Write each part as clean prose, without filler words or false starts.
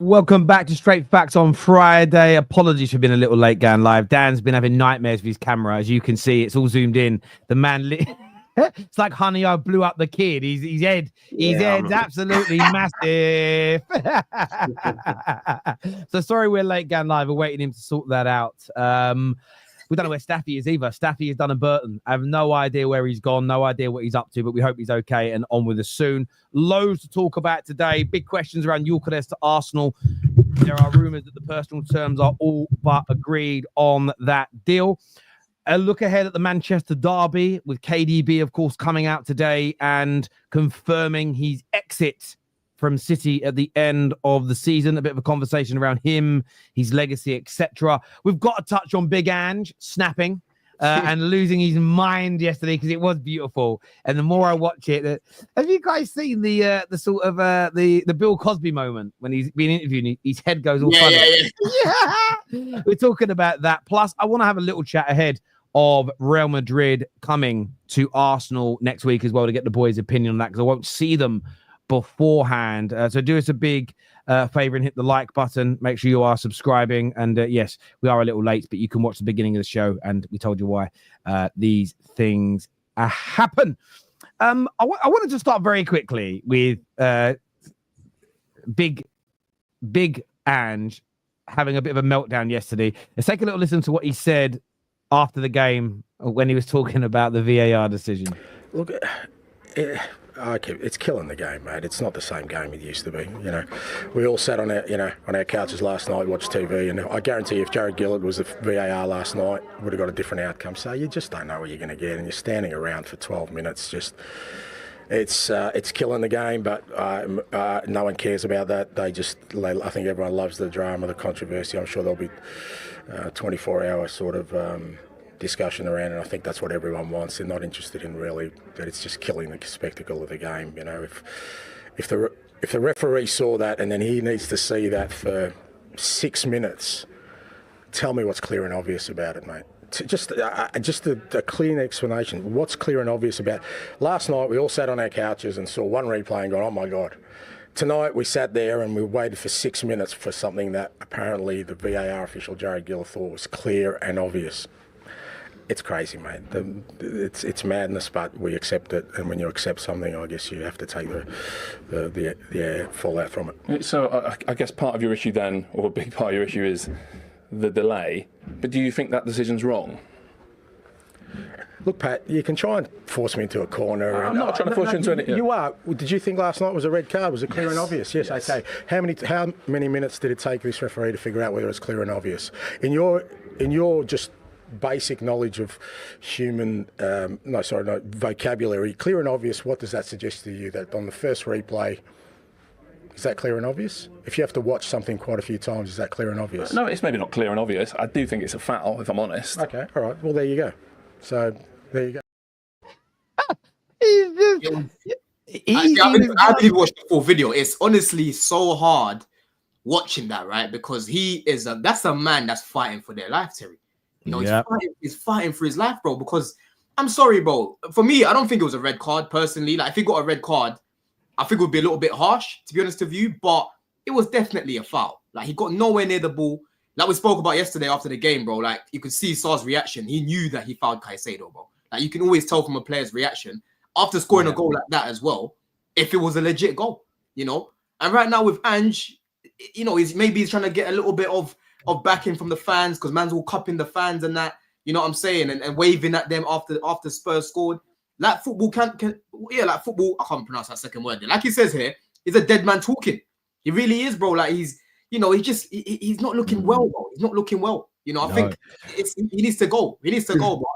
Welcome back to Straight Facts on Friday. Apologies for being a little late going live. Dan's been having nightmares with his camera. As you can see, it's all zoomed in. The man, it's like Honey, I blew up the kid. His head's absolutely massive. So sorry we're late going live. We're waiting him to sort that out. We don't know where Staffy is either. Staffy has done a Burton. I have no idea where he's gone, no idea what he's up to, but we hope he's okay and on with us soon. Loads to talk about today. Big questions around Gyokeres to Arsenal. There are rumours that the personal terms are all but agreed on that deal. A look ahead at the Manchester derby with KDB, of course, coming out today and confirming his exit from City at the end of the season. A bit of a conversation around him, his legacy, etc. We've got to touch on Big Ange snapping and losing his mind yesterday because it was beautiful. And the more I watch it, have you guys seen the sort of the Bill Cosby moment when he's being interviewed and his head goes all funny? Yeah. We're talking about that. Plus, I want to have a little chat ahead of Real Madrid coming to Arsenal next week as well to get the boys' opinion on that because I won't see them beforehand. So do us a big favor and hit the like button. Make sure you are subscribing. And yes, we are a little late, but you can watch the beginning of the show and we told you why these things happen. I wanted to start very quickly with Big Ange having a bit of a meltdown yesterday. Let's take a little listen to what he said after the game when he was talking about the VAR decision. Look, it's killing the game, mate. It's not the same game it used to be. You know, we all sat on our couches last night, watched TV, and I guarantee you if Jared Gillard was the VAR last night, would have got a different outcome. So you just don't know what you're going to get, and you're standing around for 12 minutes. It's killing the game, but no one cares about that. I think everyone loves the drama, the controversy. I'm sure there'll be 24-hour sort of discussion around it. I think that's what everyone wants. They're not interested in really that it's just killing the spectacle of the game. You know, if the referee saw that and then he needs to see that for 6 minutes, tell me what's clear and obvious about it, mate. Just a clear explanation. What's clear and obvious about it? Last night we all sat on our couches and saw one replay and gone, oh my God. Tonight we sat there and we waited for 6 minutes for something that apparently the VAR official Jared Gillard thought was clear and obvious. It's crazy, mate. It's madness, but we accept it. And when you accept something, I guess you have to take the fallout from it. So I guess part of your issue then, or a big part of your issue is the delay. But do you think that decision's wrong? Look, Pat, you can try and force me into a corner. I'm not trying to force you into anything. You are. Did you think last night was a red card? Was it clear and obvious? Yes, okay. How many minutes did it take this referee to figure out whether it's clear and obvious? In your just basic knowledge of human, vocabulary, clear and obvious, what does that suggest to you? That on the first replay, is that clear and obvious? If you have to watch something quite a few times, is that clear and obvious? No, it's maybe not clear and obvious. I do think it's a foul, if I'm honest. Okay, all right. Well, there you go. So, there you go. I did watch the full video. It's honestly so hard watching that, right? Because that's a man that's fighting for their life, Terry. You know, he's fighting for his life, bro. Because I'm sorry, bro. For me, I don't think it was a red card personally. Like, if he got a red card, I think it would be a little bit harsh, to be honest with you. But it was definitely a foul. Like, he got nowhere near the ball. Like we spoke about yesterday after the game, bro. Like, you could see Sar's reaction. He knew that he fouled Caicedo, bro. Like, you can always tell from a player's reaction after scoring a goal like that as well, if it was a legit goal, you know. And right now with Ange, you know, he's trying to get a little bit of backing from the fans because man's all cupping the fans and that, you know what I'm saying, and waving at them after Spurs scored. Like football like football, I can't pronounce that second word. Like he says here, he's a dead man talking. He really is, bro. Like he's not looking well, bro. He's not looking well. You know, I think he needs to go. He needs to go, bro.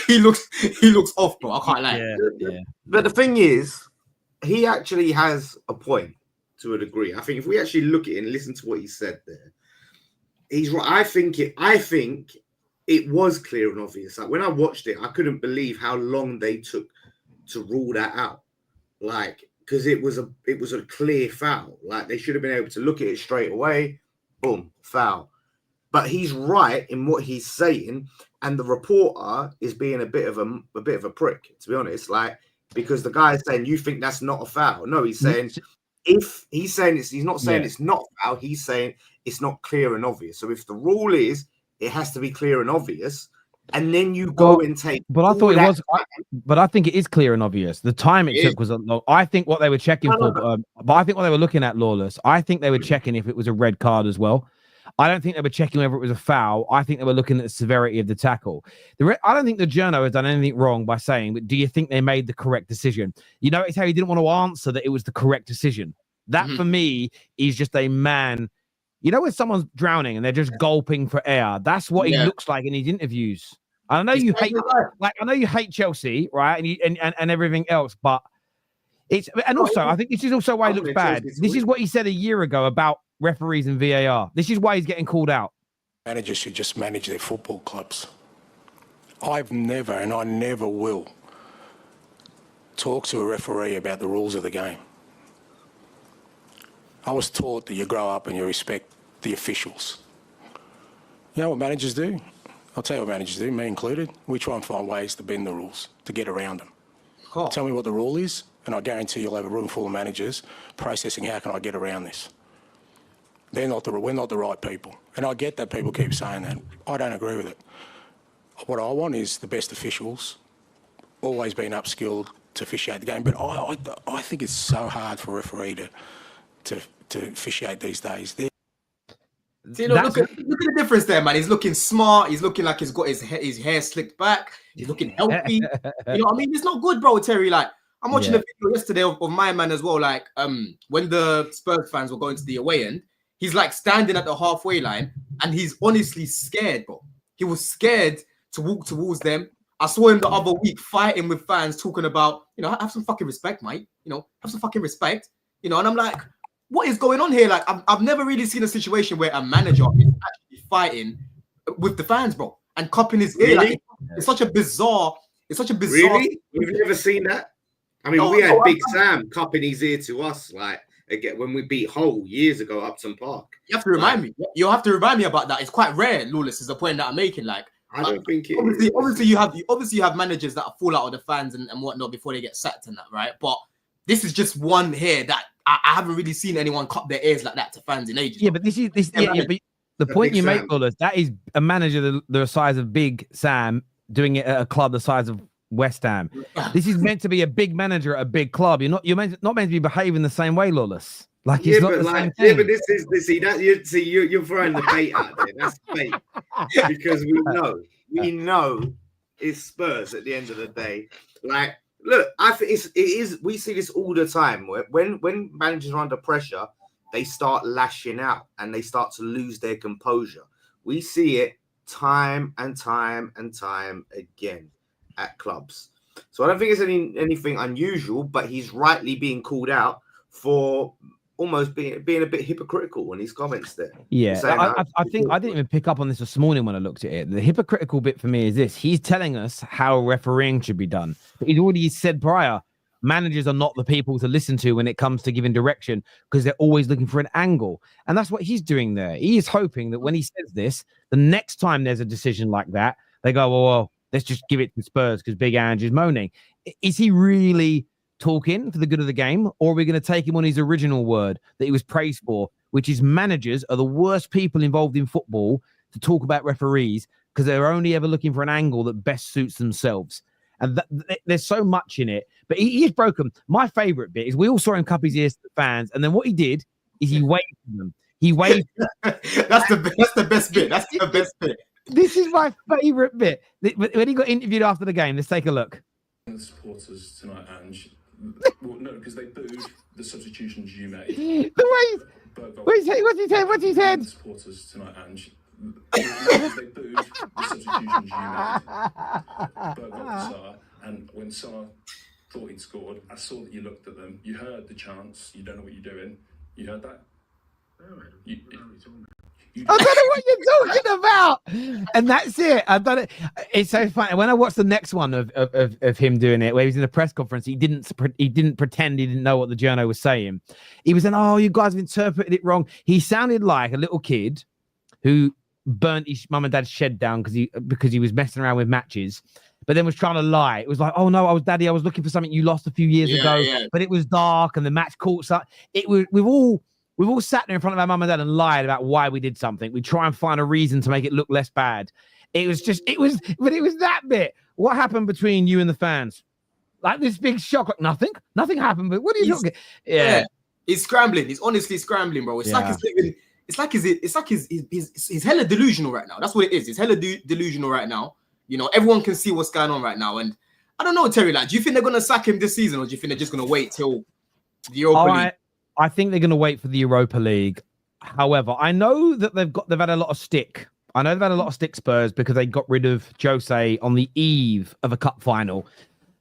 he looks off, bro. I can't lie. Yeah. But the thing is, he actually has a point to a degree. I think if we actually look at it and listen to what he said there, he's right. I think it was clear and obvious. Like when I watched it, I couldn't believe how long they took to rule that out. Like, because it was a clear foul. Like they should have been able to look at it straight away. Boom, foul. But he's right in what he's saying, and the reporter is being a bit of a prick, to be honest. Like, because the guy is saying, "You think that's not a foul?" No, he's saying if he's saying he's not saying it's not foul. He's saying it's not clear and obvious. So if the rule is it has to be clear and obvious, and then you go and take. But I thought it was. But I think it is clear and obvious. The time it took was a long. I think what they were checking for, but I think what they were looking at, Lawless. I think they were checking if it was a red card as well. I don't think they were checking whether it was a foul. I think they were looking at the severity of the tackle. I don't think the journo has done anything wrong by saying, but do you think they made the correct decision? You notice how he didn't want to answer that it was the correct decision. That for me is just a man. You know when someone's drowning and they're just gulping for air? That's what he looks like in his interviews. I know you hate, I know you hate Chelsea, right? And everything else, but also I think this is also why he looks bad. This is what he said a year ago about referees and VAR. This is why he's getting called out. Managers should just manage their football clubs. I've never, and I never will, talk to a referee about the rules of the game. I was taught that you grow up and you respect the officials. You know what managers do? I'll tell you what managers do, me included. We try and find ways to bend the rules, to get around them. Cool. Tell me what the rule is, and I guarantee you'll have a room full of managers processing how can I get around this. We're not the right people. And I get that people keep saying that. I don't agree with it. What I want is the best officials, always being upskilled to officiate the game. But I think it's so hard for a referee to officiate these days. See, look at the difference there, man. He's looking smart. He's looking like he's got his hair slicked back. He's looking healthy. You know what I mean? It's not good, bro, Terry. Like, I'm watching a video yesterday of my man as well. Like, when the Spurs fans were going to the away end, he's like standing at the halfway line and he's honestly scared, bro. He was scared to walk towards them. I saw him the other week fighting with fans, talking about, have some fucking respect, mate. Have some fucking respect. And I'm like, what is going on here? Like, I've never really seen a situation where a manager is actually fighting with the fans, bro, and cupping his ear. Like, it's such a bizarre. Really? You've never seen that? I mean, we had Big Sam cupping his ear to us, like, again, when we beat Hull years ago, Upton Park. You have to remind me. You'll have to remind me about that. It's quite rare, Lawless, is the point that I'm making. Like, I don't think it obviously you have managers that fall out of the fans and whatnot before they get sacked and that, right? But this is just one here that I haven't really seen anyone cup their ears like that to fans in ages. Yeah, but but the point you make, Lawless, that is a manager the size of Big Sam doing it at a club the size of West Ham. This is meant to be a big manager at a big club. You're not meant to be behaving the same way, Lawless. Like, it's not the same thing. Yeah, but you're throwing the bait out there. That's bait because we know it's Spurs at the end of the day. Like, look, I think it is. We see this all the time. When managers are under pressure, they start lashing out and they start to lose their composure. We see it time and time and time again at clubs. So I don't think it's anything unusual, but he's rightly being called out for almost being a bit hypocritical in his comments there. Yeah, I think I didn't even pick up on this morning when I looked at it. The hypocritical bit for me is this: he's telling us how refereeing should be done, but he'd already said prior, managers are not the people to listen to when it comes to giving direction because they're always looking for an angle, and that's what he's doing there. He is hoping that when he says this, the next time there's a decision like that, they go, well, let's just give it to Spurs because Big Ange is moaning. Is he really talking for the good of the game, or are we going to take him on his original word that he was praised for, which is managers are the worst people involved in football to talk about referees because they're only ever looking for an angle that best suits themselves. And there's so much in it, but he is broken. My favorite bit is we all saw him cup his ears to the fans, and then what he did is he waved to them. He waved. That's the best bit. That's the best bit. This is my favorite bit. When he got interviewed after the game, let's take a look. The supporters tonight, Ange. Well, no, because they booed the substitutions you made. The way what's he said? The supporters tonight, Ange. Because they booed the substitutions you made. Berg got Saar, and when Saar thought he'd scored, I saw that you looked at them. You heard the chants. You don't know what you're doing. You heard that? I don't know what you're talking about, and that's it. I don't. It's so funny. When I watched the next one of him doing it, where he was in a press conference, he didn't pretend he didn't know what the journo was saying. He was saying, "Oh, you guys have interpreted it wrong." He sounded like a little kid who burnt his mum and dad's shed down because he was messing around with matches, but then was trying to lie. It was like, oh no, I was looking for something you lost a few years ago, but it was dark and the match caught up. We've all sat there in front of our mum and dad and lied about why we did something. We try and find a reason to make it look less bad. But it was that bit. What happened between you and the fans? Like this big shock, like nothing happened. But what are you talking? Yeah, he's scrambling. He's honestly scrambling, bro. It's like he's living. It's like he's hella delusional right now. That's what it is. He's hella delusional right now. You know, everyone can see what's going on right now. And I don't know, Terry. Like, do you think they're gonna sack him this season, or do you think they're just gonna wait till the Europa League? I think they're gonna wait for the Europa League. However, I know that they've had a lot of stick. I know they've had a lot of stick, Spurs, because they got rid of Jose on the eve of a cup final.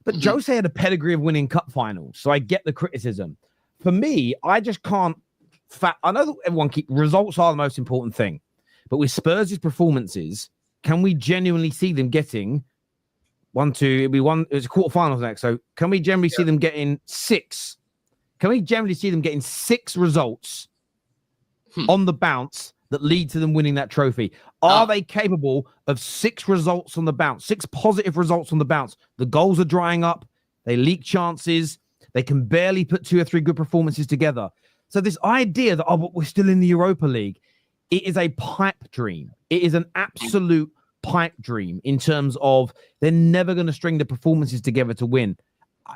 But Jose had a pedigree of winning cup finals, so I get the criticism. For me, I just can't. I know that everyone results are the most important thing, but with Spurs' performances, can we genuinely see them getting it's a quarterfinals next. So can we generally see them getting 6? Can we generally see them getting 6 results on the bounce that lead to them winning that trophy? Are they capable of 6 results on the bounce, 6 positive results on the bounce? The goals are drying up. They leak chances. They can barely put 2 or 3 good performances together. So this idea that, but we're still in the Europa League, it is a pipe dream. It is an absolute pipe dream in terms of they're never going to string the performances together to win.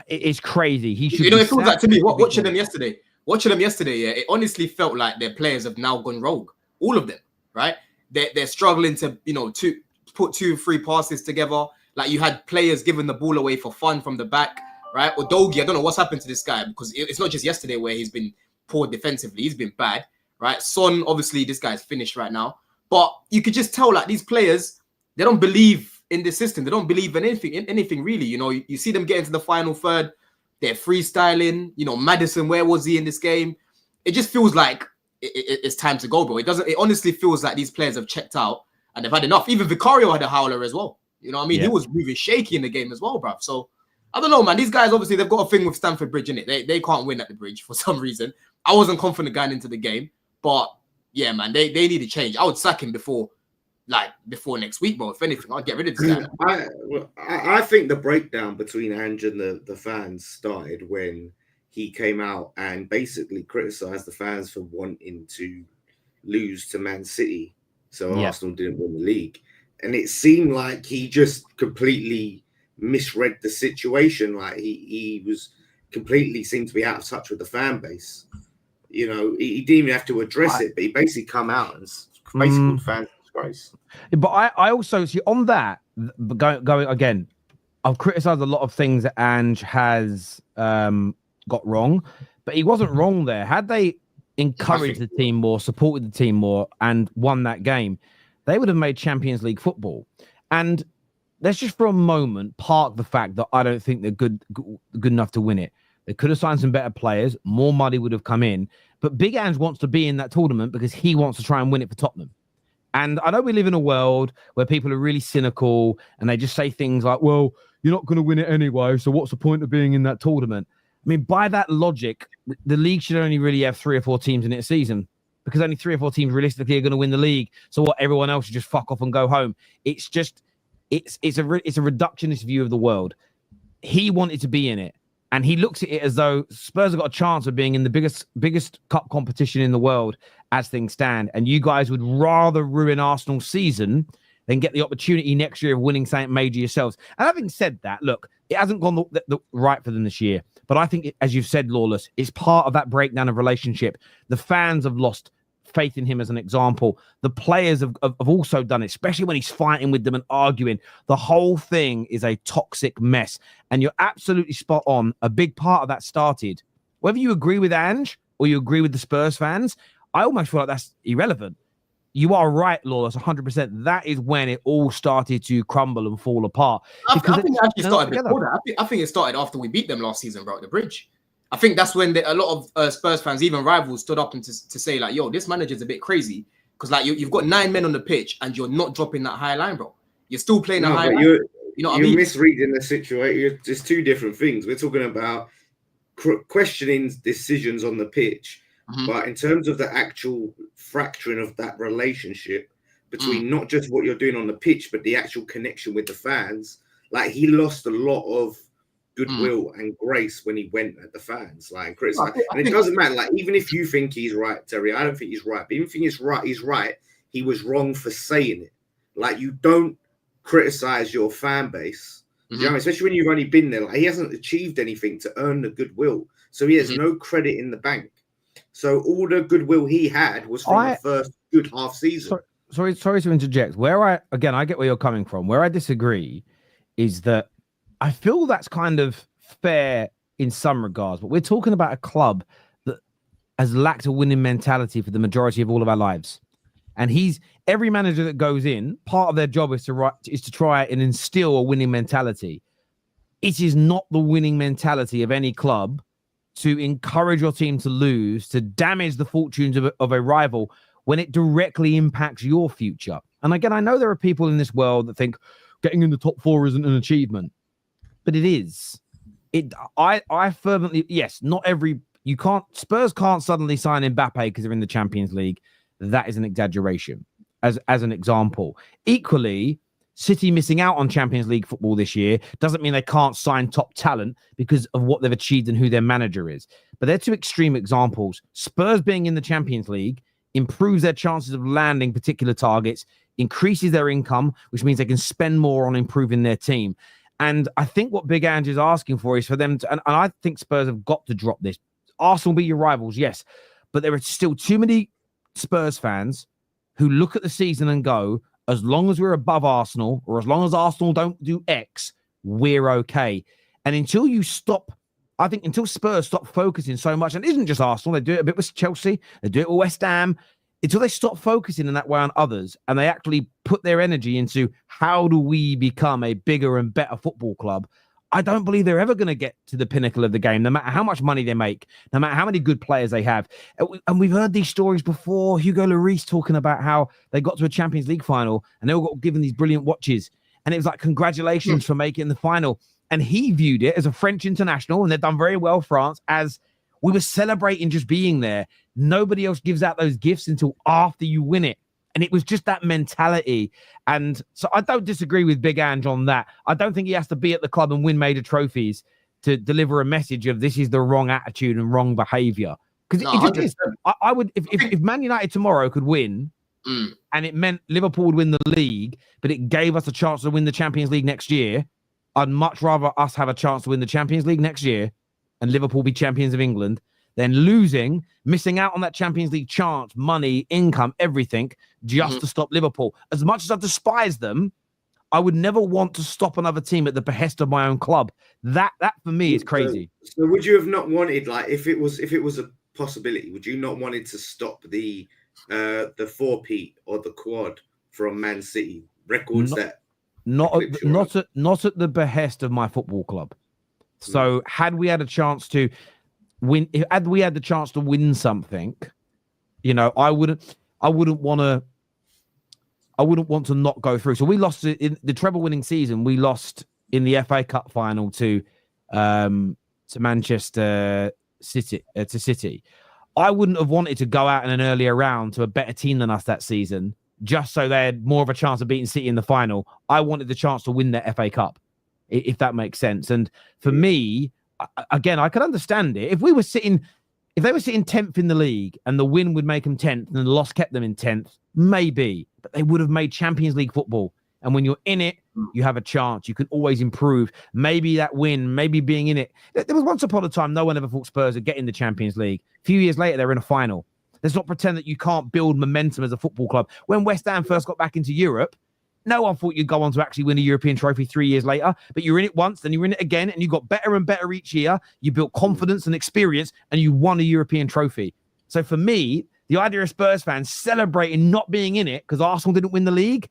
It's crazy. He should. You know, it feels like to me, watching them yesterday, it honestly felt like their players have now gone rogue. All of them, right? They're struggling to, to put 2 or 3 passes together. Like you had players giving the ball away for fun from the back, right? Or Dogi, I don't know what's happened to this guy, because it's not just yesterday where he's been poor defensively. He's been bad, right? Son, obviously, this guy's finished right now. But you could just tell, like, these players, they don't believe in the system. They don't believe in anything really. You know, you see them get into the final third. They're freestyling. You know, Maddison, where was he in this game? It just feels like it's time to go, bro. It honestly feels like these players have checked out and they've had enough. Even Vicario had a howler as well. You know what I mean? Yeah. He was moving shaky in the game as well, bruv. So, I don't know, man. These guys, obviously, they've got a thing with Stamford Bridge, innit? They can't win at the Bridge for some reason. I wasn't confident going into the game. But, yeah, man, they need to change. I would sack him before next week, bro. If anything, I'd get rid of this guy. I think the breakdown between Ange and the fans started when he came out and basically criticised the fans for wanting to lose to Man City. So Arsenal didn't win the league. And it seemed like he just completely misread the situation. Like he was completely seemed to be out of touch with the fan base. You know, he didn't even have to address it, but he basically come out and basically called fans disgrace. But I also see on that going again. I've criticised a lot of things that Ange has got wrong, but he wasn't wrong there. Had they encouraged the team more, supported the team more, and won that game, they would have made Champions League football. And let's just for a moment park the fact that I don't think they're good enough to win it. They could have signed some better players. More money would have come in. But Big Ange wants to be in that tournament because he wants to try and win it for Tottenham. And I know we live in a world where people are really cynical and they just say things like, well, you're not going to win it anyway, so what's the point of being in that tournament? I mean, by that logic, the league should only really have 3 or 4 teams in its season because only 3 or 4 teams realistically are going to win the league. So what? Everyone else should just fuck off and go home. It's just, it's a reductionist view of the world. He wanted to be in it. And he looks at it as though Spurs have got a chance of being in the biggest cup competition in the world as things stand. And you guys would rather ruin Arsenal's season than get the opportunity next year of winning something major yourselves. And having said that, look, it hasn't gone the right for them this year. But I think, as you've said, Lawless, it's part of that breakdown of relationship. The fans have lost faith in him as an example. The players have also done it, especially when he's fighting with them and arguing. The whole thing is a toxic mess. And you're absolutely spot on. A big part of that started, whether you agree with Ange or you agree with the Spurs fans, I almost feel like that's irrelevant. You are right, Lawless, 100%. That is when it all started to crumble and fall apart. I think it actually started before that. I think it started after we beat them last season, bro, at the Bridge. I think that's when a lot of Spurs fans, even rivals, stood up and to say, like, yo, this manager's a bit crazy. Because, like, you've got 9 men on the pitch and you're not dropping that high line, bro. You're still playing a high line. You know what I mean? You're misreading the situation. It's 2 different things. We're talking about questioning decisions on the pitch. Mm-hmm. But in terms of the actual fracturing of that relationship between not just what you're doing on the pitch, but the actual connection with the fans, Like he lost a lot of goodwill and grace when he went at the fans, like and criticized. And it doesn't matter. Like even if you think he's right, Terry, I don't think he's right. But even if he's right. He was wrong for saying it. Like you don't criticize your fan base, you know, especially when you've only been there. Like he hasn't achieved anything to earn the goodwill, so he has no credit in the bank. So all the goodwill he had was from the first good half season. Sorry to interject. I get where you're coming from. Where I disagree is that I feel that's kind of fair in some regards, but we're talking about a club that has lacked a winning mentality for the majority of all of our lives. And every manager that goes in, part of their job is to try and instill a winning mentality. It is not the winning mentality of any club to encourage your team to lose, to damage the fortunes of a rival when it directly impacts your future. And again, I know there are people in this world that think getting in the top 4 isn't an achievement, but it is. I fervently, yes, Spurs can't suddenly sign Mbappe because they're in the Champions League. That is an exaggeration as an example. Equally, City missing out on Champions League football this year doesn't mean they can't sign top talent because of what they've achieved and who their manager is. But they're two extreme examples. Spurs being in the Champions League improves their chances of landing particular targets, increases their income, which means they can spend more on improving their team. And I think what Big Ange is asking for is for them to, and I think Spurs have got to drop this. Arsenal will be your rivals, yes, but there are still too many Spurs fans who look at the season and go, as long as we're above Arsenal, or as long as Arsenal don't do X, we're okay. And until Spurs stop focusing so much, and it isn't just Arsenal, they do it a bit with Chelsea, they do it with West Ham, until they stop focusing in that way on others, and they actually put their energy into how do we become a bigger and better football club, I don't believe they're ever going to get to the pinnacle of the game, no matter how much money they make, no matter how many good players they have. And we've heard these stories before. Hugo Lloris talking about how they got to a Champions League final and they all got given these brilliant watches. And it was like, congratulations for making the final. And he viewed it as a French international, and they've done very well, France, as we were celebrating just being there. Nobody else gives out those gifts until after you win it. And it was just that mentality. And so I don't disagree with Big Ange on that. I don't think he has to be at the club and win major trophies to deliver a message of this is the wrong attitude and wrong behavior. Because it just is. I would, if Man United tomorrow could win and it meant Liverpool would win the league, but it gave us a chance to win the Champions League next year, I'd much rather us have a chance to win the Champions League next year and Liverpool be champions of England than losing, missing out on that Champions League chance, money, income, everything, just to stop Liverpool. As much as I despise them, I would never want to stop another team at the behest of my own club. That for me is crazy. So would you have not wanted, like, if it was a possibility, would you not wanted to stop the 4-peat or the quad from Man City records not at the behest of my football club? So had we had a chance to win, had we had the chance to win something, I wouldn't want to not go through. So we lost in the treble winning season. We lost in the FA Cup final to Manchester City. I wouldn't have wanted to go out in an earlier round to a better team than us that season, just so they had more of a chance of beating City in the final. I wanted the chance to win the FA Cup, if that makes sense. And for me, again, I could understand it. If they were sitting 10th in the league and the win would make them 10th and the loss kept them in 10th, maybe, but they would have made Champions League football. And when you're in it, you have a chance. You can always improve. Maybe that win, maybe being in it. There was once upon a time, no one ever thought Spurs would get in the Champions League. A few years later, they're in a final. Let's not pretend that you can't build momentum as a football club. When West Ham first got back into Europe, no one thought you'd go on to actually win a European trophy 3 years later, but you're in it once, then you're in it again, and you got better and better each year. You built confidence and experience, and you won a European trophy. So for me, the idea of Spurs fans celebrating not being in it because Arsenal didn't win the league,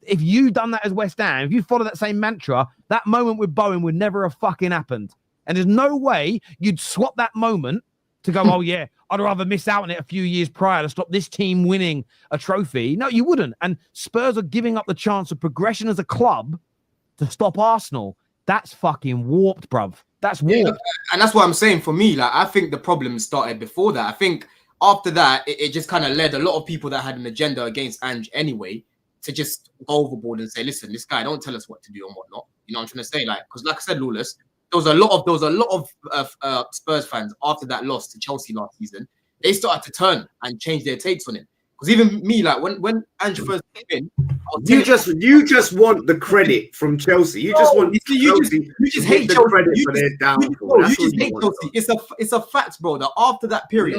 if you done that as West Ham, if you follow that same mantra, that moment with Bowen would never have fucking happened. And there's no way you'd swap that moment to go, oh yeah, I'd rather miss out on it a few years prior to stop this team winning a trophy. No, you wouldn't. And Spurs are giving up the chance of progression as a club to stop Arsenal. That's fucking warped, bruv. That's warped. Yeah, and that's what I'm saying. For me, like, I think the problem started before that. I think after that, it just kind of led a lot of people that had an agenda against Ange anyway to just go overboard and say, listen, this guy don't tell us what to do and whatnot. You know what I'm trying to say? Like, because like I said, Lawless, there was a lot of Spurs fans after that loss to Chelsea last season. They started to turn and change their takes on him. Because even me, like when Ange first came in, you just want the credit from Chelsea. You just want you just hate the Chelsea. credit for their downfall. You just hate Chelsea. It's a fact, bro. That after that period,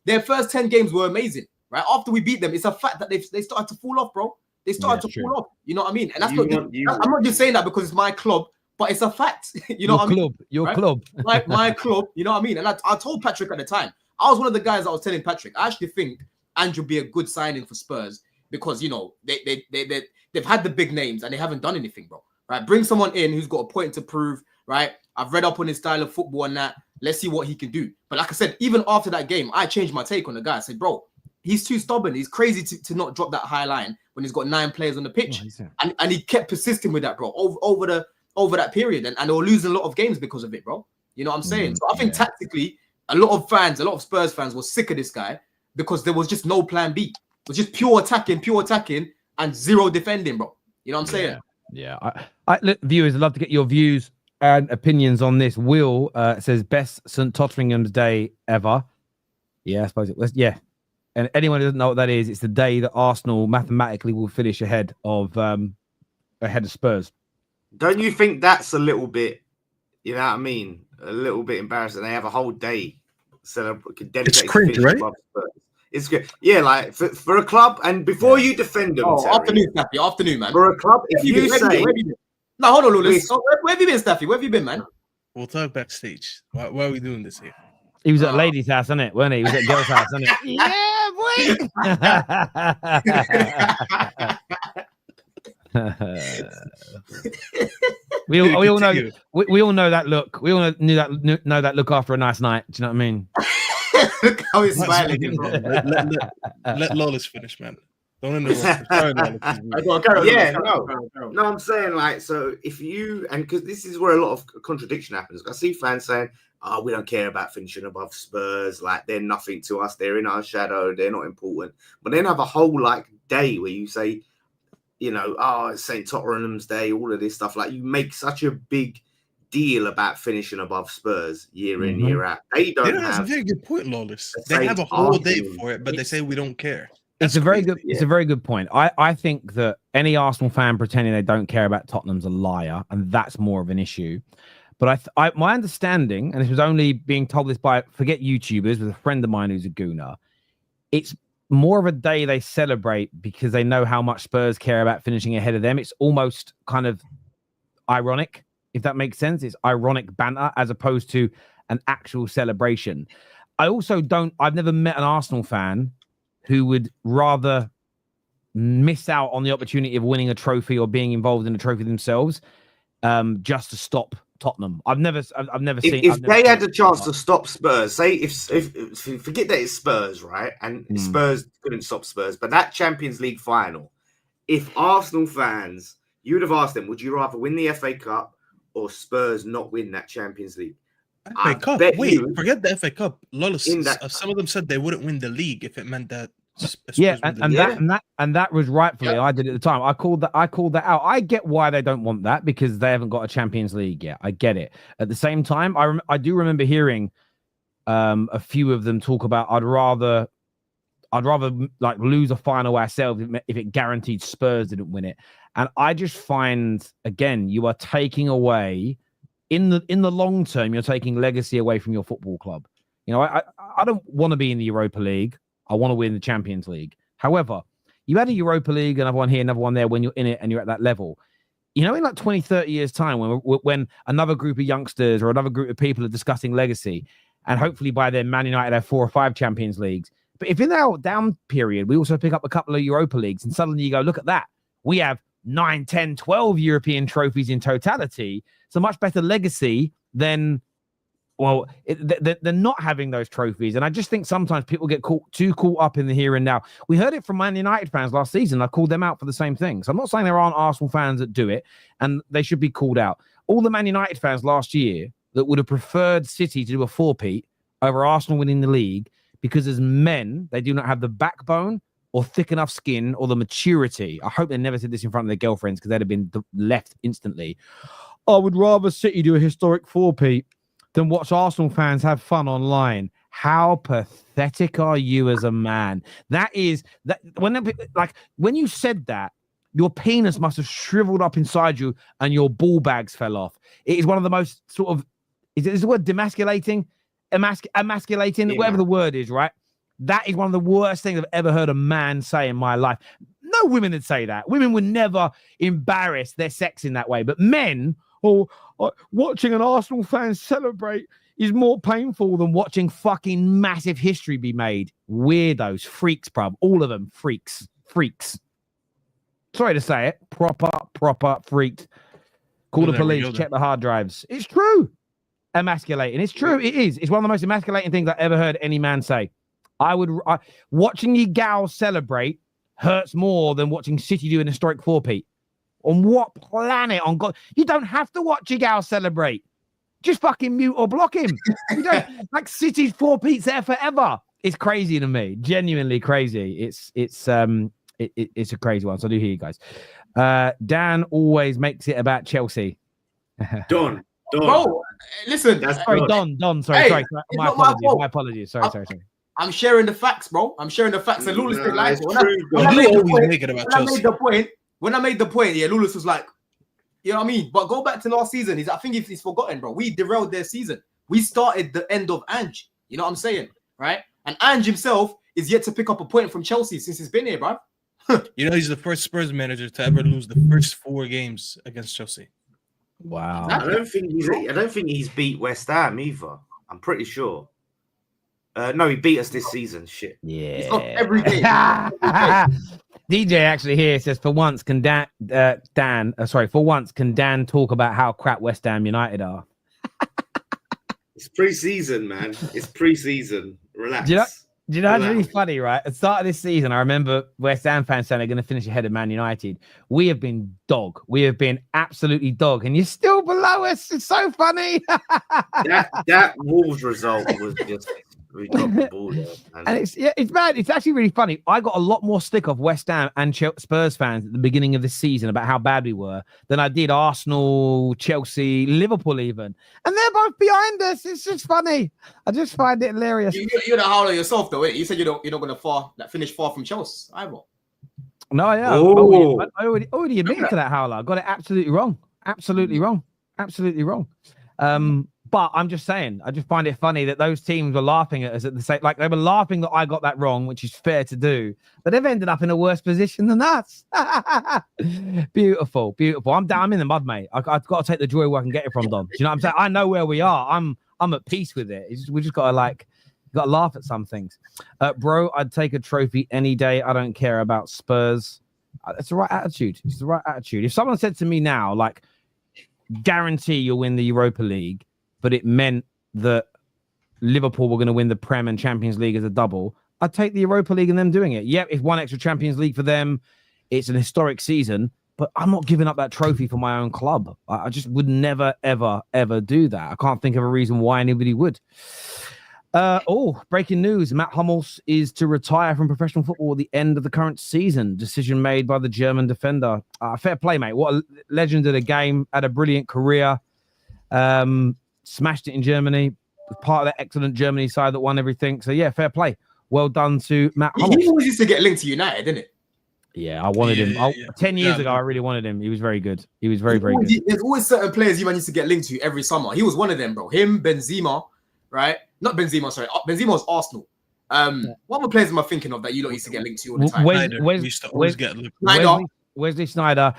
their first 10 games were amazing, right? After we beat them, it's a fact that they started to fall off, bro. They started to fall off. You know what I mean? And that's I'm not just saying that because it's my club, but it's a fact. You know what I mean? Your club. My club. You know what I mean? And I told Patrick at the time. I was one of the guys that was telling Patrick, I actually think Ange will be a good signing for Spurs because, you know, they've had the big names and they haven't done anything, bro. Right? Bring someone in who's got a point to prove, right? I've read up on his style of football and that. Let's see what he can do. But like I said, even after that game, I changed my take on the guy. I said, bro, he's too stubborn. He's crazy to not drop that high line when he's got 9 players on the pitch. And he kept persisting with that, bro, over that period. And they were losing a lot of games because of it, bro. You know what I'm saying? So I think tactically, a lot of Spurs fans were sick of this guy because there was just no plan B. It was just pure attacking and zero defending, bro. You know what I'm saying? Yeah. Look, viewers, I'd love to get your views and opinions on this. Will says best St. Totteringham's Day ever. Yeah, I suppose it was. Yeah. And anyone who doesn't know what that is, it's the day that Arsenal mathematically will finish ahead of Spurs. Don't you think that's a little bit, you know what I mean? A little bit embarrassing. They have a whole day dedicated. It's cringe, right? It's good. Yeah, like for a club, and before you defend them, afternoon, man. For a club, if you say, no, hold on, Lewis. Where have you been, Staffy? Where have you been, man? We'll talk backstage. Why are we doing this here? He was at a lady's house, wasn't it? Weren't he? He was at a girl's house, wasn't it? We all know that look. We all know that look after a nice night. Do you know what I mean? Look how he's smiling. Let Lawless finish, man. Don't interrupt. No, I'm saying like, so if you, and because this is where a lot of contradiction happens. I see fans saying, "Oh, we don't care about finishing above Spurs. Like they're nothing to us. They're in our shadow. They're not important." But then have a whole like day where you say, you know, oh, it's St. Tottenham's Day, all of this stuff. Like you make such a big deal about finishing above Spurs year in, year out. They don't have. That's a very good point, Lawless. They have a whole day for it, but they say we don't care. It's a very good point. I think that any Arsenal fan pretending they don't care about Tottenham's a liar, and that's more of an issue. But my understanding, and this was only being told this by, forget YouTubers, with a friend of mine who's a gooner, it's more of a day they celebrate because they know how much Spurs care about finishing ahead of them. It's almost kind of ironic, if that makes sense. It's ironic banter as opposed to an actual celebration. I've never met an Arsenal fan who would rather miss out on the opportunity of winning a trophy or being involved in a trophy themselves just to stop Tottenham. I've never seen. If they had a chance to stop Spurs, say if forget that it's Spurs, right? And Spurs couldn't stop Spurs, but that Champions League final, if Arsenal fans, you would have asked them, would you rather win the FA Cup or Spurs not win that Champions League? FA Cup. Wait, forget the FA Cup. Lawless, some of them said they wouldn't win the league if it meant that. That was rightfully I did at the time. I called that out. I get why they don't want that because they haven't got a Champions League yet. I get it. At the same time, I do remember hearing a few of them talk about I'd rather like lose a final ourselves if it guaranteed Spurs didn't win it. And I just find, again, you are taking away in the long term, you're taking legacy away from your football club. You know, I don't want to be in the Europa League. I want to win the Champions League. However, you had a Europa League, another one here, another one there when you're in it and you're at that level. You know, in like 20, 30 years' time, when another group of youngsters or another group of people are discussing legacy, and hopefully by then Man United have 4 or 5 Champions Leagues. But if in our down period, we also pick up a couple of Europa Leagues and suddenly you go, look at that. We have 9, 10, 12 European trophies in totality. It's a much better legacy than, well, they're not having those trophies. And I just think sometimes people get too caught up in the here and now. We heard it from Man United fans last season. I called them out for the same thing. So I'm not saying there aren't Arsenal fans that do it, and they should be called out. All the Man United fans last year that would have preferred City to do a 4-peat over Arsenal winning the league because as men, they do not have the backbone or thick enough skin or the maturity. I hope they never said this in front of their girlfriends because they'd have been left instantly. I would rather City do a historic four-peat than watch Arsenal fans have fun online. How pathetic are you as a man? That is that when you said that, your penis must have shriveled up inside you and your ball bags fell off. It is one of the most sort of, is the word demasculating? Emasculating, yeah. Whatever the word is, right? That is one of the worst things I've ever heard a man say in my life. No women would say that. Women would never embarrass their sex in that way. But men, watching an Arsenal fan celebrate is more painful than watching fucking massive history be made. Weirdos, freaks, bruv. All of them, freaks. Sorry to say it. Proper freaked. Call the police, check the hard drives. It's true. Emasculating. It's true. It is. It's one of the most emasculating things I've ever heard any man say. Watching you gals celebrate hurts more than watching City do an historic four-peat. On what planet on God? You don't have to watch your gal celebrate. Just fucking mute or block him. You don't like City's four-peats there forever. It's crazy to me. Genuinely crazy. It's a crazy one. So I do hear you guys. Dan always makes it about Chelsea. Don. Bro, listen. Sorry, Don. Sorry. My apologies. Sorry. I'm sharing the facts, bro. I'm sharing the facts. And Lawless didn't like it. When I made the point, yeah, Lawless was like, you know what I mean? But go back to last season. I think he's forgotten, bro. We derailed their season. We started the end of Ange. You know what I'm saying? Right? And Ange himself is yet to pick up a point from Chelsea since he's been here, bro. You know, he's the first Spurs manager to ever lose the first 4 games against Chelsea. Wow. I don't think he's beat West Ham either. I'm pretty sure. No, he beat us this season. Shit. Yeah. It's not every game. DJ actually here says, for once, can Dan talk about how crap West Ham United are? It's pre-season, man. It's pre-season. Relax. Do you know it's really funny, right? At the start of this season, I remember West Ham fans saying they're going to finish ahead of Man United. We have been dog. We have been absolutely dog. And you're still below us. It's so funny. that Wolves result was just... We got the ball there, and it's bad. It's actually really funny. I got a lot more stick off West Ham and Spurs fans at the beginning of the season about how bad we were than I did Arsenal, Chelsea, Liverpool even. And they're both behind us. It's just funny. I just find it hilarious. You're the howler yourself, though. You said you're not going to finish far from Chelsea either. No, yeah. I already admitted to that howler. I got it absolutely wrong. Absolutely wrong. But I'm just saying, I just find it funny that those teams were laughing at us at the same, like they were laughing that I got that wrong, which is fair to do, but they've ended up in a worse position than us. Beautiful. I'm in the mud, mate. I've got to take the joy where I can get it from, Don. Do you know what I'm saying? I know where we are. I'm at peace with it. We just got to laugh at some things. Bro, I'd take a trophy any day. I don't care about Spurs. It's the right attitude. If someone said to me now, like, guarantee you'll win the Europa League, but it meant that Liverpool were going to win the Prem and Champions League as a double, I'd take the Europa League and them doing it. Yep, it's one extra Champions League for them. It's an historic season, but I'm not giving up that trophy for my own club. I just would never, ever, ever do that. I can't think of a reason why anybody would. Breaking news. Matt Hummels is to retire from professional football at the end of the current season. Decision made by the German defender. Fair play, mate. What a legend of the game. Had a brilliant career. Smashed it in Germany. Part of that excellent Germany side that won everything. So, yeah, fair play. Well done to Matt Hummels. He always used to get linked to United, didn't it? Yeah, I wanted him. 10 years ago, I really wanted him. He was very good. He was very, very good. There's always certain players you used to get linked to every summer. He was one of them, bro. Him, Benzema, right? Not Benzema, sorry. Benzema was Arsenal. What other players am I thinking of that you lot used to get linked to all the time? Wesley Sneijder.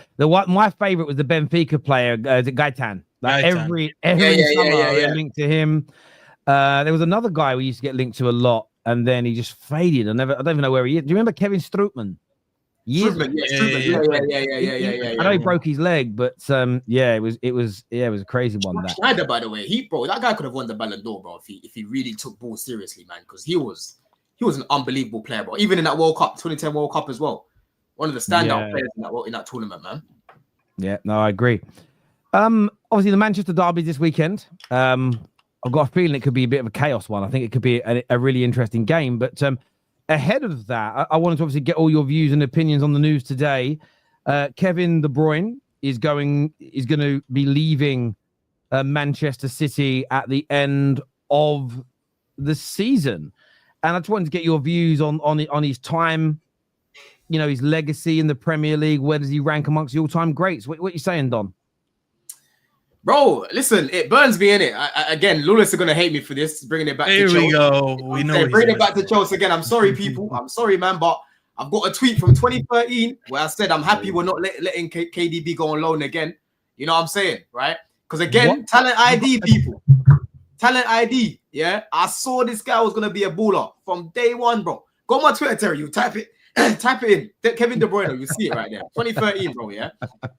My favorite was the Benfica player, Gaetan. Every summer I get linked to him. There was another guy we used to get linked to a lot, and then he just faded. I don't even know where he is. Do you remember Kevin Strootman? Yeah. I know he broke his leg, but it was a crazy one. That Schneider, by the way, that guy could have won the Ballon d'Or, bro, if he really took ball seriously, man, because he was an unbelievable player, bro. Even in that World Cup, 2010 World Cup as well, one of the standout players in that tournament, man. Yeah, no, I agree. Obviously the Manchester derby this weekend. I've got a feeling it could be a bit of a chaos one. I think it could be a really interesting game, but ahead of that, I wanted to obviously get all your views and opinions on the news today. Kevin De Bruyne is going to be leaving Manchester City at the end of the season, and I just wanted to get your views on his time, his legacy in the Premier League. Where does he rank amongst the all-time greats? What are you saying, Don? Bro, listen, it burns me in it. Again, Lewis are gonna hate me for this, bringing it back to Chelsea. Here we go. We know. Bringing it back to Chelsea again. I'm sorry, people. I'm sorry, man, but I've got a tweet from 2013 where I said I'm happy we're not letting KDB go on loan again. You know what I'm saying, right? Because again, talent ID, people. Talent ID, yeah. I saw this guy was gonna be a baller from day one, bro. Go on my Twitter, Terry. You type it in. Kevin De Bruyne, you see it right there. 2013, bro, yeah.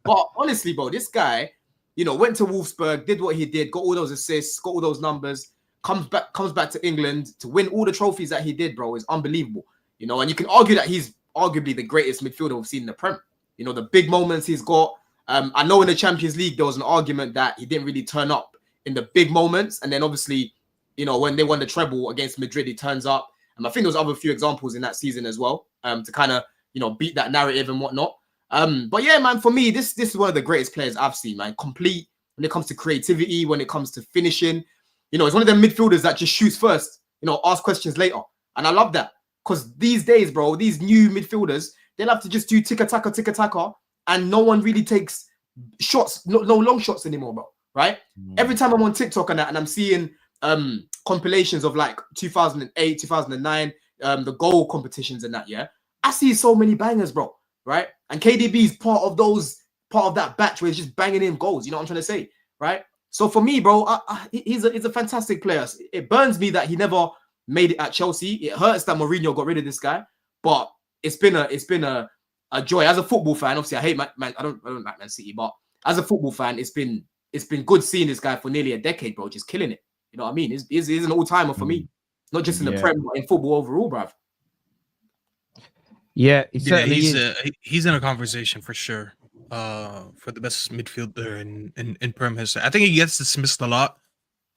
But honestly, bro, this guy, went to Wolfsburg, did what he did, got all those assists, got all those numbers, comes back to England to win all the trophies that he did, bro, is unbelievable. And you can argue that he's arguably the greatest midfielder we've seen in the Prem. The big moments he's got. I know in the Champions League, there was an argument that he didn't really turn up in the big moments. And then obviously, when they won the treble against Madrid, he turns up. And I think there was other few examples in that season as well, to kind of, beat that narrative and whatnot. But yeah, man, for me, this is one of the greatest players I've seen, man. Complete when it comes to creativity, when it comes to finishing. It's one of them midfielders that just shoots first, ask questions later. And I love that. Because these days, bro, these new midfielders, they'll have to just do tick-a-taka, and no one really takes shots, no long shots anymore, bro, right? Every time I'm on TikTok and I'm seeing compilations of like 2008, 2009, the goal competitions and that, yeah, I see so many bangers, bro, right? And KDB is part of that batch where he's just banging in goals, you know what I'm trying to say, right? So for me, bro, he's a fantastic player. It burns me that he never made it at Chelsea. It hurts that Mourinho got rid of this guy, but it's been a joy as a football fan. Obviously, I hate Man. I don't like Man City, but as a football fan, it's been good seeing this guy for nearly a decade, bro, just killing it. You know what I mean? He's an all-timer for me, not just in the Prem, but in football overall, bruv. Yeah, he's in a conversation for sure for the best midfielder in Prem history. I think he gets dismissed a lot.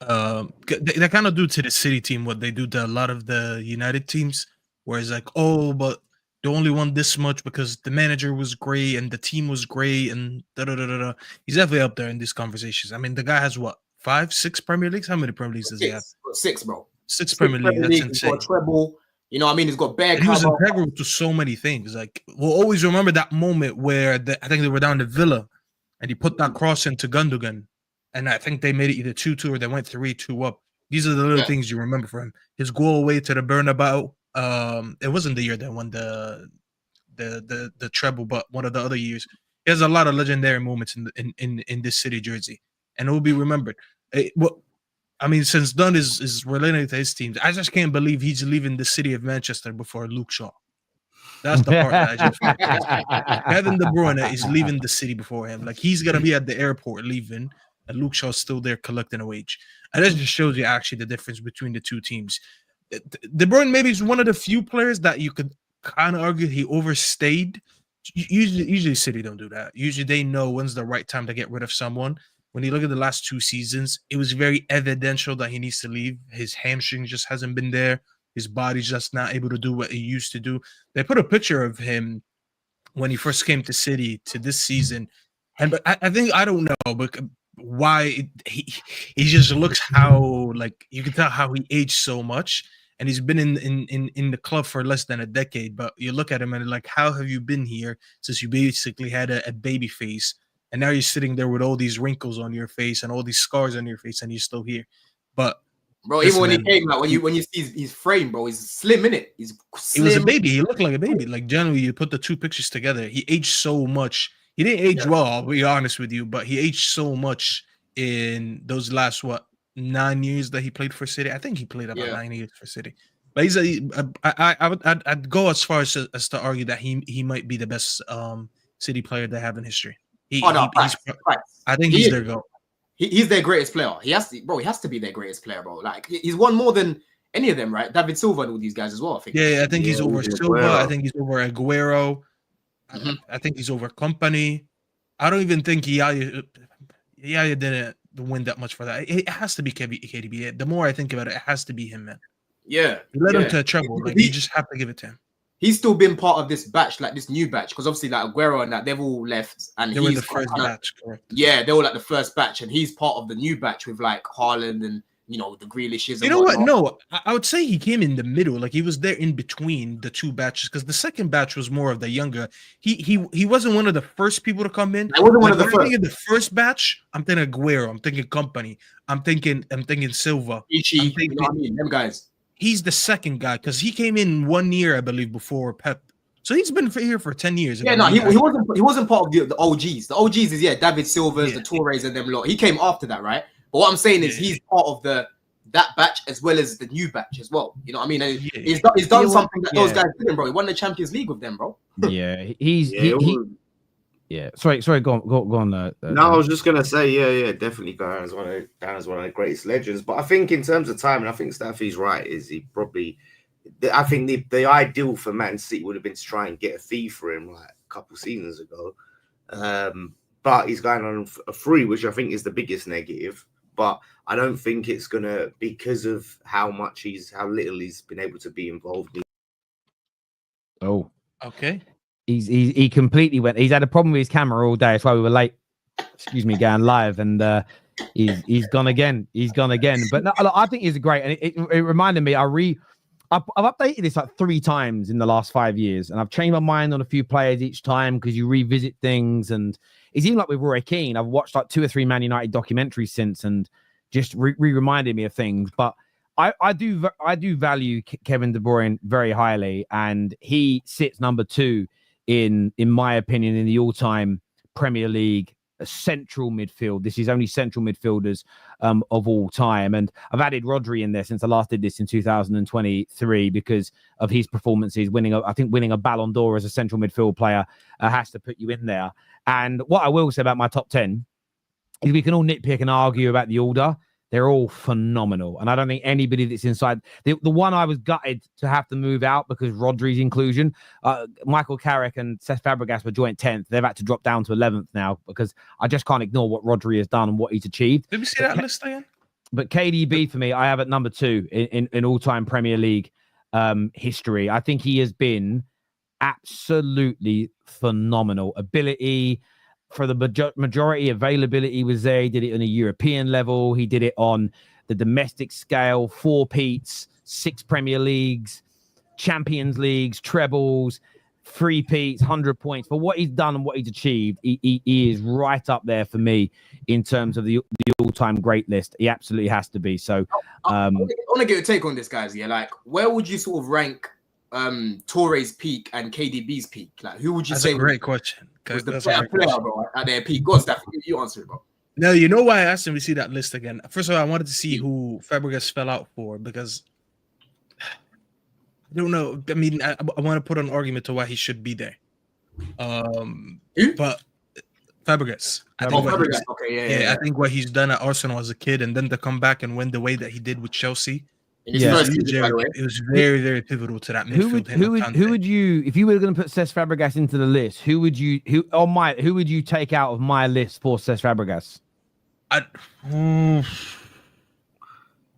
They kind of do to the City team what they do to a lot of the United teams, where it's like, oh, but they only won this much because the manager was great and the team was great and da-da-da-da-da. He's definitely up there in these conversations. I mean, the guy has what, 5, 6 Premier Leagues? How many Premier Leagues does he have? 6, bro. 6 Premier League. That's insane. He's got a treble. You know what I mean? He's got bad. He was integral to so many things. Like, we'll always remember that moment where I think they were down to Villa and he put that cross into Gundogan. And I think they made it either 2-2 or they went 3-2 up. These are the little things you remember from him. His goal away to the Bernabeu. It wasn't the year they won the treble, but one of the other years. He has a lot of legendary moments in this City jersey, and it will be remembered. Since Dunn is related to his teams, I just can't believe he's leaving the city of Manchester before Luke Shaw. That's the part that I just forget. Kevin De Bruyne is leaving the city before him. Like, he's gonna be at the airport leaving, and Luke Shaw's still there collecting a wage. And that just shows you actually the difference between the two teams. De Bruyne maybe is one of the few players that you could kind of argue he overstayed. Usually City don't do that. Usually they know when's the right time to get rid of someone. When you look at the last 2 seasons, it was very evidential that he needs to leave. His hamstring just hasn't been there. His body's just not able to do what he used to do. They put a picture of him when he first came to City to this season. But I think, I don't know, but why he just looks how, like, you can tell how he aged so much. And he's been in the club for less than a decade. But you look at him and like, how have you been here since you basically had a baby face? And now you're sitting there with all these wrinkles on your face and all these scars on your face, and you're still here. But bro, even when he came out, when you see his frame, bro, he's slim, innit? He was a baby. He looked like a baby. Like, generally, you put the 2 pictures together. He aged so much. He didn't age well, I'll be honest with you, but he aged so much in those last 9 years that he played for City. I think he played about 9 years for City. But I'd go as far as to argue that he might be the best City player they have in history. I think he's their goal. He's their greatest player. He has to be their greatest player, bro. Like, he's won more than any of them, right? David Silva and all these guys as well, I think. Yeah, I think he's over Silva. I think he's over Aguero. I think he's over Company. I don't even think Yaya didn't win that much for that. It has to be KDB. The more I think about it, it has to be him, man. Yeah, He led yeah. him to a treble. Like, you just have to give it to him. He's still been part of this batch, like this new batch, because obviously like Aguero and that they've all left, and They were the first batch, correct? Yeah, they were like the first batch, and he's part of the new batch with like Haaland and the Grealishes. You know what? No, I would say he came in the middle. Like, he was there in between the two batches, because the second batch was more of the younger. He wasn't one of the first people to come in. I wasn't one of the first. I'm thinking the first batch. I'm thinking Aguero. I'm thinking Company. I'm thinking Silva. Ichi, you know what I mean? Them guys. He's the second guy because he came in 1 year, I believe, before Pep. So he's been here for 10 years. Yeah, no, he wasn't part of the OGs. The OGs is David Silvers, the Toures, and them lot. He came after that, right? But what I'm saying is he's part of that batch as well as the new batch as well. You know what I mean? And he's done something that those guys didn't, bro. He won the Champions League with them, bro. Yeah, Sorry, go on. No, I was just gonna say, definitely down as one of the greatest legends. But I think in terms of time, and I think Staffy's right, is he probably. I think the ideal for Man City would have been to try and get a fee for him like a couple seasons ago, but he's going on a free, which I think is the biggest negative. But I don't think it's gonna, because of how little he's been able to be involved in. Oh, okay. He completely went. He's had a problem with his camera all day. That's why we were late. Excuse me, going live, and he's gone again. He's gone again. But no, I think he's great, and it reminded me. I've updated this like 3 times in the last 5 years, and I've changed my mind on a few players each time because you revisit things. And it's even like with Roy Keane. I've watched like 2 or 3 Man United documentaries since, and just reminded me of things. But I do value Kevin De Bruyne very highly, and he sits number 2 in my opinion in the all-time Premier League central midfield. This is only central midfielders of all time, and I've added Rodri in there since I last did this in 2023 because of his performances. Winning a Ballon d'Or as a central midfield player has to put you in there. And what I will say about my top 10 is we can all nitpick and argue about the order. They're all phenomenal. And I don't think anybody that's inside... The one I was gutted to have to move out because Rodri's inclusion, Michael Carrick and Cesc Fabregas were joint 10th. They've had to drop down to 11th now because I just can't ignore what Rodri has done and what he's achieved. Did we see that list again? But KDB, for me, I have at number 2 in all-time Premier League history. I think he has been absolutely phenomenal. Ability... For the majority, availability was there. He did it on a European level. He did it on the domestic scale, 4 Peats, 6 Premier Leagues, Champions Leagues, trebles, 3 Peats, 100 points. For what he's done and what he's achieved, he is right up there for me in terms of the all-time great list. He absolutely has to be. So I want to get a take on this, guys. Yeah, like where would you sort of rank Toure's peak and KDB's peak? Like, who would you say? That's a great question. Was the player, bro, at their peak? Go on, Staff. You answer it, bro. No, you know why I asked him to see that list again? First of all, I wanted to see who Fabregas fell out for because I don't know. I mean, I want to put an argument to why he should be there. But Fabregas. Fabregas. Okay, I think what he's done at Arsenal as a kid, and then to come back and win the way that he did with Chelsea. It was very, very pivotal to that midfield. Who would you, if you were going to put Cesc Fabregas into the list, who would you take out of my list for Cesc Fabregas?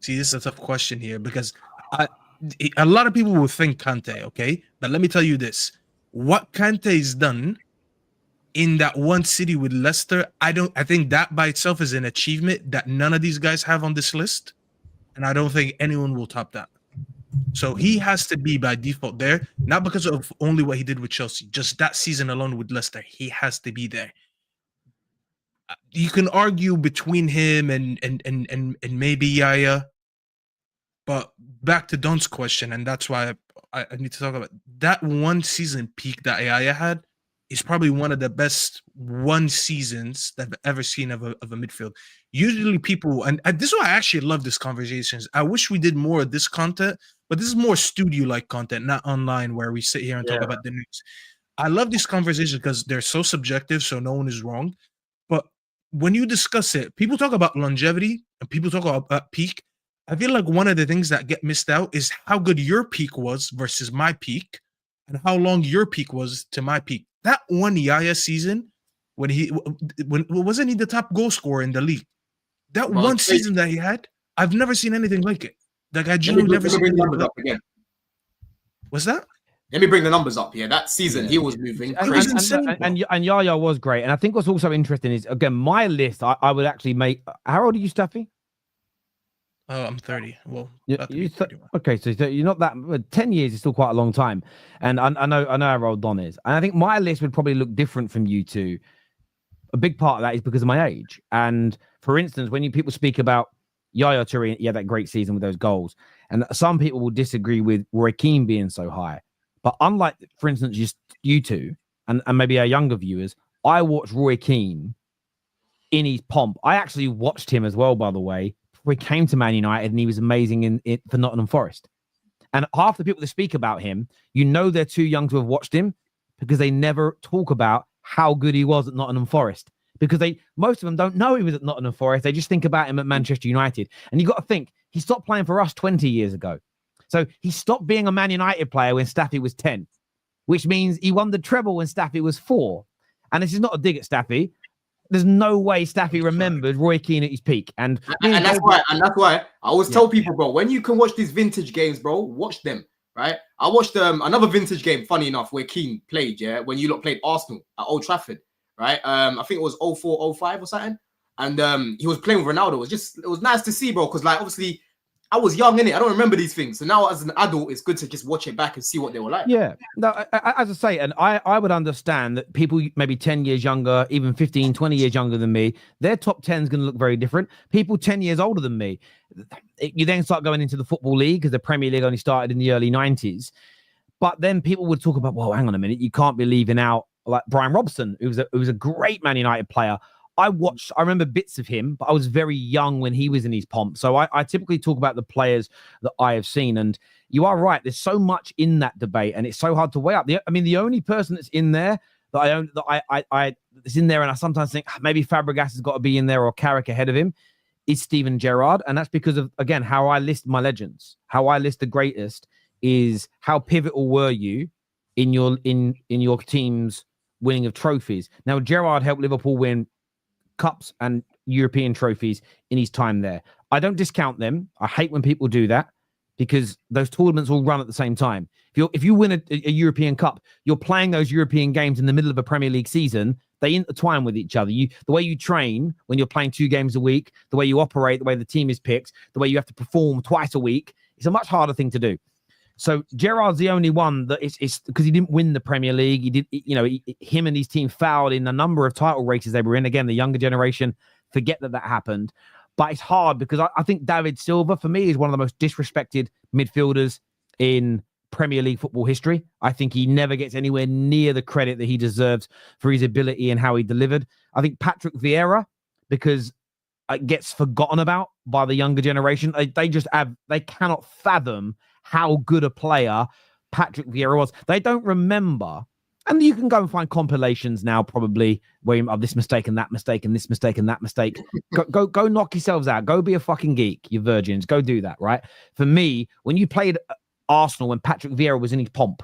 See, this is a tough question here because a lot of people will think Kante, okay? But let me tell you this. What Kante's done in that one city with Leicester, I think that by itself is an achievement that none of these guys have on this list. And I don't think anyone will top that. So he has to be by default there, not because of only what he did with Chelsea, just that season alone with Leicester. He has to be there. You can argue between him and maybe Yaya, but back to Don's question, and that's why I need to talk about that one season peak that Yaya had. Is probably one of the best one seasons that I've ever seen of a midfield. Usually people, and this is why I actually love this conversations. I wish we did more of this content, but this is more studio-like content, not online where we sit here and talk about the news. I love these conversations because they're so subjective, so no one is wrong. But when you discuss it, people talk about longevity and people talk about peak. I feel like one of the things that get missed out is how good your peak was versus my peak and how long your peak was to my peak. That one Yaya season, when wasn't he the top goal scorer in the league? That one season that he had, I've never seen anything like it. Like I genuinely never Let me seen bring the him. numbers up again. What's that? Let me bring the numbers up. Yeah, that season he was moving He was crazy. insane, and Yaya was great. And I think what's also interesting is, again, my list, I would actually make. How old are you, Staffy? I'm 30. Well, You, about to you be th- 31. okay, so you're not that. 10 years is still quite a long time, and I know how old Don is, and I think my list would probably look different from you two. A big part of that is because of my age. And for instance, when people speak about Yaya Toure, he had that great season with those goals, and some people will disagree with Roy Keane being so high. But unlike, for instance, you two, and maybe our younger viewers, I watched Roy Keane in his pomp. I actually watched him as well, by the way. He came to Man United and he was amazing for Nottingham Forest. And half the people that speak about him, they're too young to have watched him because they never talk about how good he was at Nottingham Forest. Because most of them don't know he was at Nottingham Forest. They just think about him at Manchester United. And you got to think, he stopped playing for us 20 years ago. So he stopped being a Man United player when Staffy was 10, which means he won the treble when Staffy was 4. And this is not a dig at Staffy. There's no way Staffy remembered Roy Keane at his peak. And that's why I always tell people, bro, when you can watch these vintage games, bro, watch them, right? I watched another vintage game, funny enough, where Keane played, when you lot played Arsenal at Old Trafford, right? I think it was 04-05 or something. And he was playing with Ronaldo. It was nice to see, bro, because like obviously I was young, innit? I don't remember these things. So now as an adult, it's good to just watch it back and see what they were like. Yeah. No, as I say, and I would understand that people maybe 10 years younger, even 15, 20 years younger than me, their top 10 is going to look very different. People 10 years older than me, you then start going into the Football League because the Premier League only started in the early 90s. But then people would talk about, well, hang on a minute, you can't be leaving out like Brian Robson, who was a great Man United player. I remember bits of him, but I was very young when he was in his pomp. So I typically talk about the players that I have seen. And you are right. There's so much in that debate and it's so hard to weigh up. The only person that's in there that's in there, and I sometimes think maybe Fabregas has got to be in there or Carrick ahead of him, is Steven Gerrard. And that's because of, again, how I list my legends, how I list the greatest is how pivotal were you in your team's winning of trophies. Now, Gerrard helped Liverpool win cups and European trophies in his time there. I don't discount them. I hate when people do that because those tournaments all run at the same time. If you win a European Cup, you're playing those European games in the middle of a Premier League season. They intertwine with each other. The way you train when you're playing 2 games a week, the way you operate, the way the team is picked, the way you have to perform twice a week, it's a much harder thing to do. So Gerrard's the only one that it's because he didn't win the Premier League. He did, him and his team fouled in a number of title races they were in. Again, the younger generation forget that happened. But it's hard because I think David Silva, for me, is one of the most disrespected midfielders in Premier League football history. I think he never gets anywhere near the credit that he deserves for his ability and how he delivered. I think Patrick Vieira, because it gets forgotten about by the younger generation. They cannot fathom how good a player Patrick Vieira was. They don't remember. And you can go and find compilations now, probably, where you have this mistake and that mistake and this mistake and that mistake. Go knock yourselves out. Go be a fucking geek, you virgins. Go do that, right? For me, when you played Arsenal, when Patrick Vieira was in his pomp,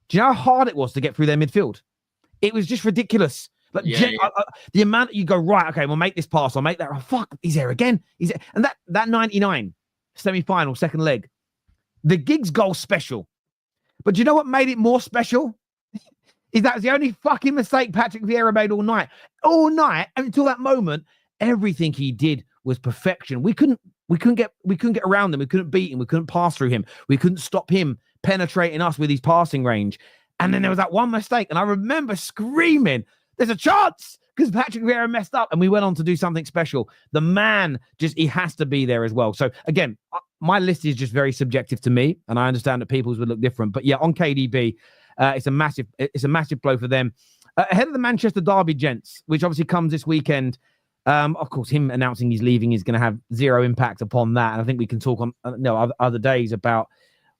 do you know how hard it was to get through their midfield? It was just ridiculous. Like the amount that you go, right, okay, we'll make this pass, I'll make that. Oh, fuck, he's there again. He's there. And that 99 semi-final, second leg, the Giggs goal special. But do you know what made it more special? Is that was the only fucking mistake Patrick Vieira made all night. All night, until that moment, everything he did was perfection. We couldn't get around him. We couldn't beat him. We couldn't pass through him. We couldn't stop him penetrating us with his passing range. And then there was that one mistake. And I remember screaming, there's a chance, because Patrick Vieira messed up and we went on to do something special. The man, he has to be there as well. So again, my list is just very subjective to me, and I understand that people's would look different. But yeah, on KDB, it's a massive blow for them. Ahead of the Manchester Derby, gents, which obviously comes this weekend. Of course, him announcing he's leaving is going to have zero impact upon that. And I think we can talk on other days about,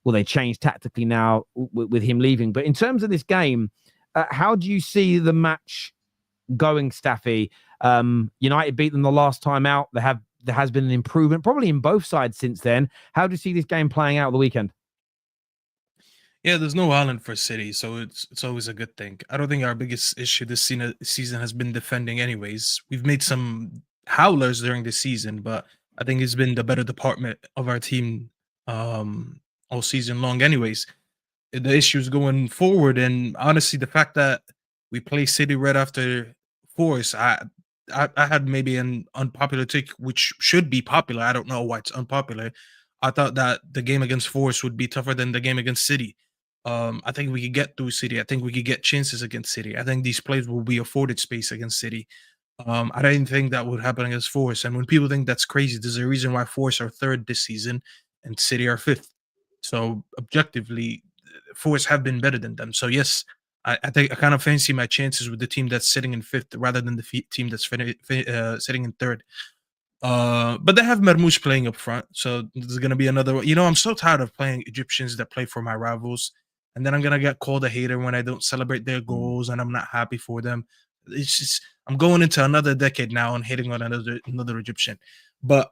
will they change tactically now with him leaving? But in terms of this game, how do you see the match going, Staffy? United beat them the last time out. There has been an improvement, probably in both sides since then. How do you see this game playing out the weekend? Yeah, there's no Haaland for City, so it's always a good thing. I don't think our biggest issue this season has been defending anyways. We've made some howlers during the season, but I think he's been the better department of our team all season long. Anyways, the issues going forward, and honestly, the fact that we play City right after Forest, I had maybe an unpopular take, which should be popular. I don't know why it's unpopular. I thought that the game against Forest would be tougher than the game against City. I think we could get through City. I think we could get chances against City. I think these plays will be afforded space against City. I didn't think that would happen against Forest. And when people think that's crazy, there's a reason why Forest are third this season and City are fifth. So objectively, Forest have been better than them. So yes, I think I kind of fancy my chances with the team that's sitting in fifth rather than the team that's sitting in third. But they have Mermoush playing up front, so there's going to be another. I'm so tired of playing Egyptians that play for my rivals, and then I'm going to get called a hater when I don't celebrate their goals and I'm not happy for them. It's just I'm going into another decade now and hating on another Egyptian. But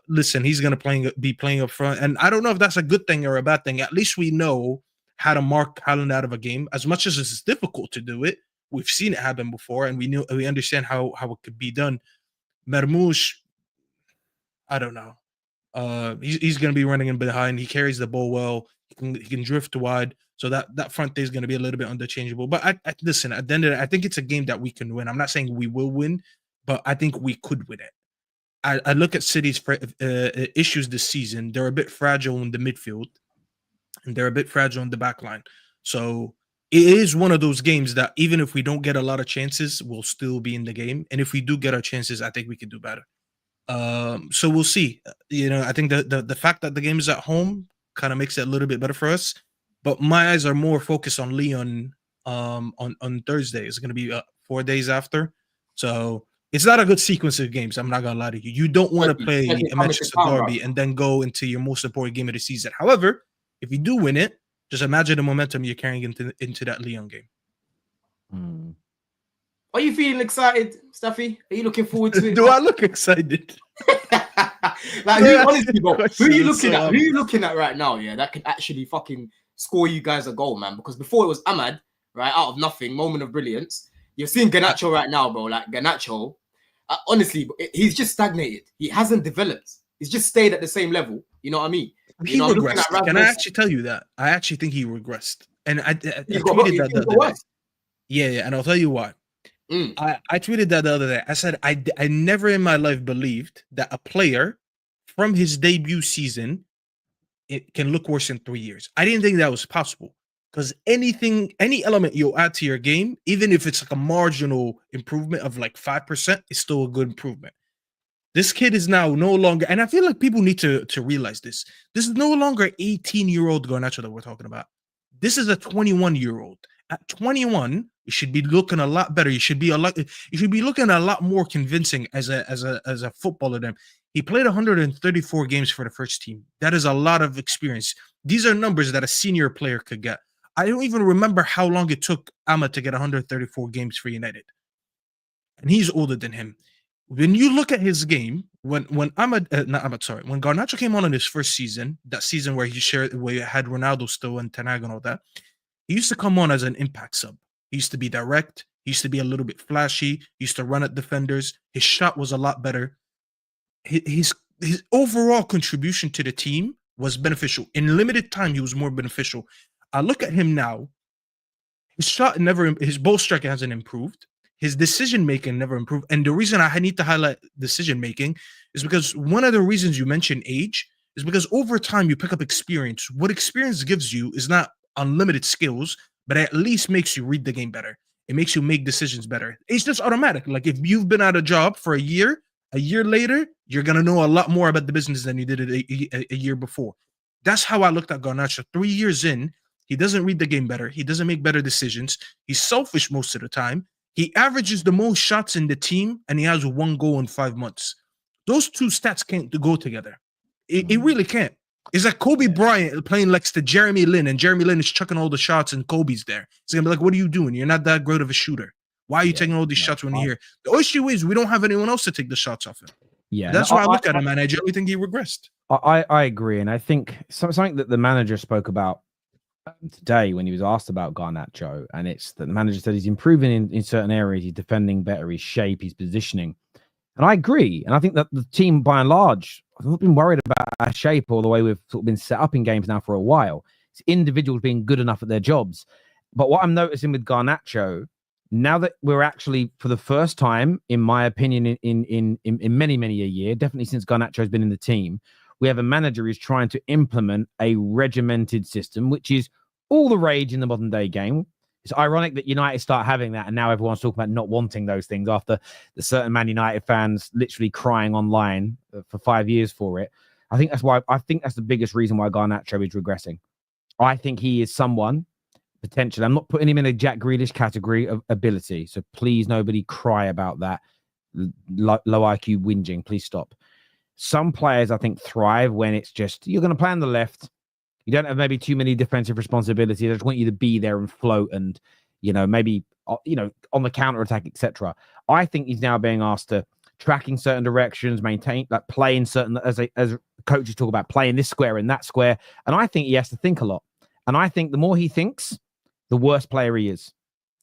listen, he's going to be playing up front, and I don't know if that's a good thing or a bad thing. At least we know how to mark Haaland out of a game. As much as it's difficult to do it, we've seen it happen before, and we understand how it could be done. Mermoush, I don't know. He's going to be running in behind. He carries the ball well. He can drift wide. So that front day is going to be a little bit interchangeable. But I listen, at the end of it, I think it's a game that we can win. I'm not saying we will win, but I think we could win it. I look at City's issues this season. They're a bit fragile in the midfield, and they're a bit fragile in the back line. So it is one of those games that even if we don't get a lot of chances, we'll still be in the game. And if we do get our chances, I think we can do better. So we'll see. I think the fact that the game is at home kind of makes it a little bit better for us. But my eyes are more focused on Lyon on Thursday. It's going to be 4 days after. So it's not a good sequence of games. I'm not going to lie to you. You don't want to play a Manchester derby and then go into your most important game of the season. However, if you do win it, just imagine the momentum you're carrying into that Lyon game. Are you feeling excited, Staffy? Are you looking forward to it? Do I look excited? Honestly, bro, who are you looking at? Who are you looking at right now? Yeah, that can actually fucking score you guys a goal, man. Because before it was Ahmad, right, out of nothing, moment of brilliance. You're seeing Garnacho right now, bro. Like Garnacho, honestly, he's just stagnated. He hasn't developed. He's just stayed at the same level. You know what I mean? He regressed. Can I actually tell you that? I actually think he regressed. And I tweeted that the other day. Yeah, and I'll tell you why. I tweeted that the other day. I said I never in my life believed that a player from his debut season it can look worse in 3 years. I didn't think that was possible because any element you'll add to your game, even if it's like a marginal improvement of like 5%, is still a good improvement. This kid is now no longer, and I feel like people need to realize this. This is no longer 18-year-old Garnacho that we're talking about. This is a 21-year-old. At 21, you should be looking a lot better. You should be looking a lot more convincing as a footballer than he played 134 games for the first team. That is a lot of experience. These are numbers that a senior player could get. I don't even remember how long it took Ahmad to get 134 games for United. And he's older than him. When you look at his game, when Garnacho came on in his first season, that season where he had Ronaldo still and Ten Hag and all that, he used to come on as an impact sub. He used to be direct. He used to be a little bit flashy. He used to run at defenders. His shot was a lot better. His overall contribution to the team was beneficial. In limited time, he was more beneficial. I look at him now. His ball striking hasn't improved. His decision-making never improved. And the reason I need to highlight decision-making is because one of the reasons you mentioned age is because over time you pick up experience. What experience gives you is not unlimited skills, but at least makes you read the game better. It makes you make decisions better. It's just automatic. Like if you've been at a job for a year later, you're going to know a lot more about the business than you did a year before. That's how I looked at Garnacho. 3 years in, he doesn't read the game better. He doesn't make better decisions. He's selfish most of the time. He averages the most shots in the team, and he has 1 goal in 5 months. Those two stats can't go together. It really can't. It's like Kobe Bryant playing next to Jeremy Lin, and Jeremy Lin is chucking all the shots, and Kobe's there. It's going to be like, what are you doing? You're not that great of a shooter. Why are you taking all these shots when you're here? The issue is we don't have anyone else to take the shots off him. Yeah, that's why I look at him, and I generally think he regressed. I agree, and I think something that the manager spoke about today when he was asked about Garnacho, and it's that the manager said he's improving in certain areas. He's defending better, his shape, his positioning. And I agree. And I think that the team, by and large, I've not been worried about our shape or the way we've sort of been set up in games now for a while. It's individuals being good enough at their jobs. But what I'm noticing with Garnacho, now that we're actually, for the first time, in my opinion, in many a year, definitely since Garnacho has been in the team, we have a manager who's trying to implement a regimented system, which is all the rage in the modern day game. It's ironic that United start having that, and now everyone's talking about not wanting those things after the certain Man United fans literally crying online for 5 years for it. I think that's the biggest reason why Garnacho is regressing. I think he is someone, potentially, I'm not putting him in a Jack Grealish category of ability, so please nobody cry about that low IQ whinging. Please stop. Some players, I think, thrive when it's just, you're going to play on the left. You don't have maybe too many defensive responsibilities. I just want you to be there and float and, maybe, on the counter-attack, etc. I think he's now being asked to track in certain directions, maintain, like play in certain, as coaches talk about, play in this square and that square. And I think he has to think a lot. And I think the more he thinks, the worse player he is.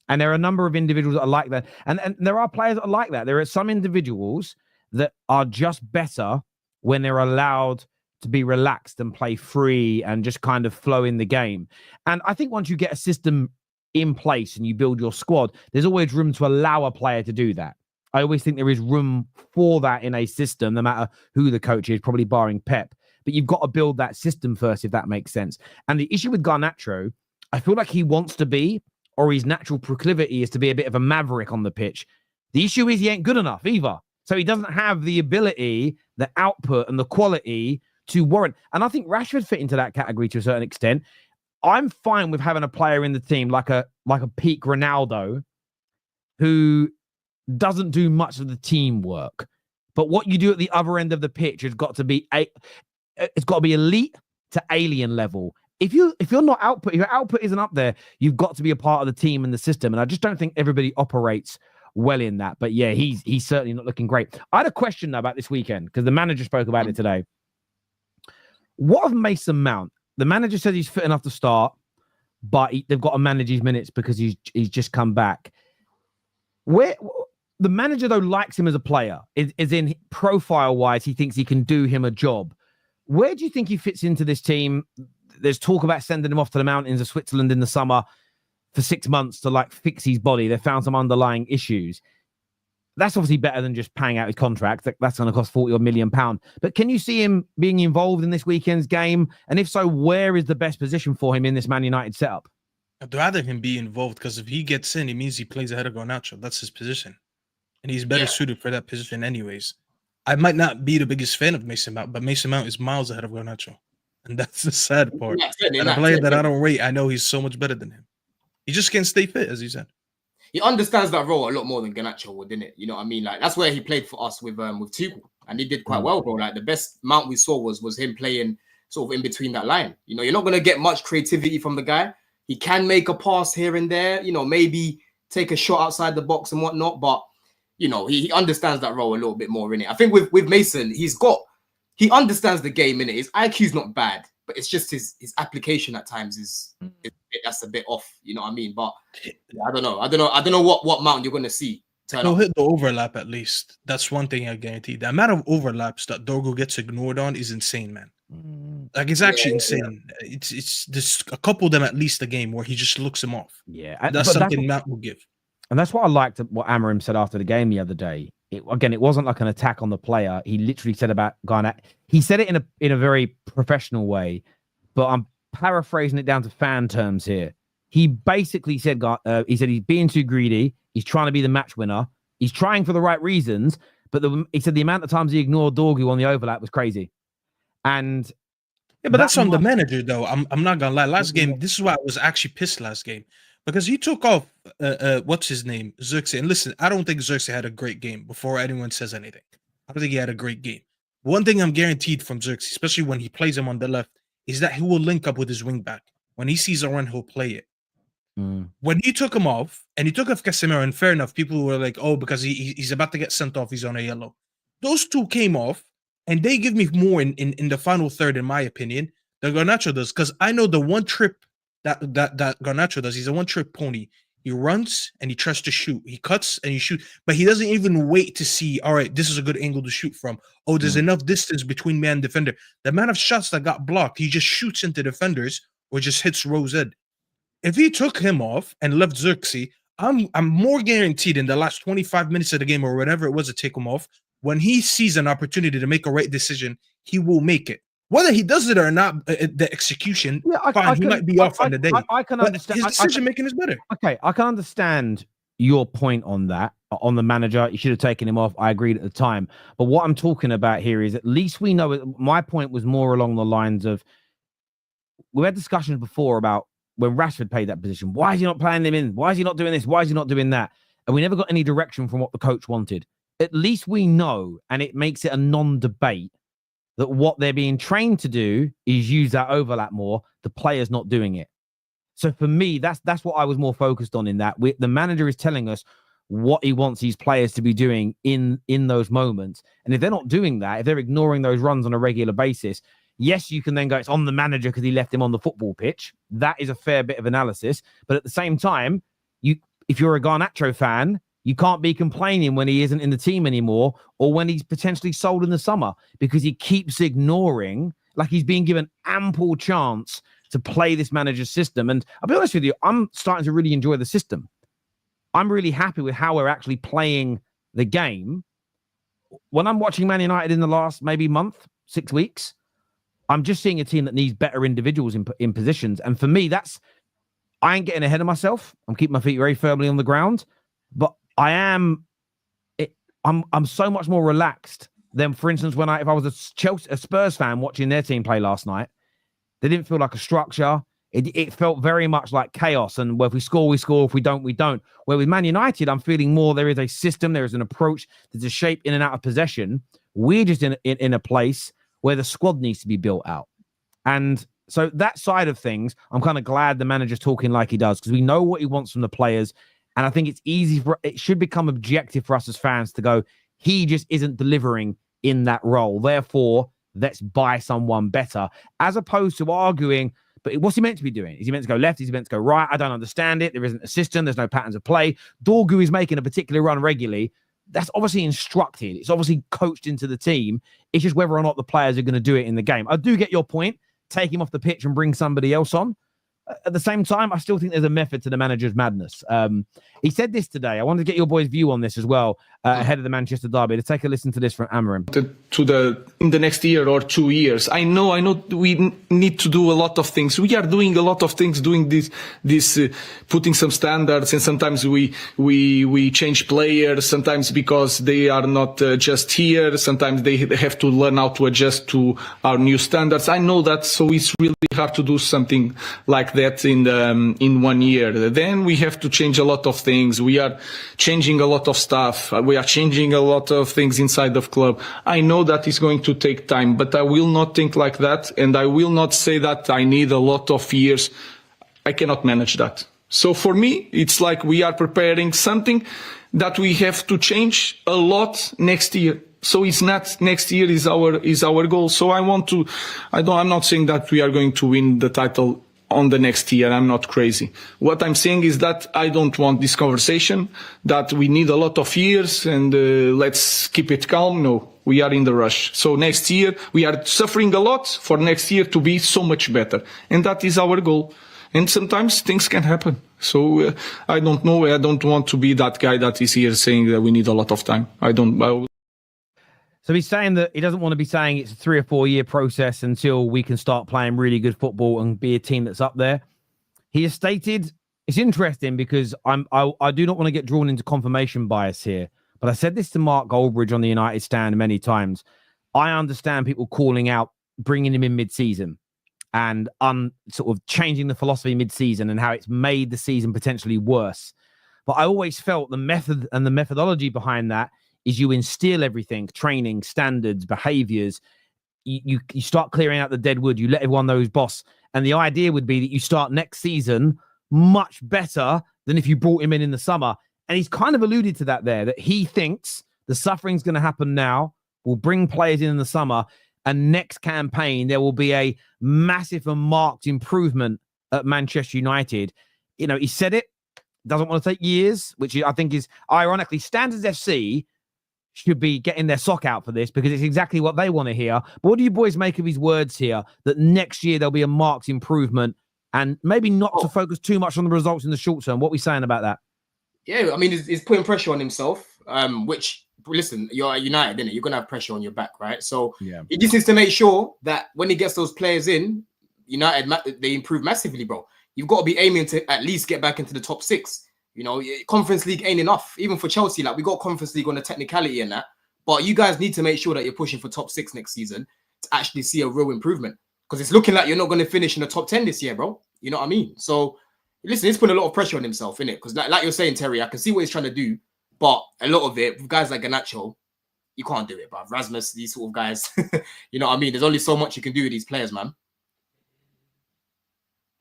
And there are a number of individuals that are like that. And there are players that are like that. There are some individuals that are just better when they're allowed to be relaxed and play free and just kind of flow in the game. And I think once you get a system in place and you build your squad, there's always room to allow a player to do that. I always think there is room for that in a system, no matter who the coach is, probably barring Pep. But you've got to build that system first, if that makes sense. And the issue with Garnacho, I feel like he wants to be, or his natural proclivity is to be a bit of a maverick on the pitch. The issue is he ain't good enough either. So he doesn't have the ability, the output, and the quality to warrant. And I think Rashford fit into that category to a certain extent. I'm fine with having a player in the team like a peak Ronaldo who doesn't do much of the teamwork. But what you do at the other end of the pitch has got to be it's got to be elite to alien level. If you're not output, if your output isn't up there, you've got to be a part of the team and the system. And I just don't think everybody operates well in that. But yeah, he's certainly not looking great. I had a question though about this weekend because the manager spoke about it today. What of Mason Mount? The manager says he's fit enough to start, but they've got to manage his minutes because he's just come back. Where the manager though likes him as a player, is in profile wise, he thinks he can do him a job. Where do you think he fits into this team? There's talk about sending him off to the mountains of Switzerland in the summer for 6 months to fix his body. They found some underlying issues. That's obviously better than just paying out his contract. That's going to cost £40 million. But can you see him being involved in this weekend's game? And if so, where is the best position for him in this Man United setup? I'd rather him be involved because if he gets in, it means he plays ahead of Garnacho. That's his position. And he's better suited for that position anyways. I might not be the biggest fan of Mason Mount, but Mason Mount is miles ahead of Garnacho. And that's the sad part. And a player that I don't rate, I know he's so much better than him. He just can't stay fit, as you said. He understands that role a lot more than Garnacho would, didn't it? You know what I mean? That's where he played for us with Tuchel, and he did quite well, bro. The best Mount we saw was him playing sort of in between that line. You're not going to get much creativity from the guy. He can make a pass here and there, maybe take a shot outside the box and whatnot, but he understands that role a little bit more in it. I think with Mason, he understands the game in it. His IQ's not bad, but it's just his application at times that's a bit off. You know what I mean? But I don't know what Mount you're gonna see. He'll hit the overlap at least. That's one thing I guarantee. The amount of overlaps that Dorgo gets ignored on is insane, man. It's actually insane. Yeah. It's there's a couple of them at least a game where he just looks him off. Yeah, that's something Mount will give. And that's what I liked what Amorim said after the game the other day. It wasn't like an attack on the player. He literally said about Garnacho. He said it in a very professional way, but I'm paraphrasing it down to fan terms here. He basically said, he said he's being too greedy. He's trying to be the match winner. He's trying for the right reasons, but he said the amount of times he ignored Dorgu on the overlap was crazy. And yeah, but that's on the manager though. I'm not gonna lie. Last game, this is why I was actually pissed last game. Because he took off, what's his name? Xerxes. And listen, I don't think Xerxes had a great game before anyone says anything. I don't think he had a great game. One thing I'm guaranteed from Xerxes, especially when he plays him on the left, is that he will link up with his wing back. When he sees a run, he'll play it. When he took him off, and he took off Casemiro, and fair enough, people were like, oh, because he's about to get sent off, he's on a yellow. Those two came off, and they give me more in the final third, in my opinion, than Garnacho does. Because I know the one trip that Garnacho does, he's a one-trick pony. He runs and he tries to shoot. He cuts and he shoots, but he doesn't even wait to see, all right, this is a good angle to shoot from. Oh, there's enough distance between me and defender. The amount of shots that got blocked, he just shoots into defenders or just hits Rose Ed. If he took him off and left Xerxes, I'm more guaranteed in the last 25 minutes of the game or whatever it was to take him off, when he sees an opportunity to make a right decision, he will make it. Whether he does it or not, the execution, he might be off on the day. I can understand. His decision-making is better. Okay, I can understand your point on that, on the manager. You should have taken him off. I agreed at the time. But what I'm talking about here is at least we know, my point was more along the lines of, we had discussions before about when Rashford played that position. Why is he not playing him in? Why is he not doing this? Why is he not doing that? And we never got any direction from what the coach wanted. At least we know, and it makes it a non-debate, that what they're being trained to do is use that overlap more. The player's not doing it. So for me, that's what I was more focused on in that. The manager is telling us what he wants these players to be doing in those moments. And if they're not doing that, if they're ignoring those runs on a regular basis, yes, you can then go, it's on the manager because he left him on the football pitch. That is a fair bit of analysis. But at the same time, if you're a Garnacho fan, you can't be complaining when he isn't in the team anymore or when he's potentially sold in the summer, because he keeps ignoring, like he's being given ample chance to play this manager's system. And I'll be honest with you, I'm starting to really enjoy the system. I'm really happy with how we're actually playing the game. When I'm watching Man United in the last maybe month, 6 weeks, I'm just seeing a team that needs better individuals in positions. And for me, I ain't getting ahead of myself. I'm keeping my feet very firmly on the ground, but I'm so much more relaxed than, for instance, if I was a Spurs fan watching their team play last night. They didn't feel like a structure. It felt very much like chaos. And if we score, we score. If we don't, we don't. Where with Man United, I'm feeling more there is a system, there is an approach, there's a shape in and out of possession. We're just in a place where the squad needs to be built out. And so that side of things, I'm kind of glad the manager's talking like he does, because we know what he wants from the players. And I think it should become objective for us as fans to go, he just isn't delivering in that role. Therefore, let's buy someone better, as opposed to arguing, but what's he meant to be doing? Is he meant to go left? Is he meant to go right? I don't understand it. There isn't a system. There's no patterns of play. Dorgu is making a particular run regularly. That's obviously instructed. It's obviously coached into the team. It's just whether or not the players are going to do it in the game. I do get your point. Take him off the pitch and bring somebody else on. At the same time, I still think there's a method to the manager's madness. He said this today. I wanted to get your boys' view on this as well, ahead of the Manchester derby. To take a listen to this from Amorim. In the next year or 2 years, I know we need to do a lot of things. We are doing a lot of things, doing this, putting some standards, and sometimes we change players. Sometimes because they are not just here. Sometimes they have to learn how to adjust to our new standards. I know that, so it's really hard to do something like that in 1 year. Then we have to change a lot of things. We are changing a lot of stuff. We are changing a lot of things inside of club. I know that it's going to take time, but I will not think like that, and I will not say that I need a lot of years. I cannot manage that. So for me, it's like we are preparing something that we have to change a lot next year. So it's not next year is our goal. So I'm not saying that we are going to win the title on the next year. I'm not crazy. What I'm saying is that I don't want this conversation that we need a lot of years and let's keep it calm. No, we are in the rush. So next year we are suffering a lot for next year to be so much better. And that is our goal. And sometimes things can happen. So I don't know. I don't want to be that guy that is here saying that we need a lot of time. So he's saying that he doesn't want to be saying it's a 3 or 4 year process until we can start playing really good football and be a team that's up there. He has stated, it's interesting because I do not want to get drawn into confirmation bias here, but I said this to Mark Goldbridge on the United stand many times. I understand people calling out bringing him in mid-season and sort of changing the philosophy mid-season and how it's made the season potentially worse. But I always felt the method and the methodology behind that is you instill everything, training, standards, behaviors. You start clearing out the dead wood. You let everyone know who's boss. And the idea would be that you start next season much better than if you brought him in the summer. And he's kind of alluded to that there, that he thinks the suffering's going to happen now. We'll bring players in the summer. And next campaign, there will be a massive and marked improvement at Manchester United. You know, he said it. doesn't want to take years, which I think is ironically Standards FC should be getting their sock out for this because it's exactly what they want to hear. But what do you boys make of his words here that next year there'll be a marked improvement and maybe not to focus too much on the results in the short term? What are we saying about that? Yeah, I mean, he's putting pressure on himself, which, listen, you're at United, innit? You're going to have pressure on your back, right? So he just needs to make sure that when he gets those players in, United, they improve massively, bro. You've got to be aiming to at least get back into the top 6. You know, Conference League ain't enough. Even for Chelsea, like, we got Conference League on the technicality and that. But you guys need to make sure that you're pushing for top 6 next season to actually see a real improvement. Because it's looking like you're not going to finish in the top 10 this year, bro. You know what I mean? So, listen, he's putting a lot of pressure on himself, innit? Because like you're saying, Terry, I can see what he's trying to do. But a lot of it, with guys like Garnacho, you can't do it, bro. Rasmus, these sort of guys, you know what I mean? There's only so much you can do with these players, man.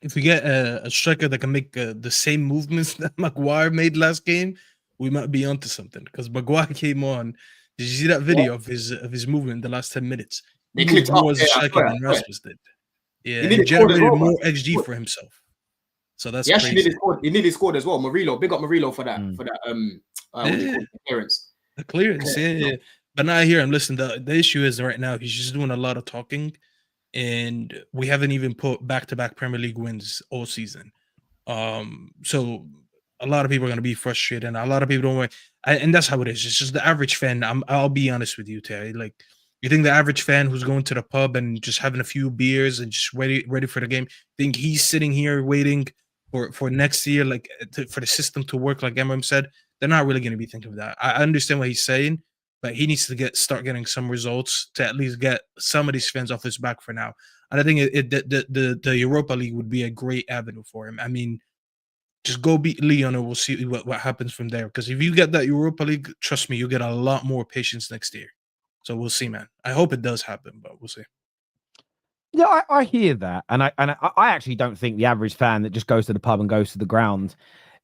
If we get a striker that can make the same movements that Maguire made last game, we might be onto something. Because Maguire came on. Did you see that video of his movement in the last 10 minutes? They clicked up. More as a striker than Rasmus did. Yeah, he generated more XG for himself. So that's crazy. He nearly scored as well. Murillo, big up Murillo for that. Clearance. The clearance, yeah. But now I hear him. Listen, the issue is right now he's just doing a lot of talking. And we haven't even put back-to-back Premier League wins all season. So a lot of people are going to be frustrated, and a lot of people don't want. And that's how it is. It's just the average fan. I'll be honest with you, Terry. Like, you think the average fan who's going to the pub and just having a few beers and just ready for the game, think he's sitting here waiting for next year, like for the system to work, like Amorim said? They're not really going to be thinking of that. I understand what he's saying, but he needs to start getting some results to at least get some of these fans off his back for now. And I think the Europa League would be a great avenue for him. I mean, just go beat Lyon and we'll see what happens from there. Because if you get that Europa League, trust me, you'll get a lot more patience next year. So we'll see, man. I hope it does happen, but we'll see. Yeah, I hear that. And I actually don't think the average fan that just goes to the pub and goes to the ground,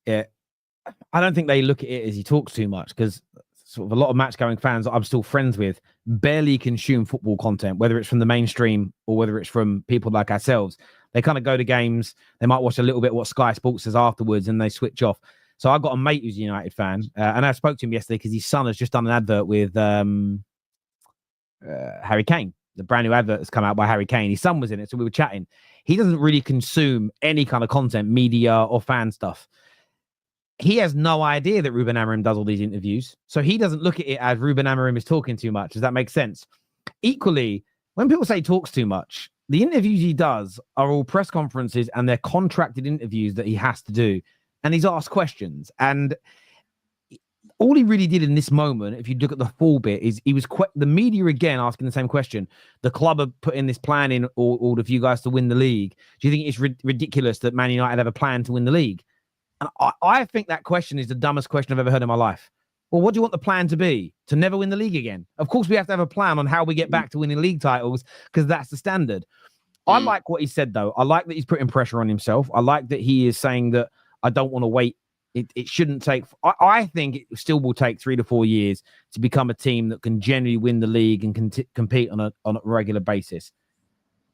I don't think they look at it as he talks too much, because sort of a lot of match-going fans that I'm still friends with barely consume football content, whether it's from the mainstream or whether it's from people like ourselves. They kind of go to games, they might watch a little bit what Sky Sports says afterwards, and they switch off. So I've got a mate who's a United fan, and I spoke to him yesterday because his son has just done an advert with Harry Kane. The brand new advert has come out by Harry Kane. His son was in it, so we were chatting. He doesn't really consume any kind of content, media or fan stuff. He has no idea that Ruben Amorim does all these interviews. So he doesn't look at it as Ruben Amorim is talking too much. Does that make sense? Equally, when people say he talks too much, the interviews he does are all press conferences and they're contracted interviews that he has to do. And he's asked questions. And all he really did in this moment, if you look at the full bit, is he was the media again asking the same question. The club are putting this plan in order for you guys to win the league. Do you think it's ridiculous that Man United have a plan to win the league? And I think that question is the dumbest question I've ever heard in my life. Well, what do you want the plan to be? To never win the league again? Of course, we have to have a plan on how we get back to winning league titles, because that's the standard. I like what he said, though. I like that he's putting pressure on himself. I like that he is saying that I don't want to wait. It shouldn't take. I think it still will take 3 to 4 years to become a team that can generally win the league and compete on a regular basis.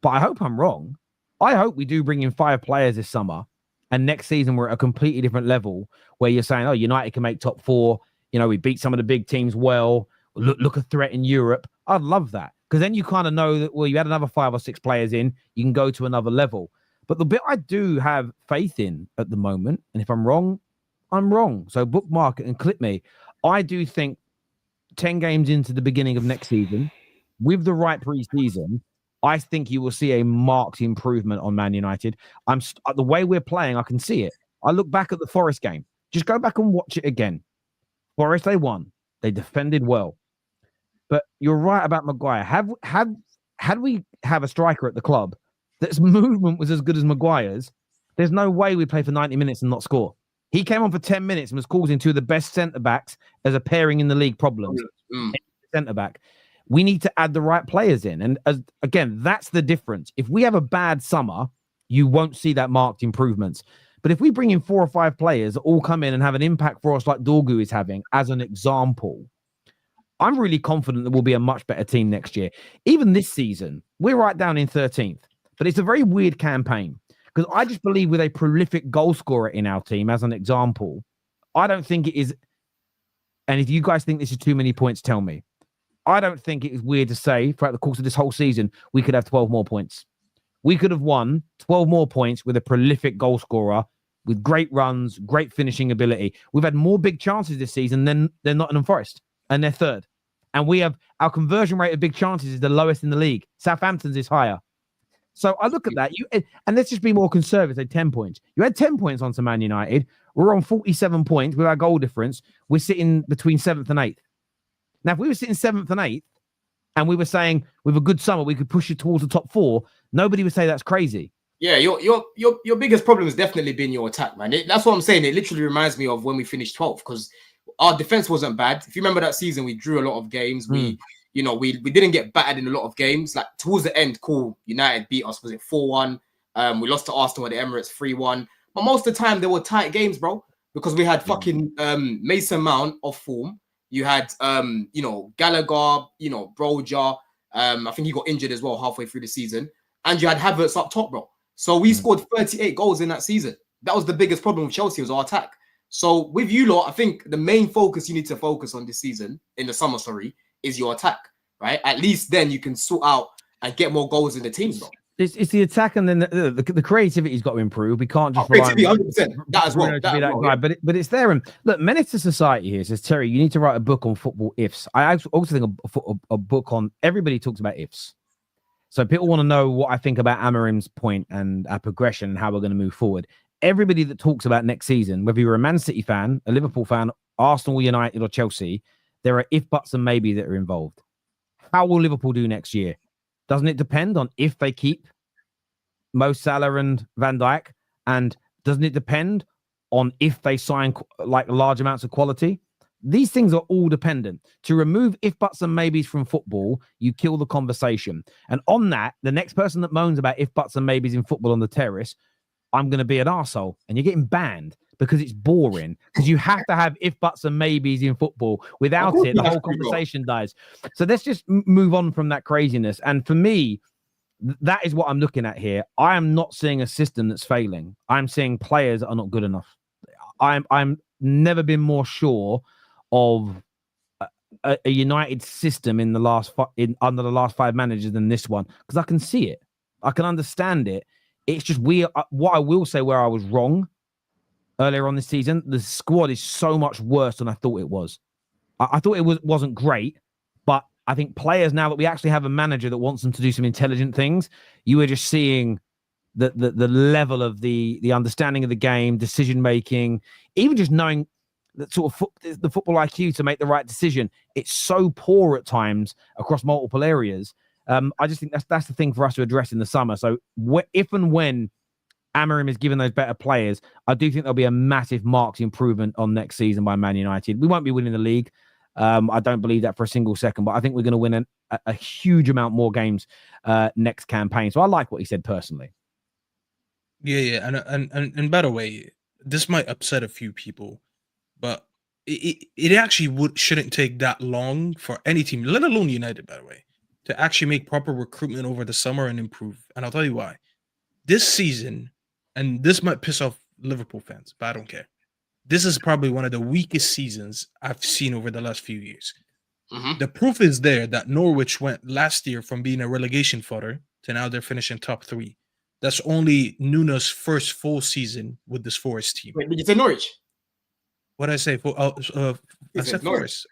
But I hope I'm wrong. I hope we do bring in 5 players this summer, and next season we're at a completely different level where you're saying, oh, United can make top 4. You know, we beat some of the big teams well. Look a threat in Europe. I'd love that, because then you kind of know that, well, you had another 5 or 6 players in, you can go to another level. But the bit I do have faith in at the moment, and if I'm wrong, I'm wrong. So bookmark it and clip me. I do think 10 games into the beginning of next season, with the right pre-season, I think you will see a marked improvement on Man United. The way we're playing, I can see it. I look back at the Forest game. Just go back and watch it again. Forest, they won. They defended well. But you're right about Maguire. Had we have a striker at the club that's movement was as good as Maguire's, there's no way we play for 90 minutes and not score. He came on for 10 minutes and was causing 2 of the best centre-backs as a pairing in the league problems. Centre-back. We need to add the right players in. And again, that's the difference. If we have a bad summer, you won't see that marked improvements. But if we bring in 4 or 5 players that all come in and have an impact for us like Dorgu is having, as an example, I'm really confident that we'll be a much better team next year. Even this season, we're right down in 13th. But it's a very weird campaign, Because I just believe with a prolific goal scorer in our team, as an example, I don't think it is. And if you guys think this is too many points, tell me. I don't think it is weird to say throughout the course of this whole season, we could have 12 more points. We could have won 12 more points with a prolific goal scorer, with great runs, great finishing ability. We've had more big chances this season than Nottingham Forest, and they're third. And we have our conversion rate of big chances is the lowest in the league. Southampton's is higher. So I look at that, and let's just be more conservative, say 10 points. You had 10 points onto Man United. We're on 47 points with our goal difference. We're sitting between 7th and 8th. Now, if we were sitting 7th and 8th, and we were saying with a good summer, we could push it towards the top 4, nobody would say that's crazy. Yeah, your biggest problem has definitely been your attack, man. That's what I'm saying. It literally reminds me of when we finished 12th, because our defense wasn't bad. If you remember that season, we drew a lot of games. We didn't get battered in a lot of games. Like towards the end, United beat us. Was it 4-1? We lost to Arsenal at the Emirates 3-1. But most of the time, they were tight games, bro, because we had fucking Mason Mount off form. You had Gallagher, Broja. I think he got injured as well halfway through the season, and you had Havertz up top, bro. So we scored 38 goals in that season. That was the biggest problem with Chelsea, was our attack. So with you lot, I think the main focus you need to focus on this season, in the summer, is your attack, right? At least then you can sort out and get more goals in the team, bro. It's the attack, and then the creativity's got to improve. We can't just rely on 100%. That as well. Guy. But it's there. And look, Menace to Society here says, Terry, you need to write a book on football ifs. I also think a book on everybody talks about ifs. So people want to know what I think about Amorim's point and our progression and how we're going to move forward. Everybody that talks about next season, whether you're a Man City fan, a Liverpool fan, Arsenal, United, or Chelsea, there are if, buts, and maybe that are involved. How will Liverpool do next year? Doesn't it depend on if they keep Mo Salah and Van Dijk? And doesn't it depend on if they sign like large amounts of quality? These things are all dependent. To remove if, buts, and maybes from football, you kill the conversation. And on that, the next person that moans about if, buts, and maybes in football on the terrace, I'm going to be an arsehole. And you're getting banned because it's boring. Because you have to have if, buts, and maybes in football. Without it, the whole conversation dies. So let's just move on from that craziness. And for me, that is what I'm looking at here. I am not seeing a system that's failing. I'm seeing players that are not good enough. I'm never been more sure of a United system in the last under the last 5 managers than this one, because I can see it, I can understand it. It's just what I will say where I was wrong earlier on this season. The squad is so much worse than I thought it was. I thought it wasn't great, but I think players, now that we actually have a manager that wants them to do some intelligent things, you are just seeing the level of the understanding of the game, decision making, even just knowing that sort of the football IQ to make the right decision. It's so poor at times across multiple areas. I just think that's the thing for us to address in the summer. So if and when Amorim is given those better players, I do think there'll be a massive marked improvement on next season by Man United. We won't be winning the league. I don't believe that for a single second, but I think we're going to win a huge amount more games next campaign. So I like what he said personally. Yeah. And by the way, this might upset a few people, but it actually shouldn't take that long for any team, let alone United, by the way, to actually make proper recruitment over the summer and improve. And I'll tell you why. This season, and this might piss off Liverpool fans, but I don't care. This is probably one of the weakest seasons I've seen over the last few years. Mm-hmm. The proof is there that Norwich went last year from being a relegation fodder to now they're finishing top 3. That's only Nuno's first full season with this Forest team. Wait, did you say Norwich? What did I say? I said Forest.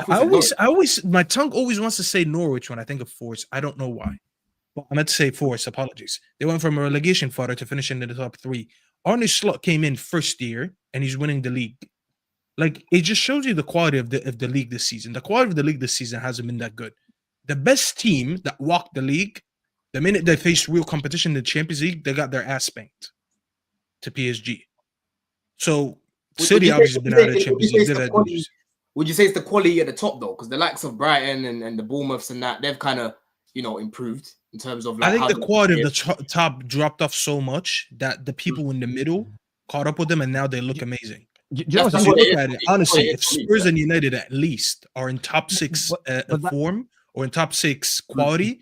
I always, my tongue always wants to say Norwich when I think of Forest. I don't know why. But I meant to say Forest. Apologies. They went from a relegation fodder to finishing in the top 3. Arne Slot came in first year and he's winning the league. Like, it just shows you the quality of the league this season. The quality of the league this season hasn't been that good. The best team that walked the league, the minute they faced real competition in the Champions League, they got their ass spanked to PSG. So City obviously been out of the Champions League. Would you say it's the quality at the top though? Because the likes of Brighton and the Bournemouths and that, they've kind of, improved in terms of. Like, I think the quality of the top dropped off so much that the people in the middle caught up with them, and now they look amazing. Just look at it. Honestly, if Spurs and United at least are in top 6 form or in top 6 quality,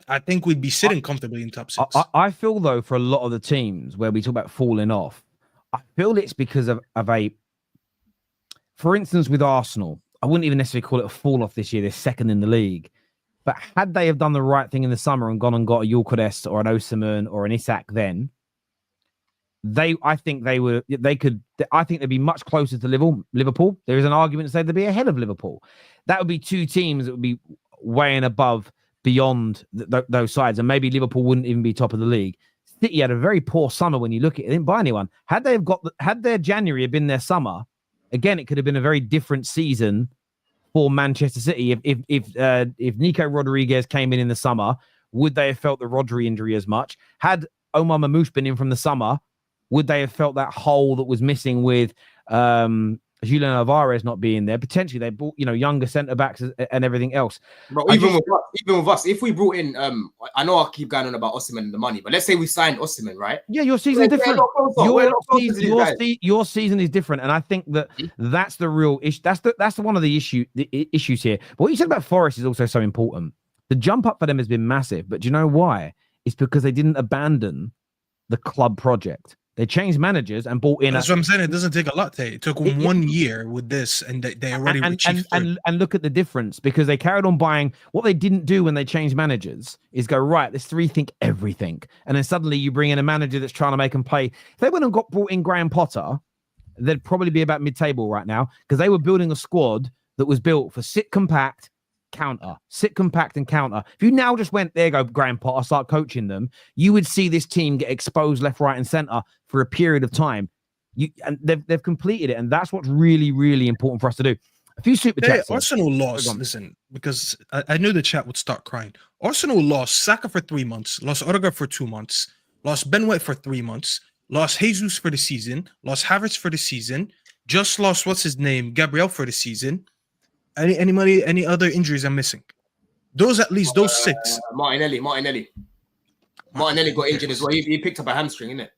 I think we'd be sitting comfortably in top 6. I feel though for a lot of the teams where we talk about falling off, I feel it's because of a. For instance, with Arsenal, I wouldn't even necessarily call it a fall off this year. They're second in the league. But had they have done the right thing in the summer and gone and got a Gyokeres or an Osimhen or an Isak then, I think they'd be much closer to Liverpool. There is an argument to say they'd be ahead of Liverpool. That would be two teams that would be weighing above beyond those sides. And maybe Liverpool wouldn't even be top of the league. City had a very poor summer when you look at it. They didn't buy anyone. Had their January had been their summer, again, it could have been a very different season for Manchester City. If Nico Rodriguez came in the summer, would they have felt the Rodri injury as much? Had Omar Mamouche been in from the summer, would they have felt that hole that was missing with Julian Alvarez not being there? Potentially, they brought younger centre backs and everything else. Bro, even with us, if we brought in, I know I keep going on about Osimhen and the money, but let's say we signed Osimhen, right? Yeah, your season is different. Your season is different, and I think that that's the real issue. That's one of the issues here. But what you said about Forest is also so important. The jump up for them has been massive, but do you know why? It's because they didn't abandon the club project. They changed managers and bought in. That's what I'm saying. It doesn't take a lot. It took 1 year with this, and they already achieved and look at the difference, because they carried on buying. What they didn't do when they changed managers is go, right, let's rethink everything. And then suddenly you bring in a manager that's trying to make them play. If they went and brought in Graham Potter, they'd probably be about mid-table right now, because they were building a squad that was built for sit compact, and counter. If you now just went, there you go, Graham Potter, start coaching them, you would see this team get exposed left, right, and centre for a period of time. And they've completed it, and that's what's really, really important for us to do. A few super chats. Arsenal lost. Listen, because I knew the chat would start crying. Arsenal lost Saka for 3 months, lost Odegaard for 2 months, lost Ben White for 3 months, lost Jesus for the season, lost Havertz for the season, just lost Gabriel for the season. Any other injuries I'm missing? Those 6. Martinelli got injured as well. He picked up a hamstring, innit?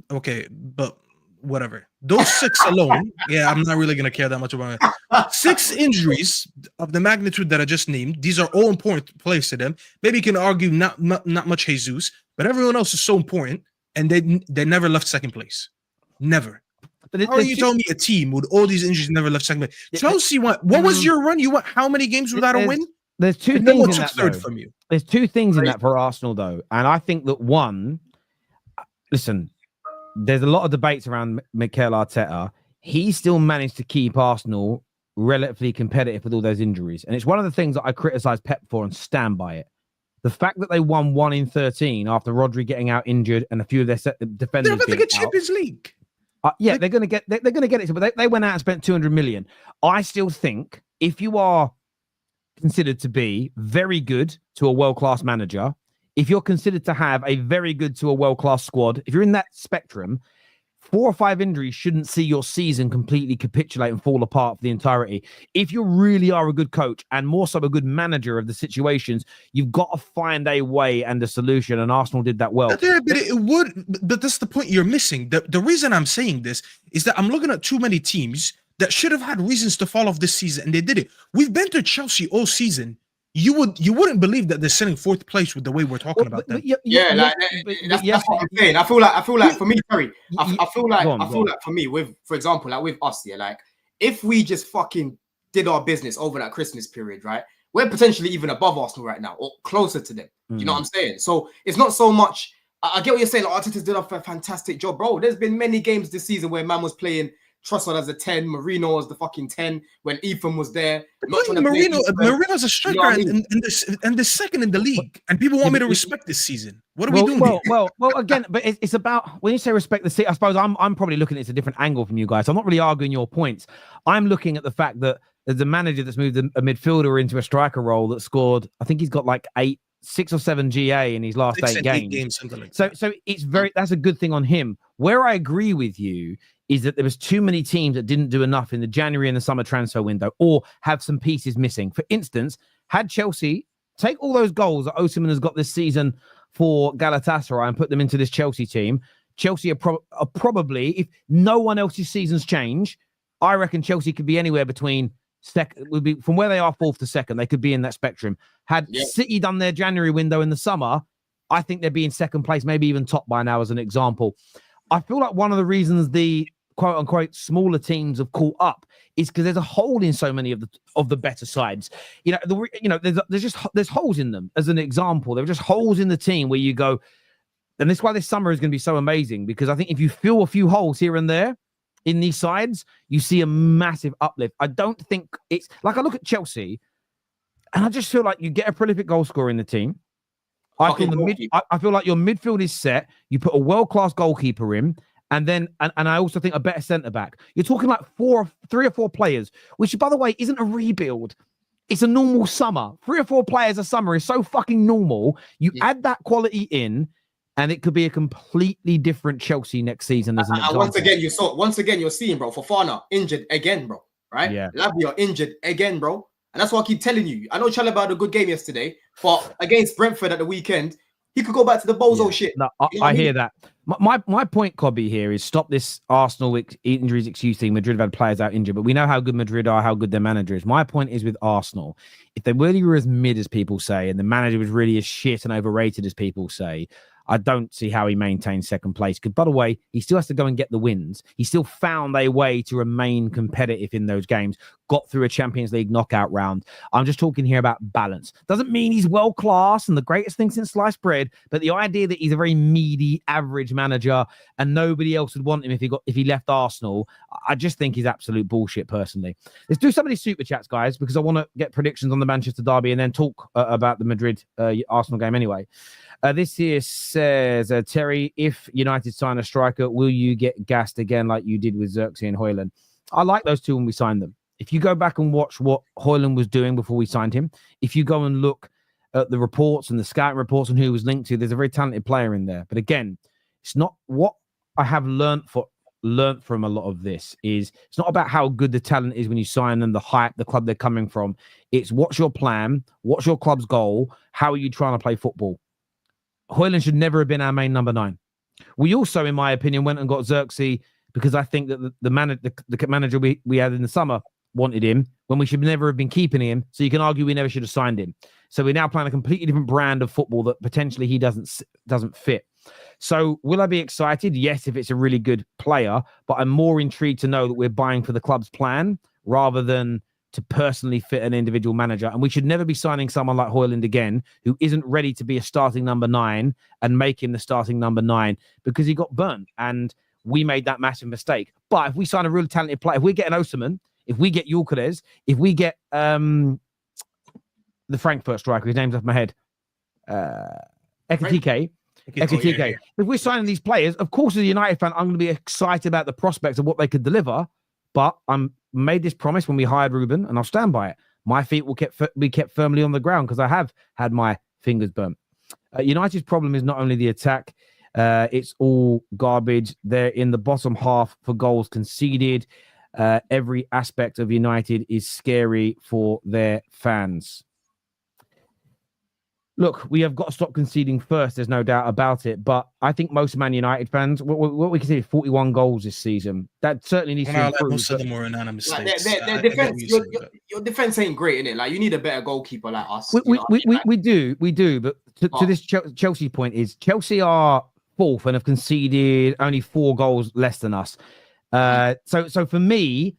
Okay, but whatever. Those 6 alone, yeah, I'm not really gonna care that much about it. 6 injuries of the magnitude that I just named. These are all important players to them. Maybe you can argue not much Jesus, but everyone else is so important, and they never left second place. Never. How are you telling me a team with all these injuries never left second place? Chelsea went. What was your run? You went how many games without a win? There's two things in that. Third from you. There's 2 things in that for Arsenal, though, and I think that one. Listen, there's a lot of debates around Mikel Arteta. He still managed to keep Arsenal relatively competitive with all those injuries, and it's one of the things that I criticize Pep for and stand by it. The fact that they won 1 in 13 after Rodri getting out injured and a few of their defenders. They're about to get Champions League. Yeah, they're going to get it. But they went out and spent 200 million. I still think if you are considered to be very good to a world-class manager, if you're considered to have a very good to a world-class squad, if you're in that spectrum, 4 or 5 injuries shouldn't see your season completely capitulate and fall apart for the entirety. If you really are a good coach and more so a good manager of the situations, you've got to find a way and a solution. And Arsenal did that well. But it would. But that's the point you're missing. The reason I'm saying this is that I'm looking at too many teams that should have had reasons to fall off this season, and they did it. We've been to Chelsea all season. You wouldn't believe that they're sitting 4th place with the way we're talking about them. That's what I'm saying. I feel like for me, Terry, I feel like for me, for example, like with us, yeah, like if we just fucking did our business over that Christmas period, right? We're potentially even above Arsenal right now, or closer to them. You know what I'm saying? So it's not so much. I get what you're saying. Like, Arteta's did a fantastic job, bro. There's been many games this season where man was playing Trossard as a 10, Marino as the fucking 10 when Ethan was there. Marino's a striker, you know and the second in the league, and people want me to respect this season. What are we doing? Well, again, but it's about when you say respect the city. I suppose I'm probably looking at it a different angle from you guys. I'm not really arguing your points. I'm looking at the fact that there's a manager that's moved a midfielder into a striker role that scored. I think he's got like 6 or 7 GA in his last 8 games. So it's that's a good thing on him. Where I agree with you is that there was too many teams that didn't do enough in the January and the summer transfer window, or have some pieces missing. For instance, had Chelsea take all those goals that Osimhen has got this season for Galatasaray and put them into this Chelsea team, Chelsea are probably, if no one else's seasons change, I reckon Chelsea could be anywhere between second would be from where they are fourth to second. They could be in that spectrum. Had City done their January window in the summer, I think they'd be in second place, maybe even top by now, as an example. I feel like one of the reasons the quote unquote smaller teams have caught up is because there's a hole in so many of the better sides. There's holes in them. As an example, there are just holes in the team where you go, and that's why this summer is going to be so amazing, because I think if you fill a few holes here and there in these sides, you see a massive uplift. I don't think it's like, I look at Chelsea and I just feel like you get a prolific goal scorer in the team. I feel like your midfield is set. You put a world-class goalkeeper in, and then and I also think a better centre-back. You're talking like 3 or 4 players, which, by the way, isn't a rebuild. It's a normal summer. 3 or 4 players a summer is so fucking normal. You add that quality in, and it could be a completely different Chelsea next season. As an example. Once again, you're seeing, bro, Fofana injured again, bro. Right? Yeah. Lavia injured again, bro. And that's why I keep telling you. I know Chalobah had a good game yesterday, but against Brentford at the weekend, he could go back to the bozo shit. No, I hear that. My point, Cobby, here is stop this Arsenal injuries excuse thing. Madrid have had players out injured, but we know how good Madrid are, how good their manager is. My point is with Arsenal, if they really were as mid as people say, and the manager was really as shit and overrated as people say, I don't see how he maintains second place. Because, by the way, he still has to go and get the wins. He still found a way to remain competitive in those games, got through a Champions League knockout round. I'm just talking here about balance. Doesn't mean he's world-class and the greatest thing since sliced bread, but the idea that he's a very meaty, average manager and nobody else would want him if he left Arsenal, I just think he's absolute bullshit, personally. Let's do some of these super chats, guys, because I want to get predictions on the Manchester derby and then talk about the Madrid Arsenal game anyway. This here says, Terry, if United sign a striker, will you get gassed again like you did with Xerxes and Højlund? I like those two when we signed them. If you go back and watch what Højlund was doing before we signed him, if you go and look at the reports and the scouting reports and who he was linked to, there's a very talented player in there. But again, it's not what I have learned from a lot of this is it's not about how good the talent is when you sign them, the hype, the club they're coming from. It's what's your plan? What's your club's goal? How are you trying to play football? Højlund should never have been our main number 9. We also, in my opinion, went and got Xerxes because I think that the manager we had in the summer wanted him when we should never have been keeping him. So you can argue we never should have signed him. So we're now playing a completely different brand of football that potentially he doesn't fit. So will I be excited? Yes, if it's a really good player, but I'm more intrigued to know that we're buying for the club's plan rather than to personally fit an individual manager. And we should never be signing someone like Højlund again, who isn't ready to be a starting number 9 and make him the starting number 9 because he got burnt. And we made that massive mistake. But if we sign a really talented player, if we get an Osimhen, if we get Gyokeres, if we get the Frankfurt striker, his name's off my head, Ekitike. If we're signing these players, of course, as a United fan, I'm going to be excited about the prospects of what they could deliver. But I'm made this promise when we hired Ruben, and I'll stand by it. My feet will be kept firmly on the ground because I have had my fingers burnt. United's problem is not only the attack, it's all garbage. They're in the bottom half for goals conceded. Every aspect of United is scary for their fans. Look, we have got to stop conceding first. There's no doubt about it. But I think most Man United fans, what we consider 41 goals this season, that certainly needs to improve. Most of them were anonymous mistakes. Their defense, your defense ain't great, innit? Like, you need a better goalkeeper like us. We do. But to this Chelsea point is Chelsea are 4th and have conceded only 4 goals less than us. So for me,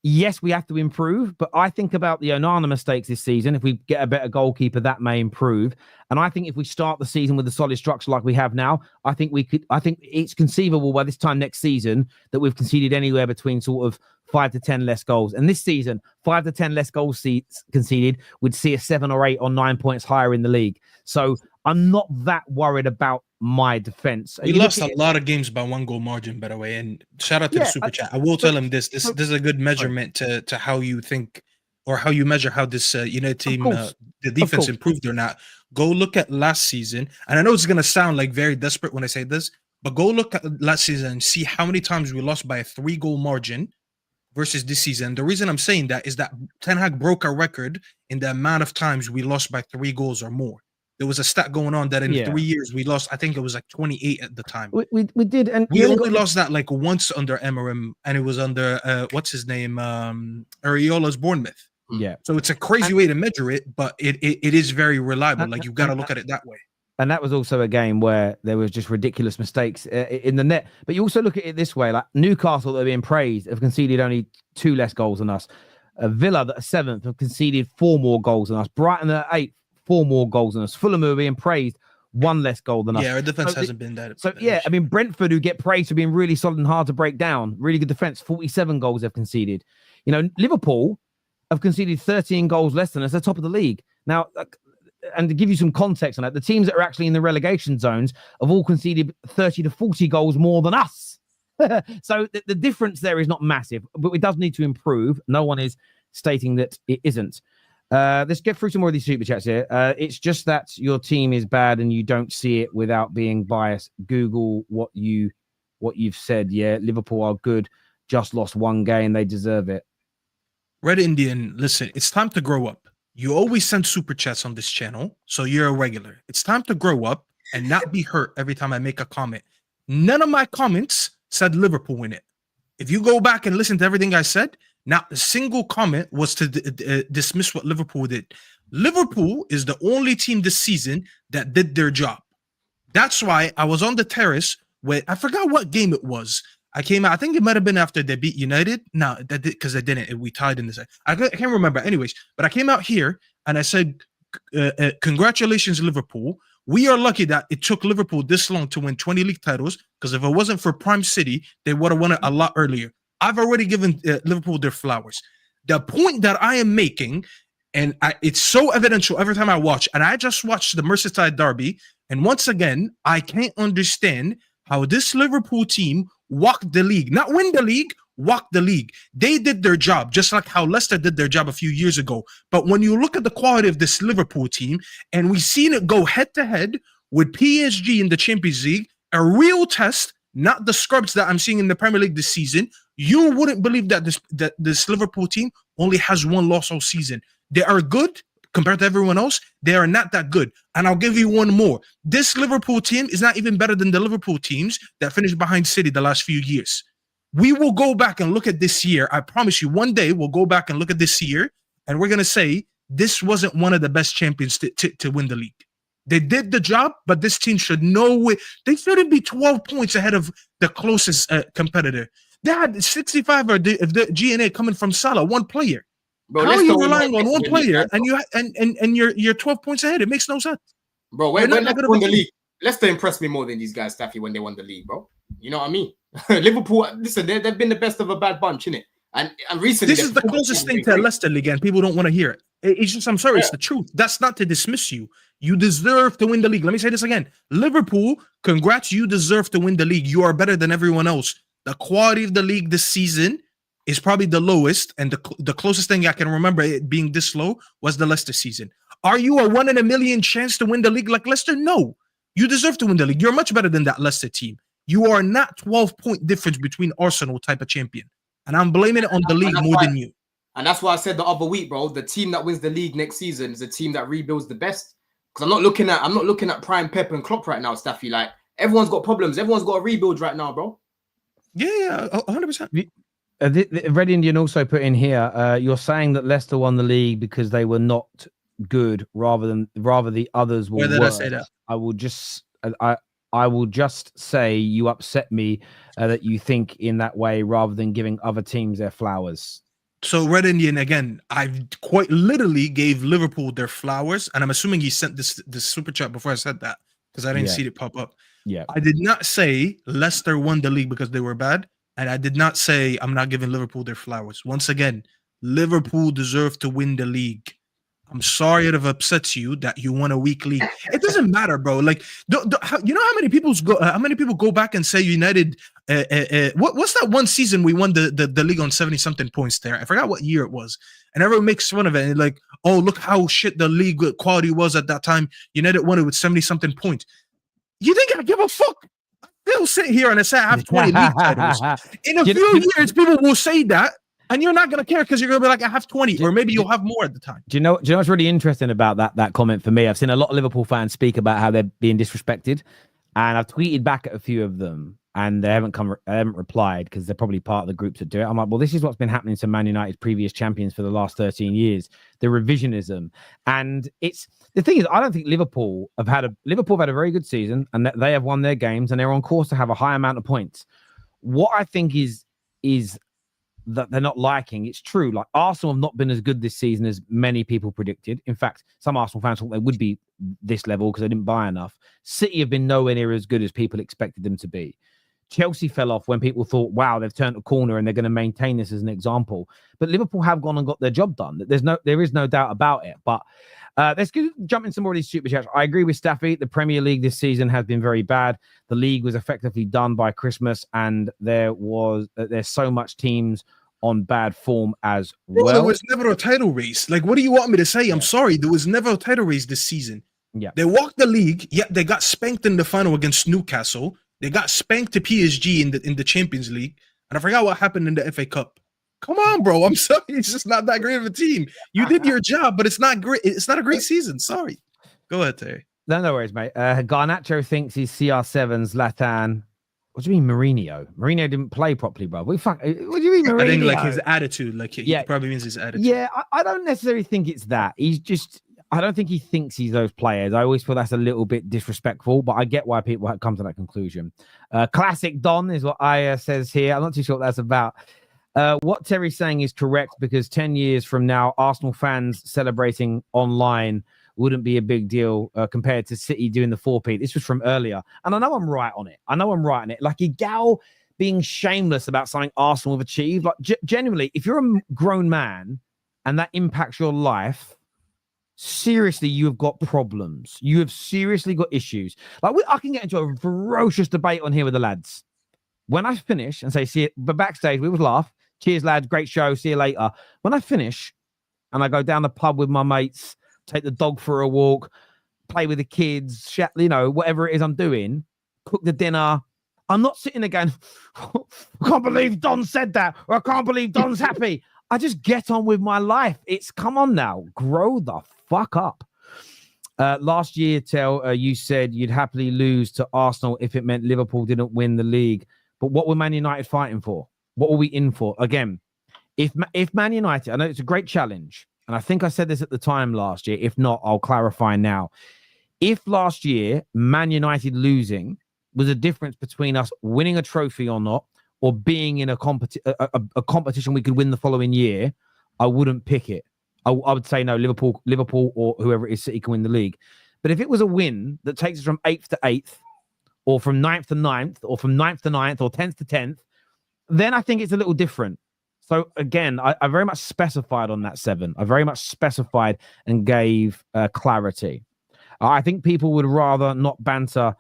yes, we have to improve, but I think about the Onana mistakes this season. If we get a better goalkeeper, that may improve. And I think if we start the season with a solid structure like we have now, I think it's conceivable by this time next season that we've conceded anywhere between sort of 5 to 10 less goals. And this season, 5 to 10 less goals conceded would see a 7 or 8 or 9 points higher in the league. So I'm not that worried about my defense. We lost a lot of games by 1 goal margin, by the way. And shout out to the super chat. I will tell him this is a good measurement to how you think or how you measure how this United team, the defense improved or not. Go look at last season. And I know it's going to sound like very desperate when I say this, but go look at last season and see how many times we lost by a 3-goal margin versus this season. The reason I'm saying that is that Ten Hag broke our record in the amount of times we lost by 3 goals or more. there was a stat going on that in Yeah. 3 years we lost. I think it was like 28 at the time. We did, and We only lost that like once under Amorim, and it was under what's his name, Areola's Bournemouth. Yeah. So it's a crazy way to measure it, but it is very reliable. Like you've got to look at it that way. And that was also a game where there was just ridiculous mistakes in the net. But you also look at it this way: like Newcastle, that are being praised, have conceded only 2 less goals than us. Villa, that are 7th, have conceded 4 more goals than us. Brighton, that are 8th, 4 more goals than us. Fulham, who are being praised, 1 less goal than us. Yeah, our defense hasn't been that. So yeah, I mean Brentford, who get praised for being really solid and hard to break down, really good defense. 47 goals they've conceded. You know, Liverpool have conceded 13 goals less than us. They're top of the league now. And to give you some context on that, the teams that are actually in the relegation zones have all conceded 30 to 40 goals more than us. So the difference there is not massive, but it does need to improve. No one is stating that it isn't. Let's get through some more of these super chats here. It's just that your team is bad and you don't see it without being biased. Google what you've said. Yeah, Liverpool are good. Just lost 1 game. They deserve it. Red Indian, listen, it's time to grow up. You always send super chats on this channel, so you're a regular. It's time to grow up and not be hurt every time I make a comment. None of my comments said Liverpool win it. If you go back and listen to everything I said, not a single comment was to dismiss what Liverpool did. Liverpool is the only team this season that did their job. That's why I was on the terrace where I forgot what game it was. I came out, I think it might have been after they beat United. No, that did because they didn't. We tied in this. I can't remember. Anyways, but I came out here and I said, congratulations, Liverpool. We are lucky that it took Liverpool this long to win 20 league titles, because if it wasn't for Prime City, they would have won it a lot earlier. I've already given Liverpool their flowers. The point that I am making, and it's so evidential every time I watch, and I just watched the Merseyside derby, and once again, I can't understand how this Liverpool team walked the league, not win the league, walked the league. They did their job, just like how Leicester did their job a few years ago. But when you look at the quality of this Liverpool team, and we've seen it go head-to-head with PSG in the Champions League, a real test, not the scrubs that I'm seeing in the Premier League this season, you wouldn't believe that this Liverpool team only has 1 loss all season. They are good. Compared to everyone else, they are not that good. And I'll give you one more. This Liverpool team is not even better than the Liverpool teams that finished behind City the last few years. We will go back and look at this year. I promise you, one day we'll go back and look at this year, and we're going to say this wasn't one of the best champions to win the league. They did the job, but this team should know it. They shouldn't be 12 points ahead of the closest competitor. They had 65 of the GNA coming from Salah, 1 player. Bro, how are you relying on 1 player and you're 12 points ahead? It makes no sense. Bro, when Leicester won the league, Leicester impressed me more than these guys, Staffy, when they won the league, bro. You know what I mean? Liverpool, listen, they've been the best of a bad bunch, innit? And recently, this is the closest thing to Leicester League, and people don't want to hear it. It's just, I'm sorry, It's the truth. That's not to dismiss you. You deserve to win the league. Let me say this again. Liverpool, congrats, you deserve to win the league. You are better than everyone else. The quality of the league this season is probably the lowest, and the closest thing I can remember it being this low was the Leicester season. Are you a 1 in a million chance to win the league like Leicester? No. You deserve to win the league. You're much better than that Leicester team. You are not 12-point difference between Arsenal type of champion. And I'm blaming it on the league more than you. And that's why I said the other week, bro, the team that wins the league next season is the team that rebuilds the best. Because I'm not looking at Prime Pep and Klopp right now, Staffy. Like, everyone's got problems. Everyone's got a rebuild right now, bro. Yeah, 100%. The Red Indian also put in here, you're saying that Leicester won the league because they were not good, rather the others were. Where did I say that? I will just say you upset me that you think in that way rather than giving other teams their flowers. So Red Indian, again, I quite literally gave Liverpool their flowers, and I'm assuming he sent this super chat before I said that, because I didn't see it pop up. Yeah, I did not say Leicester won the league because they were bad. And I did not say I'm not giving Liverpool their flowers. Once again, Liverpool deserve to win the league. I'm sorry it upsets you that you won a weak league. It doesn't matter, bro. Like, you know how many people go back and say United? What's that one season we won the league on 70-something points there? I forgot what year it was, and everyone makes fun of it. And like, oh, look how shit the league quality was at that time. United won it with 70-something points. You think I give a fuck? They'll sit here and say I have 20 league titles. In a few years, people will say that, And you're not going to care because you're going to be like, I have 20, or maybe you'll have more at the time. Do you know what's really interesting about that comment for me? I've seen a lot of Liverpool fans speak about how they're being disrespected, and I've tweeted back at a few of them, and they haven't replied because they're probably part of the groups that do it. I'm like, well, this is what's been happening to Man United's previous champions for the last 13 years, the revisionism. And it's the thing is, I don't think Liverpool have had a very good season, and that they have won their games, and they're on course to have a high amount of points. What I think is that they're not liking. It's true. Like, Arsenal have not been as good this season as many people predicted. In fact, some Arsenal fans thought they would be this level because they didn't buy enough. City have been nowhere near as good as people expected them to be. Chelsea fell off when people thought, wow, they've turned a corner and they're going to maintain this as an example. But Liverpool have gone and got their job done. There is no doubt about it. But let's jump into more of these super chats. I agree with Staffy. The Premier League this season has been very bad. The league was effectively done by Christmas, and there's so much teams on bad form as well. There was never a title race. Like, what do you want me to say? I'm sorry. There was never a title race this season. Yeah. They walked the league, yet they got spanked in the final against Newcastle. They got spanked to PSG in the Champions League. And I forgot what happened in the FA Cup. Come on, bro. I'm sorry. It's just not that great of a team. You did your job, but it's not great. It's not a great season. Sorry. Go ahead, Terry. No worries, mate. Garnacho thinks he's CR7's Zlatan. What do you mean Mourinho? Mourinho didn't play properly, bro. What do you mean Mourinho? I think like his attitude. Like, he probably means his attitude. Yeah, I don't necessarily think it's that. I don't think he thinks he's those players. I always feel that's a little bit disrespectful, but I get why people have come to that conclusion. Classic Don is what Aya says here. I'm not too sure what that's about. What Terry's saying is correct, because 10 years from now, Arsenal fans celebrating online wouldn't be a big deal compared to City doing the 4P. This was from earlier. And I know I'm right on it. Like, Igal being shameless about something Arsenal have achieved. Like, genuinely, if you're a grown man and that impacts your life, seriously, you have got problems. You have seriously got issues. Like, I can get into a ferocious debate on here with the lads. When I finish and say, see it, but backstage, we would laugh. Cheers, lads. Great show. See you later. When I finish and I go down the pub with my mates, take the dog for a walk, play with the kids, whatever it is I'm doing, cook the dinner, I'm not sitting there going, I can't believe Don said that, or I can't believe Don's happy. I just get on with my life. It's, come on now, grow the fuck up. Last year, you said you'd happily lose to Arsenal if it meant Liverpool didn't win the league. But what were Man United fighting for? What were we in for? Again, if Man United, I know it's a great challenge, and I think I said this at the time last year. If not, I'll clarify now. If last year Man United losing was a difference between us winning a trophy or not, or being in a competition we could win the following year, I wouldn't pick it. I would say no, Liverpool or whoever it is, City can win the league. But if it was a win that takes us from 8th to 8th, or from 9th to 9th, or from 9th to 9th, or 10th to 10th, then I think it's a little different. So again, I very much specified on that 7. I very much specified and gave clarity. I think people would rather not banter,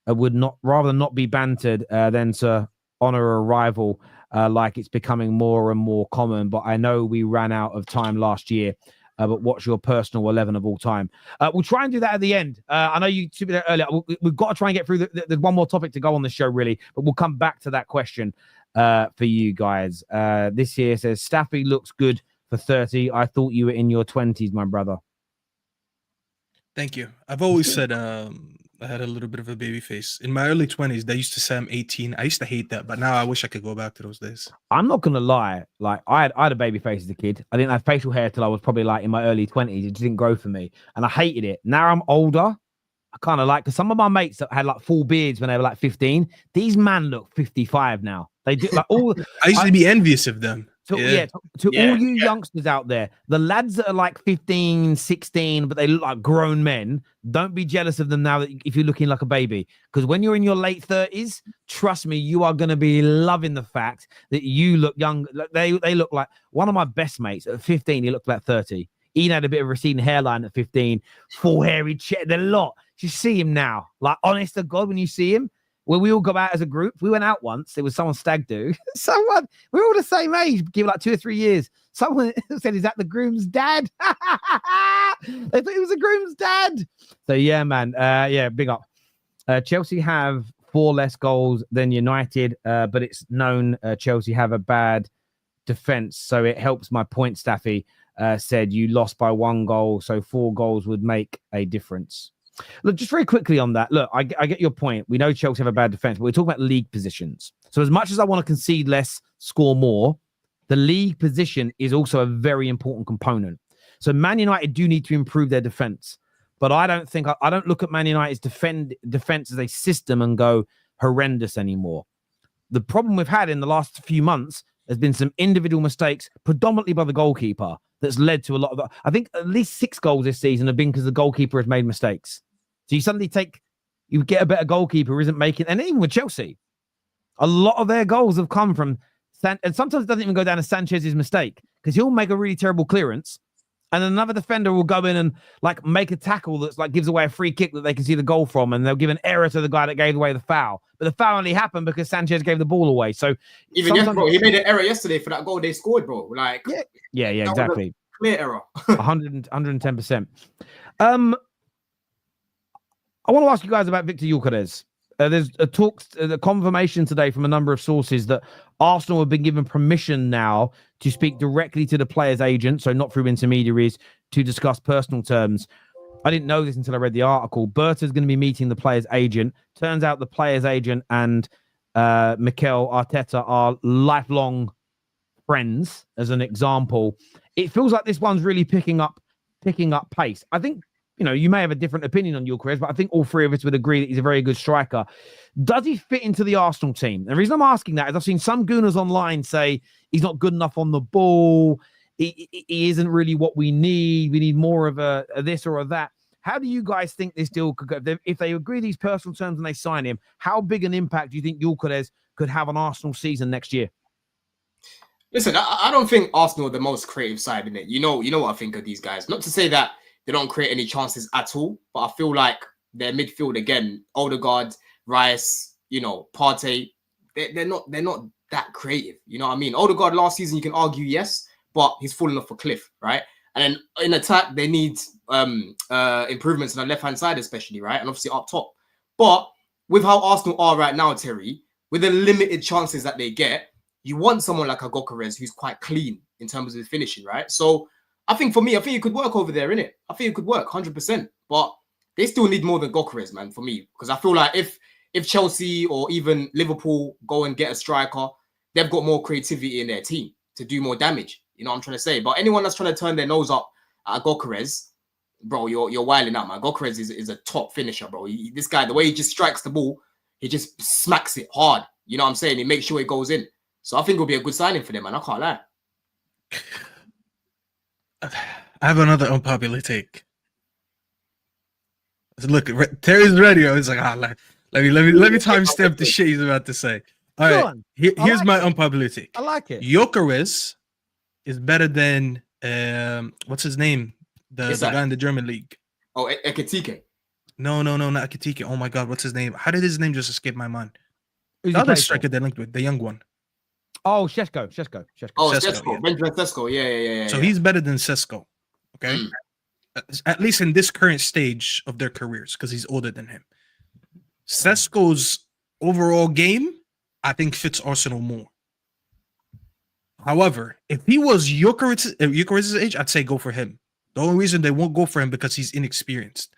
rather not be bantered than to honor a rival like it's becoming more and more common. But I know we ran out of time last year. But what's your personal 11 of all time? We'll try and do that at the end. I know you took it earlier. We've got to try and get through the one more topic to go on the show, really. But we'll come back to that question for you guys. This here says, Staffy looks good for 30. I thought you were in your 20s, my brother. Thank you. I've always said I had a little bit of a baby face. In my early 20s, they used to say I'm 18. I used to hate that, but now I wish I could go back to those days. I'm not going to lie. Like, I had a baby face as a kid. I didn't have facial hair till I was probably like in my early 20s. It just didn't grow for me. And I hated it. Now I'm older. I kind of like, because some of my mates that had like full beards when they were like 15, these men look 55 now. They do like all. I used to be envious of them. To all you youngsters out there, the lads that are like 15, 16, but they look like grown men, don't be jealous of them now that if you're looking like a baby. Because when you're in your late 30s, trust me, you are going to be loving the fact that you look young. They look like one of my best mates at 15, he looked like 30. Ian had a bit of a receding hairline at 15, full hairy chest, the lot. You see him now, like, honest to God, when you see him, when we all go out as a group, we went out once. It was someone's stag do. We're all the same age, give like 2 or 3 years. Someone said, "Is that the groom's dad?" They thought it was the groom's dad. So yeah, man. Big up. Chelsea have 4 less goals than United, but it's known Chelsea have a bad defense, so it helps my point. Staffy said you lost by 1 goal, so 4 goals would make a difference. Look, just very quickly on that. Look, I get your point. We know Chelsea have a bad defense, but we're talking about league positions. So as much as I want to concede less, score more, the league position is also a very important component. So Man United do need to improve their defense, but I don't look at Man United's defense as a system and go horrendous anymore. The problem we've had in the last few months has been some individual mistakes, predominantly by the goalkeeper, that's led to a lot of that. I think at least 6 goals this season have been because the goalkeeper has made mistakes. So you suddenly you get a better goalkeeper who isn't making, and even with Chelsea, a lot of their goals have come from, and sometimes it doesn't even go down to Sanchez's mistake, because he'll make a really terrible clearance, and another defender will go in and like make a tackle that's like gives away a free kick that they can see the goal from, and they'll give an error to the guy that gave away the foul. But the foul only happened because Sanchez gave the ball away. So even yes, bro, he made an error yesterday for that goal they scored, bro. Like yeah, exactly. Clear error. 110%. I want to ask you guys about Victor Gyokeres. There's a confirmation today from a number of sources that Arsenal have been given permission now to speak directly to the player's agent, so not through intermediaries, to discuss personal terms. I didn't know this until I read the article. Berta's going to be meeting the player's agent. Turns out the player's agent and Mikel Arteta are lifelong friends, as an example. It feels like this one's really picking up pace. I think, you may have a different opinion on Gyokeres, but I think all three of us would agree that he's a very good striker. Does he fit into the Arsenal team? And the reason I'm asking that is I've seen some gooners online say he's not good enough on the ball. He isn't really what we need. We need more of a this or a that. How do you guys think this deal could go? If they agree these personal terms and they sign him, how big an impact do you think Gyokeres could have on Arsenal season next year? Listen, I don't think Arsenal are the most creative side in it. You know what I think of these guys. Not to say that they don't create any chances at all, but I feel like their midfield again, Odegaard, Rice, Partey, they're not that creative. You know what I mean? Odegaard last season, you can argue yes, but he's fallen off a cliff, right? And then in attack, they need improvements on the left hand side, especially, right? And obviously up top. But with how Arsenal are right now, Terry, with the limited chances that they get, you want someone like a Gyokeres who's quite clean in terms of his finishing, right? So I think it could work over there, innit? I think it could work 100%. But they still need more than Gyokeres, man, for me. Because I feel like if Chelsea or even Liverpool go and get a striker, they've got more creativity in their team to do more damage. You know what I'm trying to say? But anyone that's trying to turn their nose up at Gyokeres, bro, you're wilding out, man. Gyokeres is a top finisher, bro. This guy, the way he just strikes the ball, he just smacks it hard. You know what I'm saying? He makes sure it goes in. So I think it'll be a good signing for them, man. I can't lie. I have another unpopular take. Look, Terry's radio is like, let me timestamp the shit he's about to say. All right, here's my unpopular take. I like it. Gyokeres is better than what's his name? The guy in the German league. Oh, Ekitike. No, not Ekitike. Oh my God, what's his name? How did his name just escape my mind? Who's the other striker they linked with, the young one. Oh, Sesko. Oh, Sesko. Benjamin Sesko. Yeah. So he's better than Sesko. Okay. At least in this current stage of their careers, because he's older than him. Sesko's overall game, I think, fits Arsenal more. However, if he was Gyokeres' age, I'd say go for him. The only reason they won't go for him because he's inexperienced.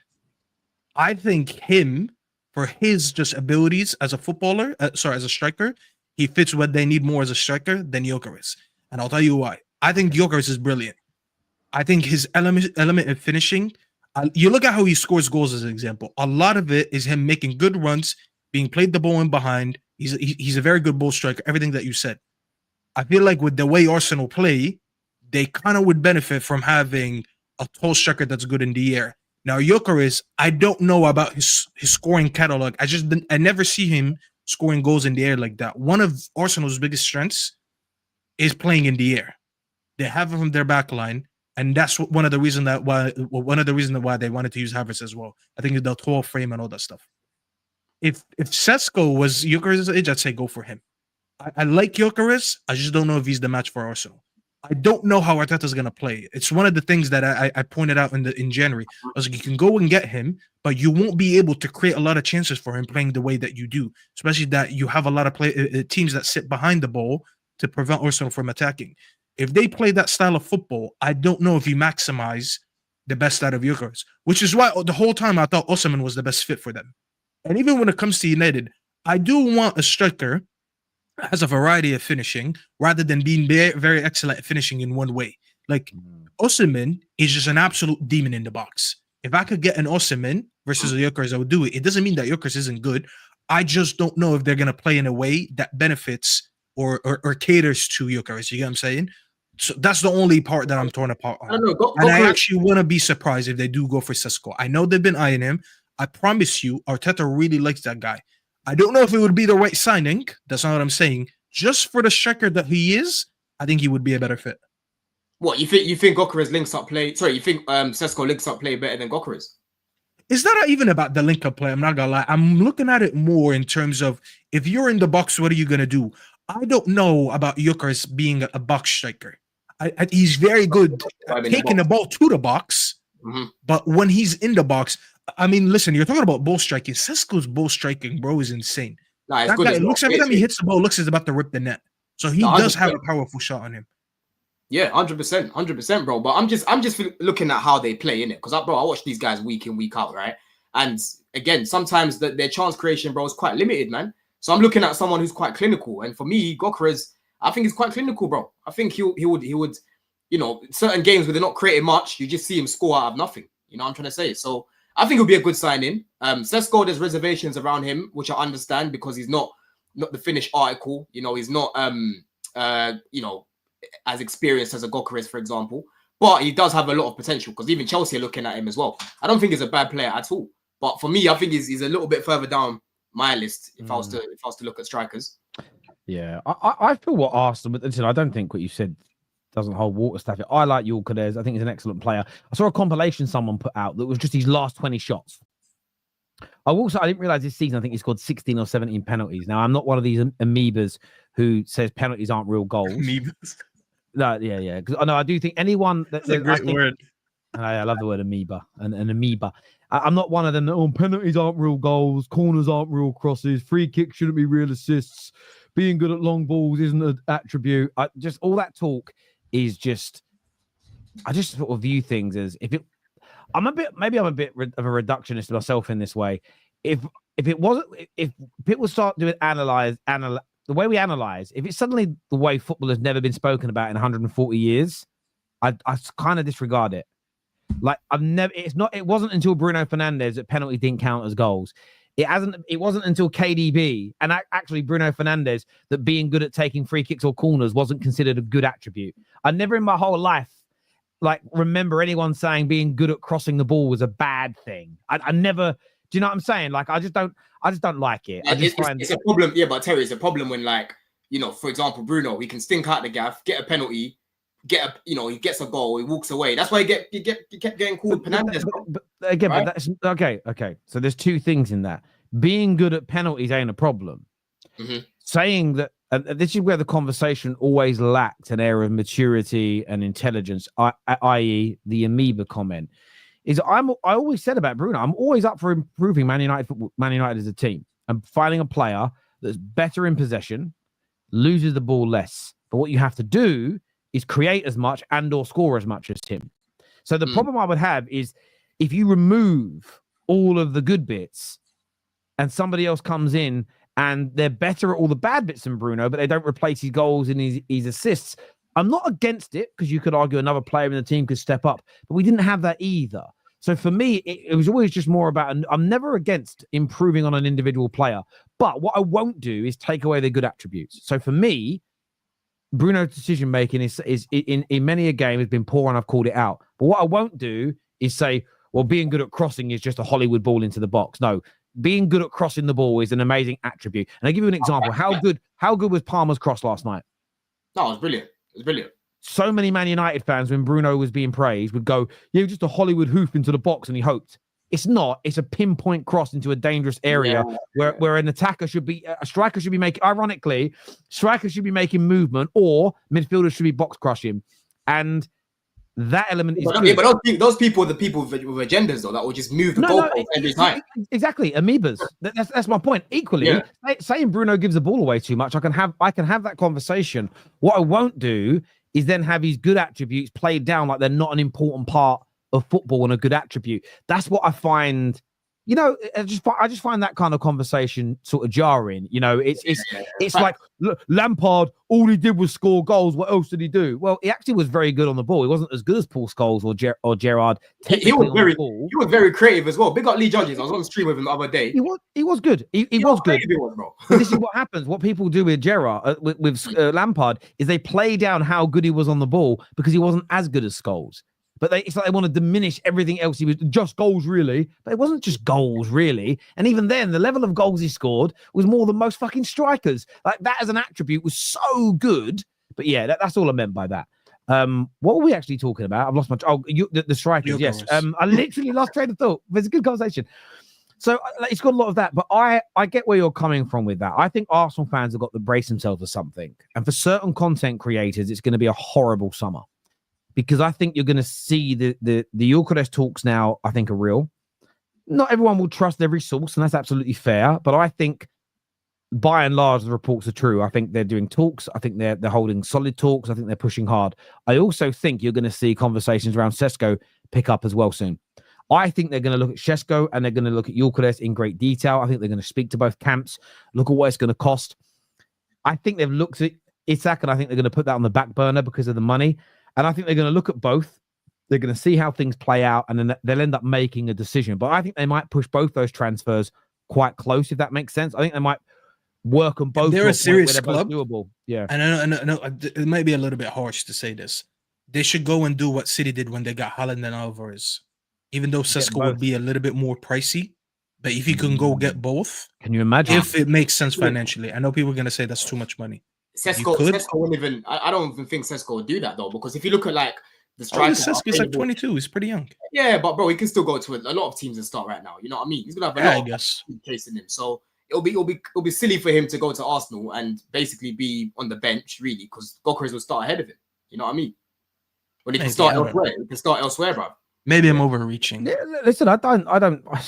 I think him, for his just abilities as a footballer, as a striker, he fits what they need more as a striker than Gyokeres. And I'll tell you why. I think Gyokeres is brilliant. I think his element of finishing, you look at how he scores goals as an example. A lot of it is him making good runs, being played the ball in behind. He's a very good ball striker, everything that you said. I feel like with the way Arsenal play, they kind of would benefit from having a tall striker that's good in the air. Now, Gyokeres, I don't know about his scoring catalog. I never see him scoring goals in the air like that. One of Arsenal's biggest strengths is playing in the air. They have him from their back line, and that's one of the reasons why they wanted to use Havertz as well. I think the tall frame and all that stuff. If Sesko was Gyokeres' age, I'd say go for him. I like Gyokeres. I just don't know if he's the match for Arsenal. I don't know how Arteta's going to play. It's one of the things that I pointed out in January. I was like, you can go and get him, but you won't be able to create a lot of chances for him playing the way that you do, especially that you have a lot of teams that sit behind the ball to prevent Arsenal from attacking. If they play that style of football, I don't know if you maximize the best out of Gyokeres, which is why the whole time I thought Osimhen was the best fit for them. And even when it comes to United, I do want a striker that has a variety of finishing rather than being very, very excellent at finishing in one way. Like Osimhen is just an absolute demon in the box. If I could get an Osimhen versus a Gyokeres, I would do it. It doesn't mean that Gyokeres isn't good. I just don't know if they're going to play in a way that benefits or caters to Gyokeres. You get what I'm saying? So that's the only part that I'm torn apart on. I actually want to be surprised if they do go for Sesko. I know they've been eyeing him. I promise you, Arteta really likes that guy. I don't know if it would be the right signing. That's not what I'm saying. Just for the striker that he is, I think he would be a better fit. What you think Gyokeres links up play? Sorry, you think Sesko links up play better than Gyokeres? It's not even about the link up play. I'm not gonna lie. I'm looking at it more in terms of if you're in the box, what are you gonna do? I don't know about Gyokeres being a box striker. He's very good at taking the ball to the box, but when he's in the box, I mean, listen, you're talking about ball striking. Sesko's ball striking, bro, is insane. Nah, that guy looks every time he hits the ball, looks as about to rip the net. So he does have a powerful shot on him. Yeah, 100%, bro. But I'm just looking at how they play, innit? Because I watch these guys week in, week out, right? And again, sometimes their chance creation, bro, is quite limited, man. So I'm looking at someone who's quite clinical, and for me, Gyokeres, I think he's quite clinical, bro. I think he would, you know, certain games where they're not creating much, you just see him score out of nothing. You know what I'm trying to say? So I think it'll be a good signing. Sesko, there's reservations around him, which I understand because he's not the finished article. You know, he's not you know, as experienced as a Gyokeres, for example. But he does have a lot of potential because even Chelsea are looking at him as well. I don't think he's a bad player at all. But for me, I think he's a little bit further down my list if I was to look at strikers. Yeah, I feel what Arsenal, but listen, I don't think what you said doesn't hold water, Stafford. I like Gyokeres. I think he's an excellent player. I saw a compilation someone put out that was just his last 20 shots. I didn't realize this season, I think he scored 16 or 17 penalties. Now, I'm not one of these amoebas who says penalties aren't real goals. Amoebas? No, yeah. Because I do think anyone... That's a great word. I love the word amoeba. An amoeba. I'm not one of them that, penalties aren't real goals, corners aren't real crosses, free kicks shouldn't be real assists, being good at long balls isn't an attribute. Just all that talk is just... I just sort of view things as... I'm a bit of a reductionist myself in this way. If people start doing analyze the way we analyze, if it's suddenly the way football has never been spoken about in 140 years, I kind of disregard it. Like it wasn't until Bruno Fernandes that penalties didn't count as goals. It wasn't until KDB and actually Bruno Fernandes that being good at taking free kicks or corners wasn't considered a good attribute. I never in my whole life remember anyone saying being good at crossing the ball was a bad thing. I never, do you know what I'm saying? Like, I just don't like it. It's a problem. Yeah, but Terry, it's a problem when, like, you know, for example, Bruno, he can stink out the gaff, get a penalty, he gets a goal, he walks away. That's why he kept getting called Fernandes. But that's okay. So there's two things in that. Being good at penalties ain't a problem. Mm-hmm. Saying that, this is where the conversation always lacked an air of maturity and intelligence, i.e. the amoeba comment, is I always said about Bruno, I'm always up for improving Man United as a team and finding a player that's better in possession, loses the ball less. But what you have to do is create as much and or score as much as him. So the problem I would have is if you remove all of the good bits and somebody else comes in and they're better at all the bad bits than Bruno, but they don't replace his goals and his assists. I'm not against it because you could argue another player in the team could step up, but we didn't have that either. So for me, it was always just more about, I'm never against improving on an individual player, but what I won't do is take away their good attributes. So for me, Bruno's decision-making is in many a game has been poor and I've called it out. But what I won't do is say, well, being good at crossing is just a Hollywood ball into the box. No. Being good at crossing the ball is an amazing attribute. And I'll give you an example. How good was Palmer's cross last night? No, it was brilliant. It was brilliant. So many Man United fans, when Bruno was being praised, would go, yeah, just a Hollywood hoof into the box, and he hoped. It's not. It's a pinpoint cross into a dangerous area where an attacker should be, a striker should be making, ironically, strikers should be making movement or midfielders should be box crushing. And That element is But, good. but those people are the people with agendas, though, that will just move the goalpost every time. Exactly, amoebas. That's my point. Equally, saying Bruno gives the ball away too much, I can have that conversation. What I won't do is then have his good attributes played down like they're not an important part of football and a good attribute. That's what I find. You know, I just find that kind of conversation sort of jarring. You know, it's like, look, Lampard, all he did was score goals. What else did he do? Well, he actually was very good on the ball. He wasn't as good as Paul Scholes or Gerrard. He was very creative as well. Big up Lee Judges. I was on the stream with him the other day. He was good. He was good. But this is what happens. What people do with Gerrard, with Lampard, is they play down how good he was on the ball because he wasn't as good as Scholes. But it's like they want to diminish everything else. He was just goals, really. But it wasn't just goals, really. And even then, the level of goals he scored was more than most fucking strikers. Like, that as an attribute was so good. But yeah, that's all I meant by that. What were we actually talking about? I've lost my... the strikers, yes. I literally lost train of thought. But it's a good conversation. So it's got a lot of that. But I get where you're coming from with that. I think Arsenal fans have got to brace themselves for something. And for certain content creators, it's going to be a horrible summer. Because I think you're going to see the Gyokeres talks now, I think, are real. Not everyone will trust every source, and that's absolutely fair. But I think, by and large, the reports are true. I think they're doing talks. I think they're holding solid talks. I think they're pushing hard. I also think you're going to see conversations around Sesko pick up as well soon. I think they're going to look at Sesko and they're going to look at Gyokeres in great detail. I think they're going to speak to both camps, look at what it's going to cost. I think they've looked at Isak, and I think they're going to put that on the back burner because of the money. And I think they're going to look at both. They're going to see how things play out, and then they'll end up making a decision. But I think they might push both those transfers quite close, if that makes sense. I think they might work on both. They're a serious club. Doable. Yeah. And I know it might be a little bit harsh to say this. They should go and do what City did when they got Haaland and Alvarez. Even though Sesko would be a little bit more pricey, but if you can go get both, can you imagine? If it makes sense financially. I know people are going to say that's too much money. Sesko wouldn't even. I don't even think Sesko would do that, though, because if you look at like the strikers, Sesko's like 22. He's pretty young. Yeah, but bro, he can still go to a lot of teams and start right now. You know what I mean? He's gonna have a lot of chasing him. So it'll be silly for him to go to Arsenal and basically be on the bench, really, because Gyokeres will start ahead of him. You know what I mean? When he can start elsewhere, he can start elsewhere, bro. Maybe I'm overreaching. Listen, I don't.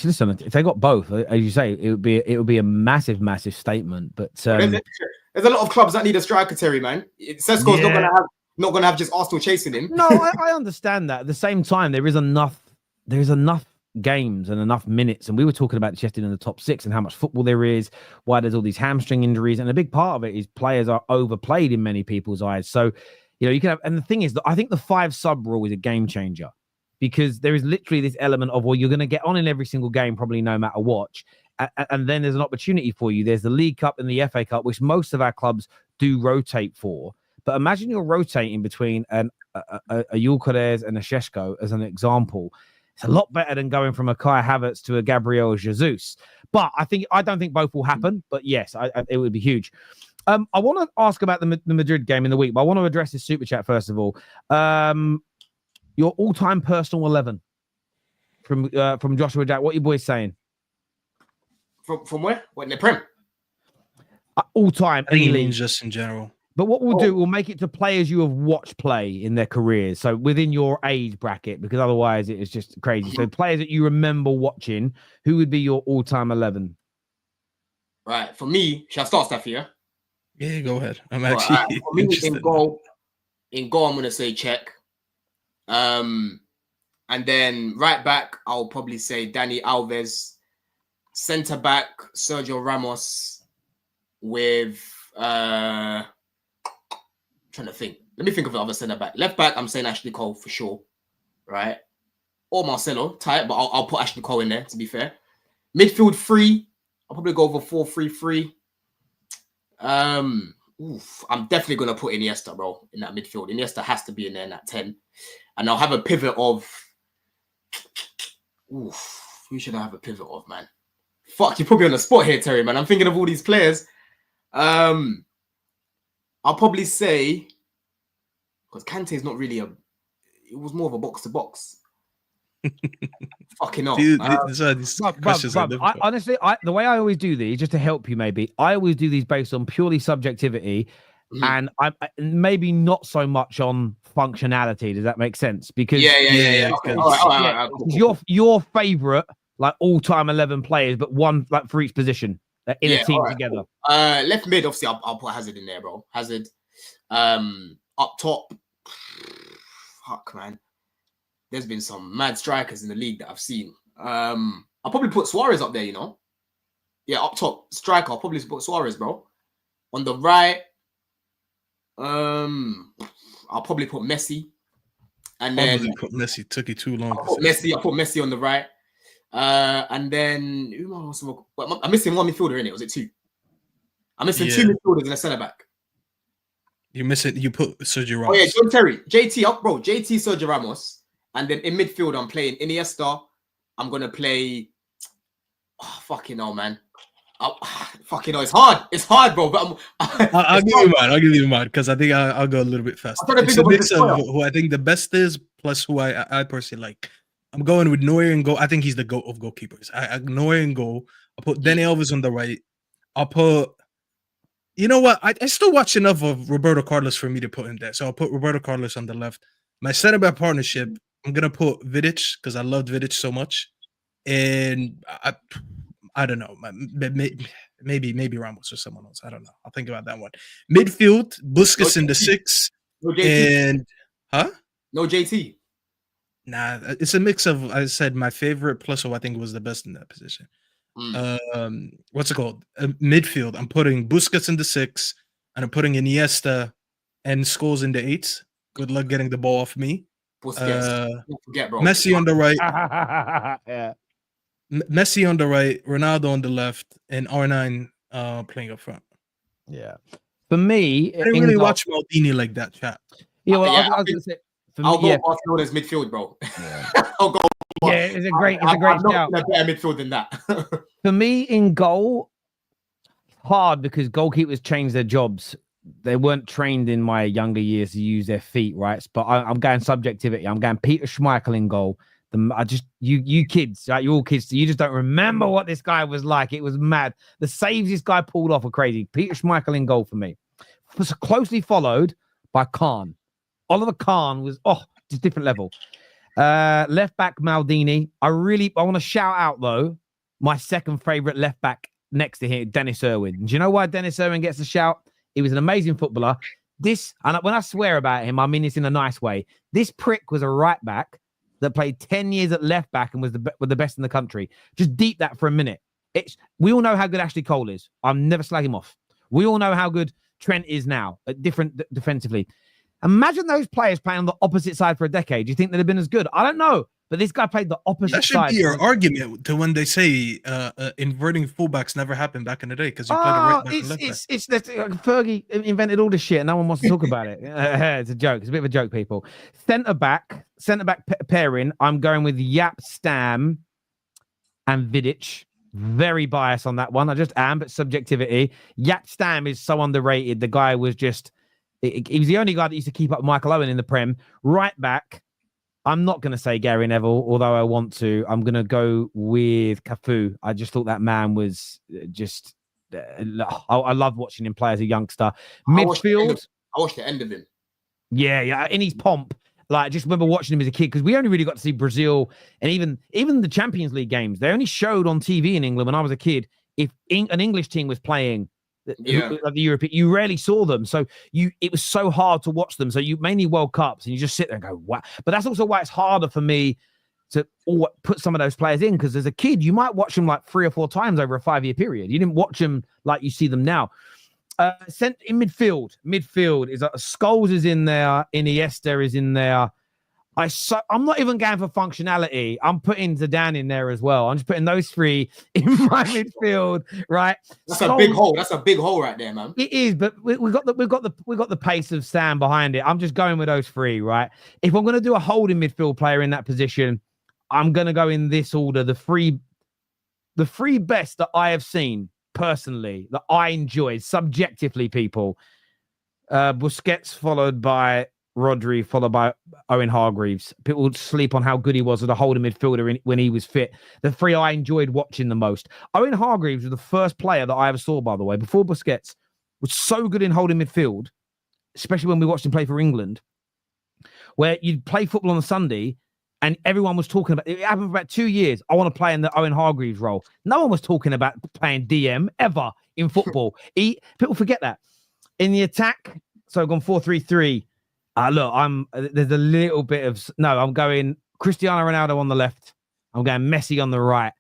Listen, if they got both, as you say, it would be a massive statement. But there's a lot of clubs that need a striker, Terry, man. Sesko's not gonna have just Arsenal chasing him. No, I understand that. At the same time, there is enough games and enough minutes, and we were talking about this yesterday in the top six and how much football there is, why there's all these hamstring injuries, and a big part of it is players are overplayed in many people's eyes. So, you know, you can have, and the thing is that I think the 5 sub rule is a game changer. Because there is literally this element of, well, you're going to get on in every single game, probably no matter what. And then there's an opportunity for you. There's the League Cup and the FA Cup, which most of our clubs do rotate for. But imagine you're rotating between a Gyokeres and a Sesko as an example. It's a lot better than going from a Kai Havertz to a Gabriel Jesus. But I don't think both will happen. But yes, it would be huge. I want to ask about the Madrid game in the week, but I want to address this super chat first of all. Your all-time personal 11 from Joshua Jack. What are you boys saying? From where? What, in the Prem? All-time. I think he means just in general. But what we'll do, we'll make it to players you have watched play in their careers. So within your age bracket, because otherwise it is just crazy. So players that you remember watching, who would be your all-time 11? Right. For me, shall I start, Staffy? Yeah, go ahead. I'm actually for me, in goal, I'm going to say Czech. And then right back, I'll probably say Dani Alves. Centre back, Sergio Ramos. With trying to think. Let me think of another centre back. Left back, I'm saying Ashley Cole for sure, right? Or Marcelo, tight, but I'll put Ashley Cole in there to be fair. Midfield 3, I'll probably go over 4-3-3. I'm definitely gonna put Iniesta, bro, in that midfield. Iniesta has to be in there in that 10. And I'll have a pivot of. Who should I have a pivot of, man? Fuck, you put me on the spot here, Terry, man. I'm thinking of all these players. I'll probably say, because Kante is not really it was more of a box to box. Fucking hell. Honestly, the way I always do these, just to help you maybe, I always do these based on purely subjectivity. and I'm maybe not so much on functionality. Does that make sense? Because yeah. Okay. All right. Cool. Your favorite like all-time 11 players, but one like for each position in a team together. Cool. Left mid, obviously, I'll put Hazard in there, bro. Hazard. Up top, fuck, man. There's been some mad strikers in the league that I've seen. I'll probably put Suarez up there, you know. Yeah, up top, striker. I'll probably put Suarez, bro. On the right, I'll probably put Messi. And then put Messi. Took you too long. I'll put Messi on the right. And then who else? I'm missing one midfielder in it. Was it two? I'm missing two midfielders and a centre back. You put Sergio Ramos. Oh yeah, John Terry, JT up, bro. JT, Sergio Ramos, and then in midfield I'm playing Iniesta. I'm gonna play. Oh, fucking hell, man. Fucking hell, it's hard. It's hard, bro. But I'll give you mine. I'll give you mine because I think I'll go a little bit faster. It's a mix of who I think the best is plus who I personally like. I'm going with Neuer in goal. I think he's the GOAT of goalkeepers. Neuer in goal. I'll put Dani Alves on the right. I'll put. You know what? I still watch enough of Roberto Carlos for me to put him there. So I'll put Roberto Carlos on the left. My center back partnership, I'm gonna put Vidic because I loved Vidic so much, and I don't know, maybe Ramos or someone else. I don't know. I'll think about that one. Midfield, Busquets in the 6, and no JT. Nah, it's a mix of I said my favorite plus who I think was the best in that position. What's it called? Midfield. I'm putting Busquets in the 6, and I'm putting Iniesta and Scholes in the 8. Good luck getting the ball off me. Don't forget, bro. Messi on the right. Yeah. Messi on the right, Ronaldo on the left, and R9 playing up front. Yeah. For me, I didn't really watch Maldini like that, chat. Yeah, well, I was going to say. I'll go Barcelona's midfield, bro. Yeah. I'll go. Yeah, it's a great shout. Not a better midfield than that. For me, in goal, hard because goalkeepers change their jobs. They weren't trained in my younger years to use their feet, right? But I'm going subjectivity. I'm going Peter Schmeichel in goal. You kids, right? You're all kids. So you just don't remember what this guy was like. It was mad. The saves this guy pulled off were crazy. Peter Schmeichel in goal for me. Was closely followed by Kahn. Oliver Kahn was just different level. Left back Maldini. I want to shout out though my second favorite left back next to him, Dennis Irwin. Do you know why Dennis Irwin gets a shout? He was an amazing footballer. And when I swear about him, I mean this in a nice way. This prick was a right back that played 10 years at left back and was the best in the country. Just deep that for a minute. We all know how good Ashley Cole is. I'm never slag him off. We all know how good Trent is now, different defensively. Imagine those players playing on the opposite side for a decade. Do you think they'd have been as good? I don't know. But this guy played the opposite side. That should be your argument to when they say inverting fullbacks never happened back in the day because you played a right back and left back. Fergie invented all this shit and no one wants to talk about it. It's a joke. It's a bit of a joke, people. Centre back pairing, I'm going with Jaap Stam and Vidic. Very biased on that one. I just am, but subjectivity. Jaap Stam is so underrated. The guy was just... He was the only guy that used to keep up with Michael Owen in the Prem. Right back, I'm not going to say Gary Neville, although I want to. I'm going to go with Cafu. I just thought that man was just... I love watching him play as a youngster. Midfield... I watched the end of him. Yeah. In his pomp. Like, I just remember watching him as a kid because we only really got to see Brazil and even the Champions League games. They only showed on TV in England when I was a kid. If an English team was playing... the European, you rarely saw them, so it was so hard to watch them. So you mainly World Cups, and you just sit there and go, "Wow!" But that's also why it's harder for me to put some of those players in because as a kid, you might watch them like 3 or 4 times over a 5-year period. You didn't watch them like you see them now. In midfield is Scholes is in there, Iniesta is in there. I'm not even going for functionality. I'm putting Zidane in there as well. I'm just putting those 3 in my midfield, right? That's a big hole. That's a big hole right there, man. It is, but we've got the pace of Sam behind it. I'm just going with those 3, right? If I'm going to do a holding midfield player in that position, I'm going to go in this order. The 3 best that I have seen personally, that I enjoyed subjectively, people. Busquets followed by Rodri, followed by Owen Hargreaves. People would sleep on how good he was as a holding midfielder when he was fit. The 3 I enjoyed watching the most. Owen Hargreaves was the first player that I ever saw, by the way, before Busquets, was so good in holding midfield especially when we watched him play for England, where you'd play football on a Sunday and everyone was talking about it. Happened for about 2 years. I want to play in the Owen Hargreaves role. No one was talking about playing DM ever in football. People forget that. In the attack, so I've gone 4-3-3. Look, there's a little bit of I'm going Cristiano Ronaldo on the left. I'm going Messi on the right.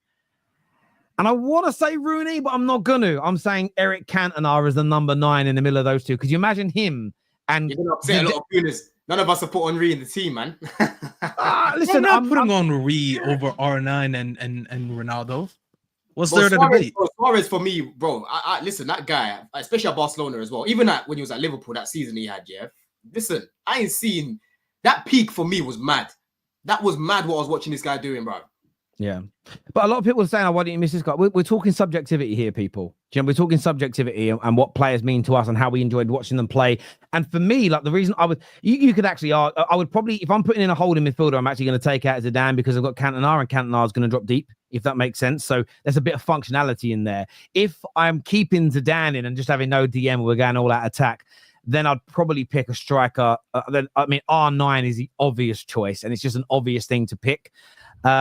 And I want to say Rooney, but I'm not going to. I'm saying Eric Cantona as the number 9 in the middle of those two. Because you imagine him and... You're going to upset a lot of viewers. None of us have put Henry in the team, man. Listen, I'm putting on Henry over R9 and Ronaldo. What's there to debate? Suarez for me, bro. Listen, that guy, especially at Barcelona as well, even when he was at Liverpool that season he had, yeah. Listen, I ain't seen... That peak for me was mad. That was mad what I was watching this guy doing, bro. Yeah. But a lot of people are saying, why didn't you miss this guy? We're talking subjectivity here, people. Do you know, we're talking subjectivity and what players mean to us and how we enjoyed watching them play. And for me, like the reason you could actually argue, I would probably, if I'm putting in a holding midfielder, I'm actually going to take out Zidane because I've got Cantona and Cantona is going to drop deep, if that makes sense. So there's a bit of functionality in there. If I'm keeping Zidane in and just having no DM, we're going all out attack, then I'd probably pick a striker. R9 is the obvious choice and it's just an obvious thing to pick. But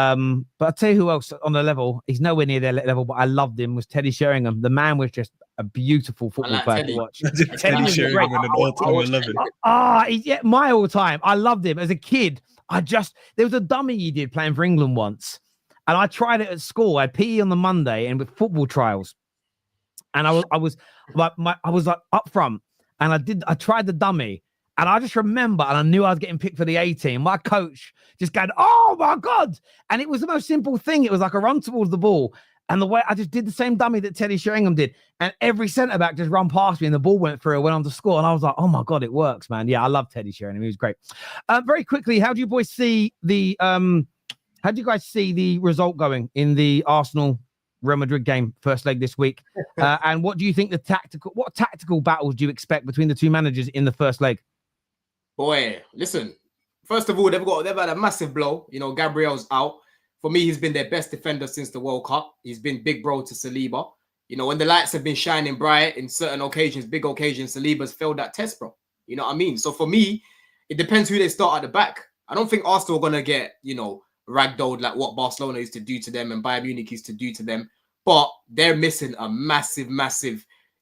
I'll tell you who else on the level, he's nowhere near their level, but I loved him, was Teddy Sheringham. The man was just a beautiful football player to watch. Teddy Sheringham in an all-time 11. My all-time. I loved him as a kid. There was a dummy he did playing for England once, and I tried it at school. I had PE on the Monday and with football trials, and I was like up front, and I tried the dummy. And I just remember, and I knew I was getting picked for the A team. My coach just going, "Oh my God." And it was the most simple thing. It was like a run towards the ball. And the way I just did the same dummy that Teddy Sheringham did. And every centre-back just run past me and the ball went through, went on to score. And I was like, oh my God, it works, man. Yeah, I love Teddy Sheringham. He was great. Very quickly, how do you boys see how do you guys see the result going in the Arsenal Real Madrid game, first leg this week? And what do you think what tactical battles do you expect between the two managers in the first leg? Boy, listen. First of all, they've had a massive blow. You know, Gabriel's out. For me, he's been their best defender since the World Cup. He's been big bro to Saliba. You know, when the lights have been shining bright in certain occasions, big occasions, Saliba's failed that test, bro. You know what I mean? So for me, it depends who they start at the back. I don't think Arsenal are going to get, ragdolled like what Barcelona used to do to them and Bayern Munich used to do to them. But they're missing a massive,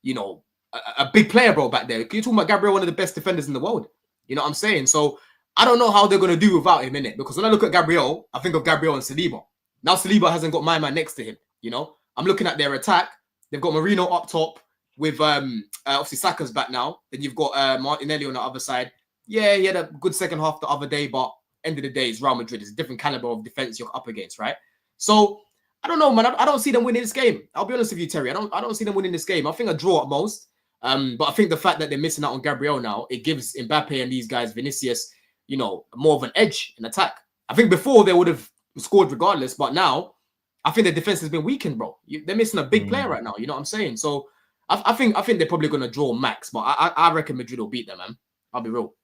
a big player, bro, back there. You're talking about Gabriel, one of the best defenders in the world. You know what I'm saying? So I don't know how they're going to do without him in it, because when I look at Gabriel, I think of Gabriel and Saliba. Now Saliba hasn't got my man next to him. You know, I'm looking at their attack. They've got Marino up top with obviously Saka's back now. Then you've got Martinelli on the other side. Yeah, he had a good second half the other day, but end of the day, it's Real Madrid. It's a different caliber of defense you're up against, right? So I don't know, man. I don't see them winning this game. I'll be honest with you, Terry. I don't see them winning this game. I think a draw at most. But I think the fact that they're missing out on Gabriel now, it gives Mbappe and these guys, Vinicius, more of an edge in attack. I think before they would have scored regardless, but now I think the defense has been weakened, bro. They're missing a big player right now. You know what I'm saying? So I think they're probably going to draw max, but I reckon Madrid will beat them, man. I'll be real.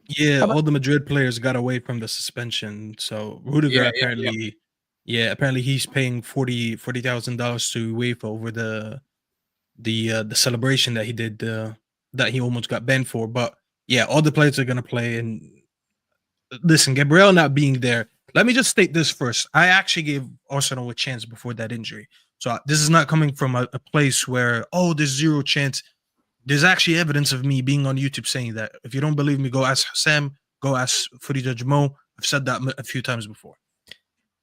Yeah, all the Madrid players got away from the suspension. So Rudiger apparently he's paying $40,000 to UEFA over the celebration that he did that he almost got banned for. But yeah, all the players are gonna play. And listen, Gabriel not being there. Let me just state this first. I actually gave Arsenal a chance before that injury. So this is not coming from a place where, there's zero chance. There's actually evidence of me being on YouTube saying that. If you don't believe me, go ask Sam, go ask Footy Judge Mo. I've said that a few times before.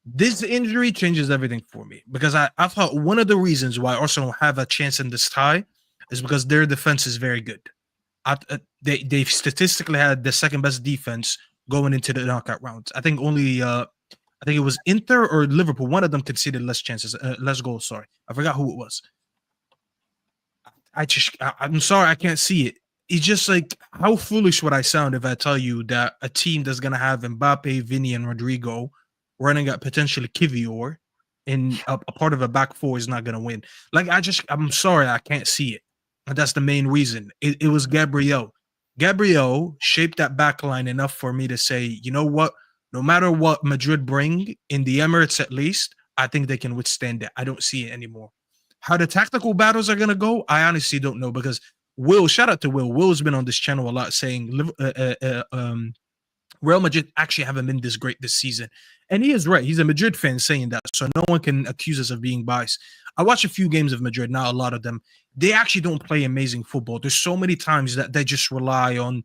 This injury changes everything for me, because I thought one of the reasons why Arsenal have a chance in this tie is because their defense is very good. They've statistically had the second best defense going into the knockout rounds. I think it was Inter or Liverpool. One of them conceded less goals. Sorry, I forgot who it was. I'm sorry, I can't see it. It's just like, how foolish would I sound if I tell you that a team that's gonna have Mbappe, Vinny, and Rodrigo running at potentially Kivior in a part of a back four is not going to win. Like, I'm sorry, I can't see it. And that's the main reason. It was Gabriel. Gabriel shaped that back line enough for me to say, you know what? No matter what Madrid bring in the Emirates, at least, I think they can withstand it. I don't see it anymore. How the tactical battles are going to go, I honestly don't know, because Will, shout out to Will. Will's been on this channel a lot saying Real Madrid actually haven't been this great this season. And he is right. He's a Madrid fan saying that. So no one can accuse us of being biased. I watch a few games of Madrid, not a lot of them. They actually don't play amazing football. There's so many times that they just rely on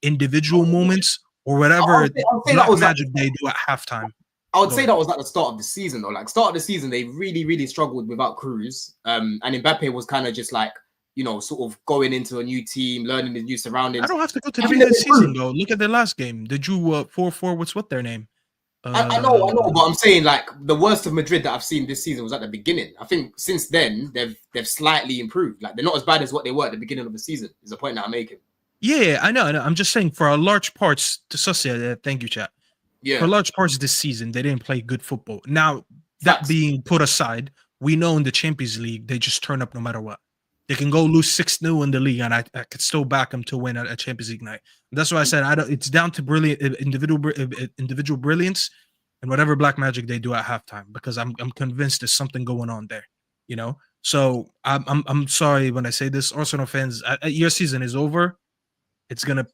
individual moments or whatever black magic they do at halftime. I would say that was at the start of the season, though. Like, start of the season, they really, really struggled without Cruz. And Mbappe was kind of just like, you know, sort of going into a new team, learning the new surroundings. I don't have to go to the beginning of the season, though. Look at their last game. They drew 4-4. What's their name? I know, but I'm saying, like, the worst of Madrid that I've seen this season was at the beginning. I think since then, they've slightly improved. Like, they're not as bad as what they were at the beginning of the season, is the point that I'm making. Yeah, I know. I'm just saying, for a large parts, thank you, chat. Yeah. For large parts of this season, they didn't play good football. Now, that being put aside, we know in the Champions League, they just turn up no matter what. They can go lose 6-0 in the league, and I could still back them to win a Champions League night. That's why I said it's down to brilliant individual brilliance and whatever black magic they do at halftime. Because I'm convinced there's something going on there, you know. So I'm sorry when I say this, Arsenal fans. Your season is over. It's gonna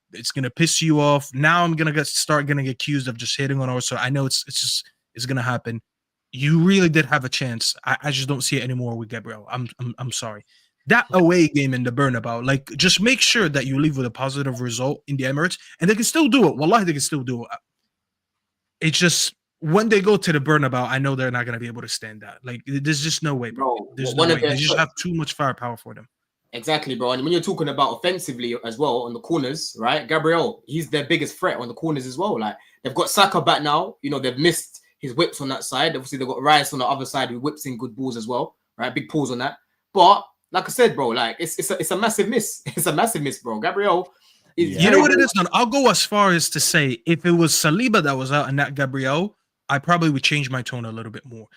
piss you off. Now I'm gonna start getting accused of just hating on Arsenal. I know it's gonna happen. You really did have a chance. I just don't see it anymore with Gabriel. I'm sorry. That away game in the Bernabeu, like, just make sure that you leave with a positive result in the Emirates, and they can still do it. Wallahi, they can still do it. It's just when they go to the Bernabeu, I know they're not going to be able to stand that. Like, there's just no way, bro. There's no way. They just have too much firepower for them. Exactly, bro. And when you're talking about offensively as well on the corners, right? Gabriel, he's their biggest threat on the corners as well. Like, they've got Saka back now. You know, they've missed his whips on that side. Obviously, they've got Rice on the other side who whips in good balls as well, right? Big pulls on that. But like I said, bro, like it's a massive miss. It's a massive miss, bro. Gabriel. You know what it is, man? I'll go as far as to say if it was Saliba that was out and not Gabriel, I probably would change my tone a little bit more.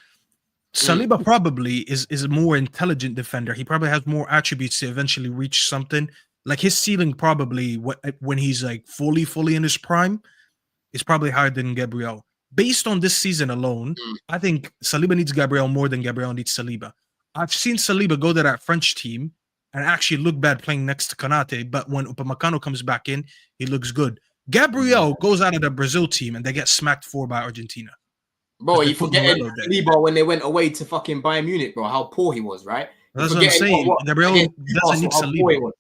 Saliba probably is a more intelligent defender. He probably has more attributes to eventually reach something. Like, his ceiling probably when he's like fully in his prime is probably higher than Gabriel. Based on this season alone, I think Saliba needs Gabriel more than Gabriel needs Saliba. I've seen Saliba go to that French team and actually look bad playing next to Konate, but when Upamecano comes back in, he looks good. Gabriel goes out of the Brazil team and they get smacked 4 by Argentina. Bro, you forgetting Saliba when they went away to fucking Bayern Munich, bro, how poor he was, right? That's what I'm saying. Gabriel doesn't need Saliba.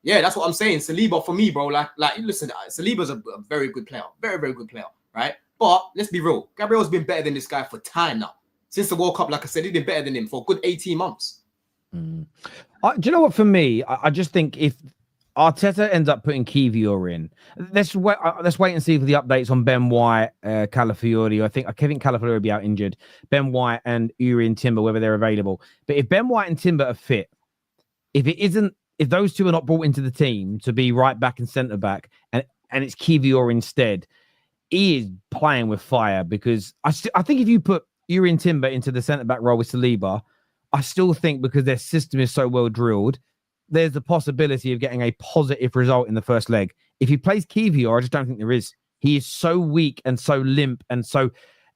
Yeah, that's what I'm saying. Saliba, for me, bro, like listen, Saliba's a very good player. Very, very good player, right? But let's be real. Gabriel's been better than this guy for time now. Since the World Cup, like I said, he's been better than him for a good 18 months. Do you know what? For me, I just think if Arteta ends up putting Kiwior in, let's wait and see for the updates on Ben White, Calafiori. I think Calafiori will be out injured. Ben White and Uri and Timber, whether they're available. But if Ben White and Timber are fit, if those two are not brought into the team to be right back and centre back, and it's Kiwior instead, he is playing with fire. Because I think if you put Uri and Timber into the centre-back role with Saliba, I still think because their system is so well drilled, there's the possibility of getting a positive result in the first leg. If he plays Kiwior, I just don't think there is. He is so weak and so limp, and so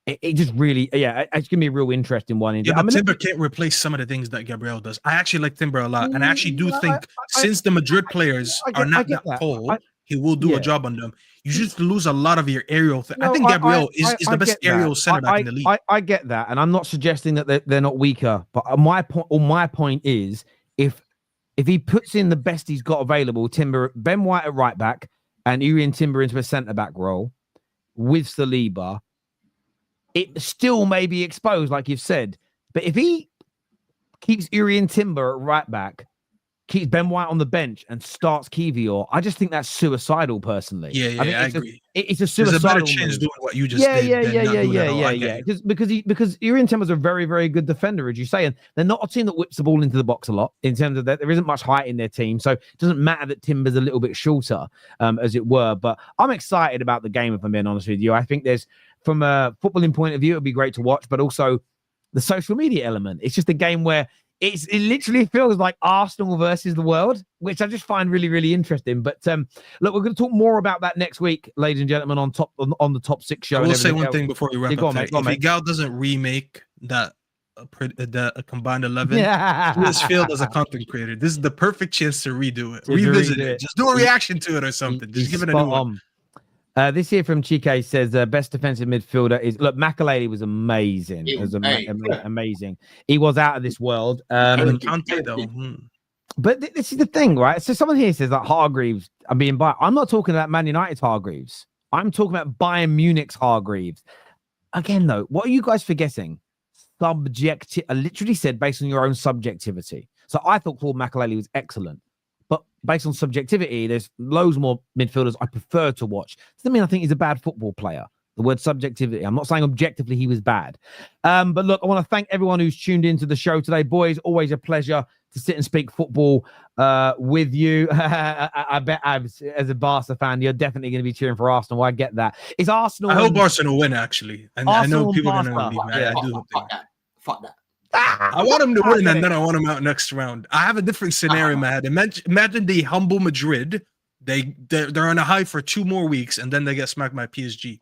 it just really, it's going to be a real interesting one. Yeah, but Timber can't replace some of the things that Gabriel does. I actually like Timber a lot, and I actually do think since the Madrid players are not that tall, he will do a job on them. You just lose a lot of your aerial. I think Gabriel is the best aerial centre back in the league. I get that, and I'm not suggesting that they're not weaker. But my point is, if he puts in the best he's got available, Timber, Ben White at right back, and Uri and Timber into a centre back role with Saliba, it still may be exposed, like you've said. But if he keeps Uri and Timber at right back, keeps Ben White on the bench and starts Kiwior, I just think that's suicidal, personally. I agree. It's a suicidal. There's a better chance doing what you just did. Yeah. Because Uri and Timber's a very, very good defender, as you say, and they're not a team that whips the ball into the box a lot in terms of that. There isn't much height in their team, so it doesn't matter that Timber's a little bit shorter, as it were. But I'm excited about the game, if I'm being honest with you. I think there's, from a footballing point of view, it'll be great to watch, but also the social media element. It's just a game where it literally feels like Arsenal versus the world, which I just find really, really interesting. But look, we're going to talk more about that next week, ladies and gentlemen, on the Top 6 show. I will say one thing before we wrap up. If Miguel doesn't remake that a combined 11. Yeah. To his field as a content creator. This is the perfect chance to redo it. To Revisit redo it. it. Just do a reaction to it or something. Just give it a new one. This here from Chike says best defensive midfielder is Makelele was amazing. It was amazing. He was out of this world. Conte, though. But this is the thing, right? So someone here says that Hargreaves are being biased. I'm not talking about Man United's Hargreaves. I'm talking about Bayern Munich's Hargreaves. Again, though, what are you guys forgetting? I literally said based on your own subjectivity. So I thought Claude Makelele was excellent. But based on subjectivity, there's loads more midfielders I prefer to watch. Doesn't mean I think he's a bad football player. The word subjectivity. I'm not saying objectively he was bad. But look, I want to thank everyone who's tuned into the show today. Boys, always a pleasure to sit and speak football with you. I bet as a Barca fan, you're definitely going to be cheering for Arsenal. I get that. Is Arsenal? I hope Arsenal win, actually. And I know people are going to leave. I do hope they win. Fuck that. I want him to win, and then I want him out next round. I have a different scenario in my head. Imagine they humble Madrid. They're on a high for 2 more weeks, and then they get smacked by PSG.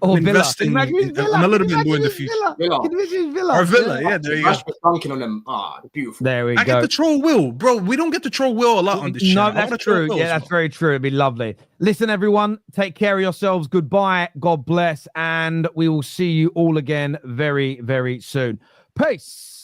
Or Villa. I'm a little bit more in the future. Villa. Or Villa, yeah, there you go. Dunking on them. Beautiful. There we go. I get to troll Will, bro. We don't get to troll Will a lot on this show. No, that's true. Yeah, that's very true. It'd be lovely. Listen, everyone, take care of yourselves. Goodbye. God bless. And we will see you all again very, very soon. Peace.